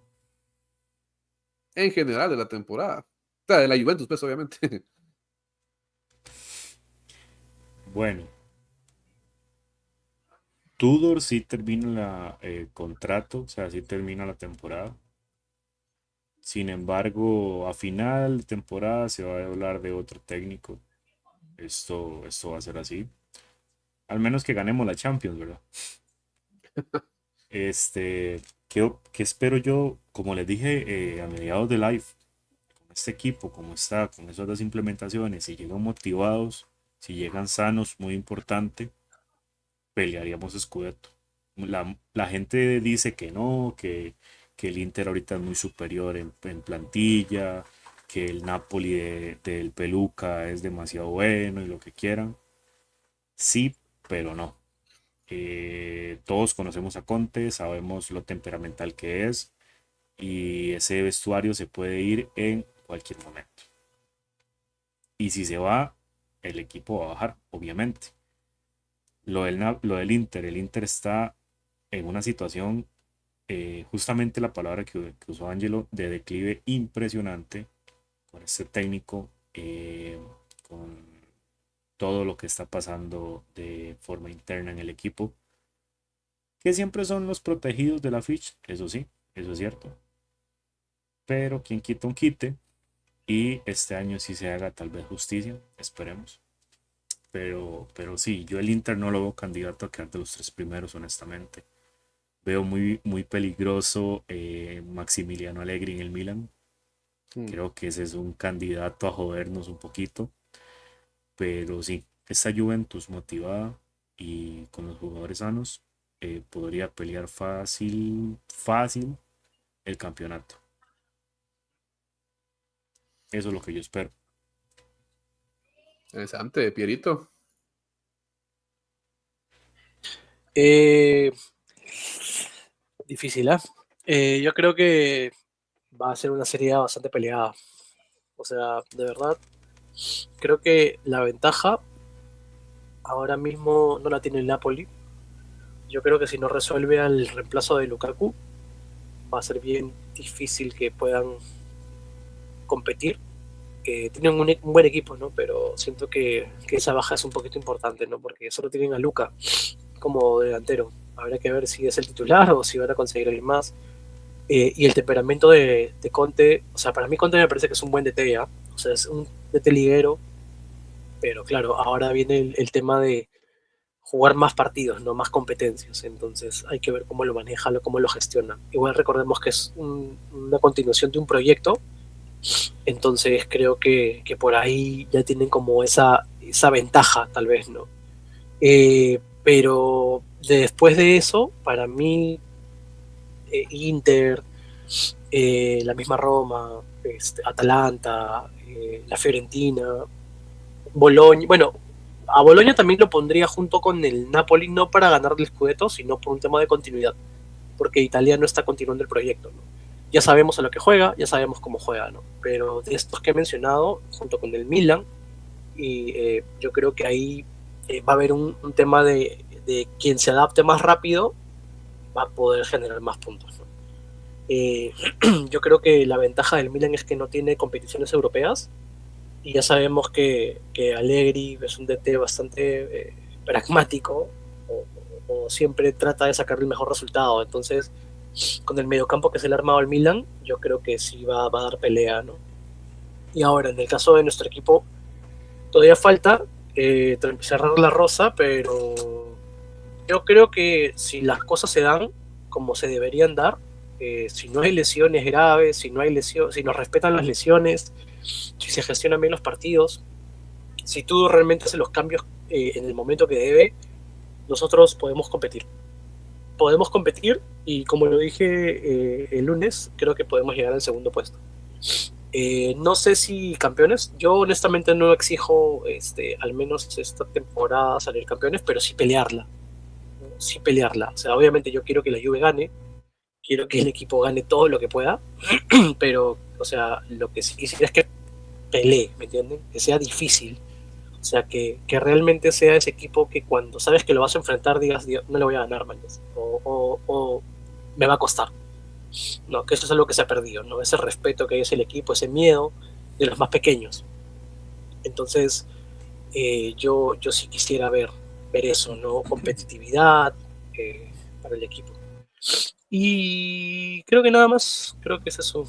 En general de la temporada. O sea, de la Juventus, pues, obviamente. Bueno, Tudor sí termina el contrato, o sea, sí termina la temporada. Sin embargo, a final de temporada se va a hablar de otro técnico. Esto va a ser así. Al menos que ganemos la Champions, ¿verdad? ¿Qué espero yo? Como les dije a mediados de live, con este equipo, como está, con esas dos implementaciones, si llegan motivados, si llegan sanos, muy importante, pelearíamos Scudetto. La gente dice que no, que el Inter ahorita es muy superior en plantilla, que el Napoli del Peluca es demasiado bueno y lo que quieran. Sí, pero no. Todos conocemos a Conte, sabemos lo temperamental que es y ese vestuario se puede ir en cualquier momento. Y si se va, el equipo va a bajar, obviamente. Lo del Inter, el Inter está en una situación, justamente la palabra que usó Angelo, de declive impresionante con este técnico, con todo lo que está pasando de forma interna en el equipo. que siempre son los protegidos de la Fitch, eso sí, eso es cierto. Pero quien quita un quite, y este año sí se haga tal vez justicia, esperemos. Pero sí, yo el Inter no lo veo candidato a quedar de los 3 primeros, honestamente. Veo muy, muy peligroso Maximiliano Allegri en el Milan. Creo que ese es un candidato a jodernos un poquito. Pero sí, esta Juventus motivada y con los jugadores sanos podría pelear fácil, fácil el campeonato. Eso es lo que yo espero. Interesante, Pierito. Difícil, ¿ah? Yo creo que va a ser una serie bastante peleada. O sea, de verdad, creo que la ventaja ahora mismo no la tiene el Napoli. Yo creo que si no resuelve al reemplazo de Lukaku, va a ser bien difícil que puedan competir. Tienen un buen equipo, ¿no? Pero siento que esa baja es un poquito importante, ¿no? Porque solo tienen a Luka como delantero. Habrá que ver si es el titular o si van a conseguir alguien más. Y el temperamento de Conte, o sea, para mí Conte me parece que es un buen DT, ¿ya? O sea, es un DT liguero, pero claro, ahora viene el tema de jugar más partidos, no más competencias. Entonces hay que ver cómo lo maneja, cómo lo gestiona. Igual recordemos que es una continuación de un proyecto, entonces creo que por ahí ya tienen como esa ventaja, tal vez, ¿no? Pero después de eso, para mí, Inter, la misma Roma, Atalanta, la Fiorentina, Boloña, bueno, a Boloña también lo pondría junto con el Napoli, no para ganar el Scudetto, sino por un tema de continuidad, porque Italia no está continuando el proyecto, ¿no? Ya sabemos a lo que juega, ya sabemos cómo juega, ¿no? Pero de estos que he mencionado, junto con el Milan, y yo creo que ahí va a haber un tema de quien se adapte más rápido va a poder generar más puntos, ¿no? Yo creo que la ventaja del Milan es que no tiene competiciones europeas, y ya sabemos que Allegri es un DT bastante pragmático, o siempre trata de sacar el mejor resultado. Entonces, con el mediocampo que se le ha armado al Milan, yo creo que sí va a dar pelea, ¿no? Y ahora, en el caso de nuestro equipo, todavía falta cerrar la rosa, pero yo creo que si las cosas se dan como se deberían dar, si no hay lesiones graves, si nos respetan las lesiones, si se gestionan bien los partidos, si tú realmente haces los cambios en el momento que debe, nosotros podemos competir. Podemos competir, y como lo dije el lunes, creo que podemos llegar al segundo puesto. No sé si campeones, yo honestamente no exijo al menos esta temporada salir campeones, pero sí pelearla. Sí pelearla. O sea, obviamente yo quiero que la Juve gane, quiero que el equipo gane todo lo que pueda, pero, o sea, lo que sí quisiera es que pelee, ¿me entienden? Que sea difícil. O sea, que realmente sea ese equipo que cuando sabes que lo vas a enfrentar digas, no le voy a ganar, man, o me va a costar. No, que eso es algo que se ha perdido, ¿no? Ese respeto que hay hacia el equipo, ese miedo de los más pequeños. Entonces, yo sí quisiera ver eso, ¿no? Competitividad para el equipo. Y creo que nada más, creo que es eso.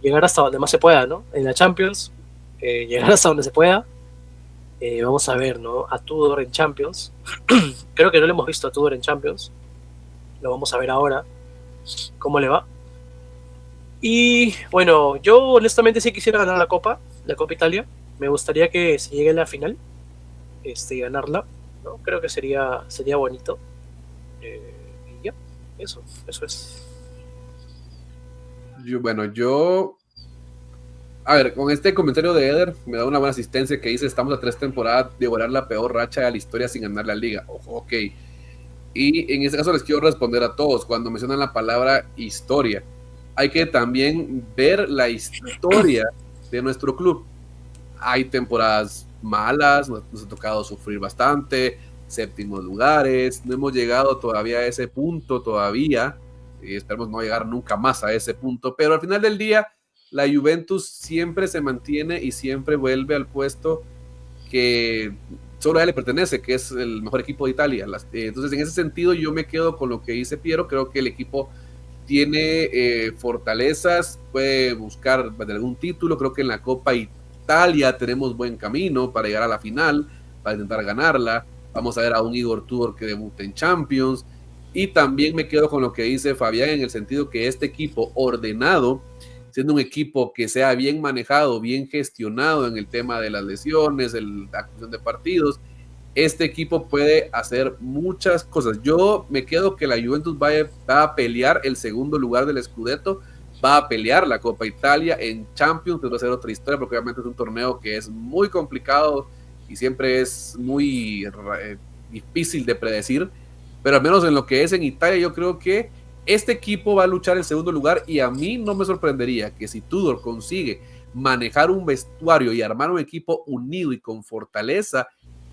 Llegar hasta donde más se pueda, ¿no? En la Champions, llegar hasta donde se pueda. Vamos a ver, ¿no? A Tudor en Champions. Creo que no lo hemos visto a Tudor en Champions. Lo vamos a ver ahora. ¿Cómo le va? Y bueno, yo honestamente sí quisiera ganar la Copa Italia. Me gustaría que se llegue a la final y ganarla, ¿no? Creo que sería bonito. Y ya, eso es. A ver, con este comentario de Eder, me da una buena asistencia que dice: estamos a 3 temporadas de volar la peor racha de la historia sin ganar la liga. Ojo, ok. Y en este caso les quiero responder a todos. Cuando mencionan la palabra historia, hay que también ver la historia de nuestro club. Hay temporadas malas, nos ha tocado sufrir bastante, séptimos lugares, no hemos llegado todavía a ese punto todavía, y esperemos no llegar nunca más a ese punto, pero al final del día la Juventus siempre se mantiene y siempre vuelve al puesto que solo a él le pertenece, que es el mejor equipo de Italia. Entonces, en ese sentido, yo me quedo con lo que dice Piero. Creo que el equipo tiene fortalezas, puede buscar algún título. Creo que en la Copa Italia tenemos buen camino para llegar a la final, para intentar ganarla. Vamos a ver a un Igor Tudor que debuta en Champions. Y también me quedo con lo que dice Fabián, en el sentido que este equipo ordenado, siendo un equipo que sea bien manejado, bien gestionado en el tema de las lesiones, la actuación de partidos, este equipo puede hacer muchas cosas. Yo me quedo que la Juventus va a pelear el segundo lugar del Scudetto, va a pelear la Copa Italia en Champions, pero va a ser otra historia, porque obviamente es un torneo que es muy complicado y siempre es muy difícil de predecir, pero al menos en lo que es en Italia, yo creo que este equipo va a luchar en segundo lugar, y a mí no me sorprendería que si Tudor consigue manejar un vestuario y armar un equipo unido y con fortaleza,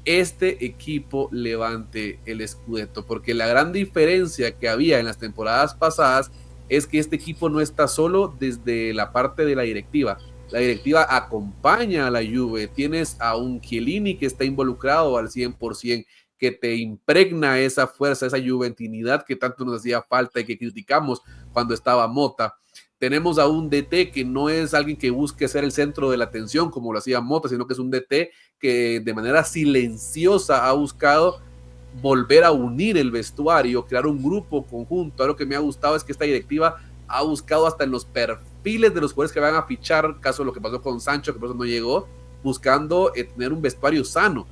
este equipo levante el Scudetto, porque la gran diferencia que había en las temporadas pasadas es que este equipo no está solo desde la parte de la directiva. La directiva acompaña a la Juve, tienes a un Chiellini que está involucrado al 100%, que te impregna esa fuerza, esa juventinidad que tanto nos hacía falta y que criticamos cuando estaba Motta. Tenemos a un DT que no es alguien que busque ser el centro de la atención como lo hacía Motta, sino que es un DT que de manera silenciosa ha buscado volver a unir el vestuario, crear un grupo conjunto. Algo que me ha gustado es que esta directiva ha buscado hasta en los perfiles de los jugadores que van a fichar, caso de lo que pasó con Sancho, que por eso no llegó, buscando tener un vestuario sano.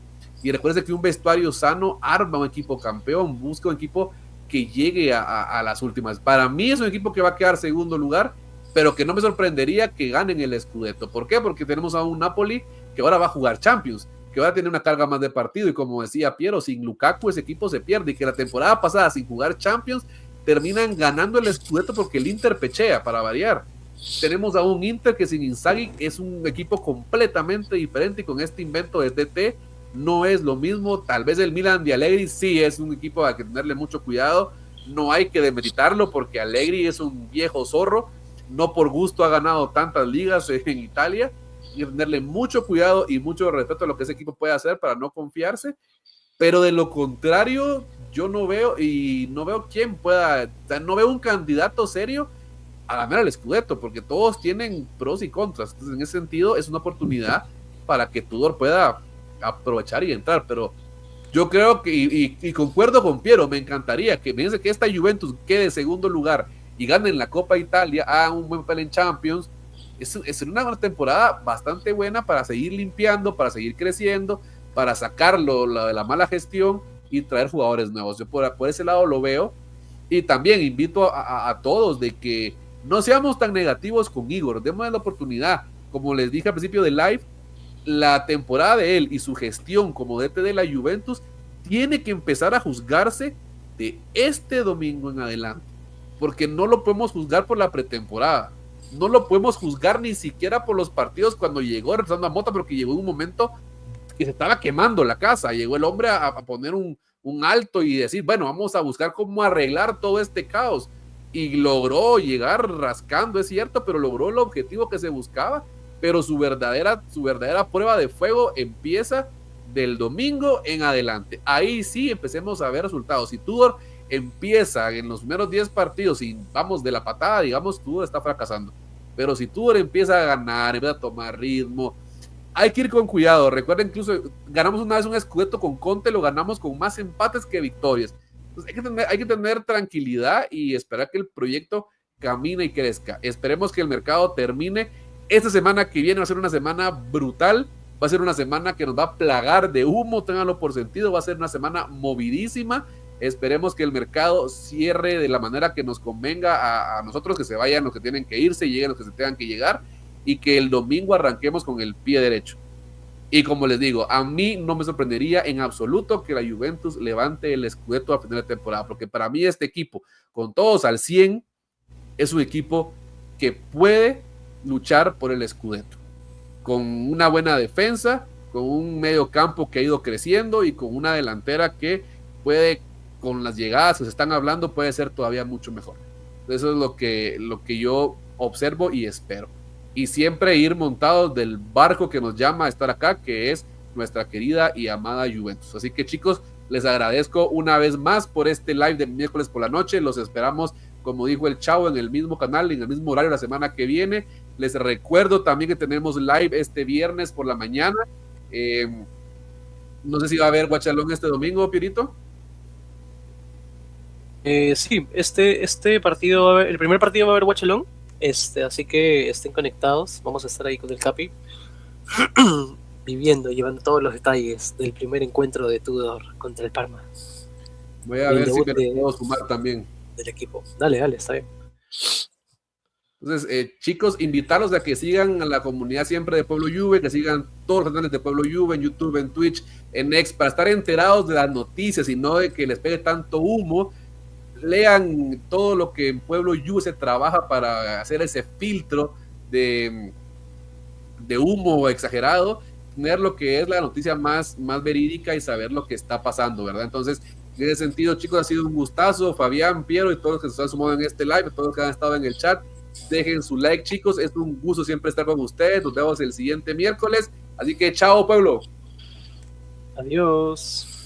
Y recuerden que un vestuario sano arma un equipo campeón, busca un equipo que llegue a las últimas. Para mí es un equipo que va a quedar segundo lugar, pero que no me sorprendería que ganen el Scudetto. ¿Por qué? Porque tenemos a un Napoli que ahora va a jugar Champions, que va a tener una carga más de partido, y como decía Piero, sin Lukaku ese equipo se pierde, y que la temporada pasada sin jugar Champions terminan ganando el Scudetto porque el Inter pechea, para variar. Tenemos a un Inter que sin Inzaghi es un equipo completamente diferente, y con este invento de DT no es lo mismo. Tal vez el Milan de Allegri sí es un equipo a que tenerle mucho cuidado, no hay que demeritarlo porque Allegri es un viejo zorro, no por gusto ha ganado tantas ligas en Italia, y tenerle mucho cuidado y mucho respeto a lo que ese equipo puede hacer para no confiarse. Pero de lo contrario, yo no veo quién pueda, o sea, no veo un candidato serio a ganar el Scudetto, porque todos tienen pros y contras. Entonces, en ese sentido, es una oportunidad para que Tudor pueda aprovechar y entrar. Pero yo creo que, y concuerdo con Piero, me encantaría que esta Juventus quede en segundo lugar y gane en la Copa Italia, haga un buen papel en Champions. Es una temporada bastante buena para seguir limpiando, para seguir creciendo, para sacarlo de la mala gestión y traer jugadores nuevos. Yo por ese lado lo veo. Y también invito a todos de que no seamos tan negativos con Igor, démosle la oportunidad. Como les dije al principio del live, la temporada de él y su gestión como DT de la Juventus tiene que empezar a juzgarse de este domingo en adelante, porque no lo podemos juzgar por la pretemporada, no lo podemos juzgar ni siquiera por los partidos cuando llegó reemplazando a Motta, porque llegó en un momento que se estaba quemando la casa, llegó el hombre a poner un alto y decir, bueno, vamos a buscar cómo arreglar todo este caos, y logró llegar rascando, es cierto, pero logró el objetivo que se buscaba. Pero su verdadera prueba de fuego empieza del domingo en adelante. Ahí sí empecemos a ver resultados. Si Tudor empieza en los primeros 10 partidos y vamos de la patada, digamos, Tudor está fracasando. Pero si Tudor empieza a ganar, empieza a tomar ritmo, hay que ir con cuidado. Recuerden, incluso ganamos una vez un Scudetto con Conte, lo ganamos con más empates que victorias. Entonces hay que tener tranquilidad y esperar que el proyecto camine y crezca. Esperemos que el mercado termine. Esta semana que viene va a ser una semana brutal, va a ser una semana que nos va a plagar de humo, ténganlo por sentido, va a ser una semana movidísima. Esperemos que el mercado cierre de la manera que nos convenga a nosotros, que se vayan los que tienen que irse, lleguen los que se tengan que llegar, y que el domingo arranquemos con el pie derecho. Y como les digo, a mí no me sorprendería en absoluto que la Juventus levante el Scudetto a final de temporada, porque para mí este equipo, con todos al 100, es un equipo que puede luchar por el Scudetto, con una buena defensa, con un medio campo que ha ido creciendo y con una delantera que puede, con las llegadas que se están hablando, puede ser todavía mucho mejor. Eso es lo que yo observo y espero. Y siempre ir montados del barco que nos llama a estar acá, que es nuestra querida y amada Juventus. Así que chicos, les agradezco una vez más por este live de miércoles por la noche. Los esperamos, como dijo el Chavo, en el mismo canal, en el mismo horario la semana que viene. Les recuerdo también que tenemos live este viernes por la mañana. No sé si va a haber Guachalón este domingo, Pierito. Sí, este partido, va a haber, el primer partido va a haber Guachalón, así que estén conectados. Vamos a estar ahí con el Capi, viviendo, llevando todos los detalles del primer encuentro de Tudor contra el Parma. Voy a ver si me puedo sumar también. Del equipo. Dale, está bien. Entonces, chicos, invitarlos a que sigan a la comunidad siempre de Pueblo Juve, que sigan todos los canales de Pueblo Juve en YouTube, en Twitch, en X, para estar enterados de las noticias y no de que les pegue tanto humo. Lean todo lo que en Pueblo Juve se trabaja para hacer ese filtro de humo exagerado, tener lo que es la noticia más verídica y saber lo que está pasando, ¿verdad? Entonces, en ese sentido, chicos, ha sido un gustazo. Fabián, Piero y todos los que se están sumando en este live, todos los que han estado en el chat, dejen su like, chicos. Es un gusto siempre estar con ustedes. Nos vemos el siguiente miércoles. Así que chao, pueblo. Adiós.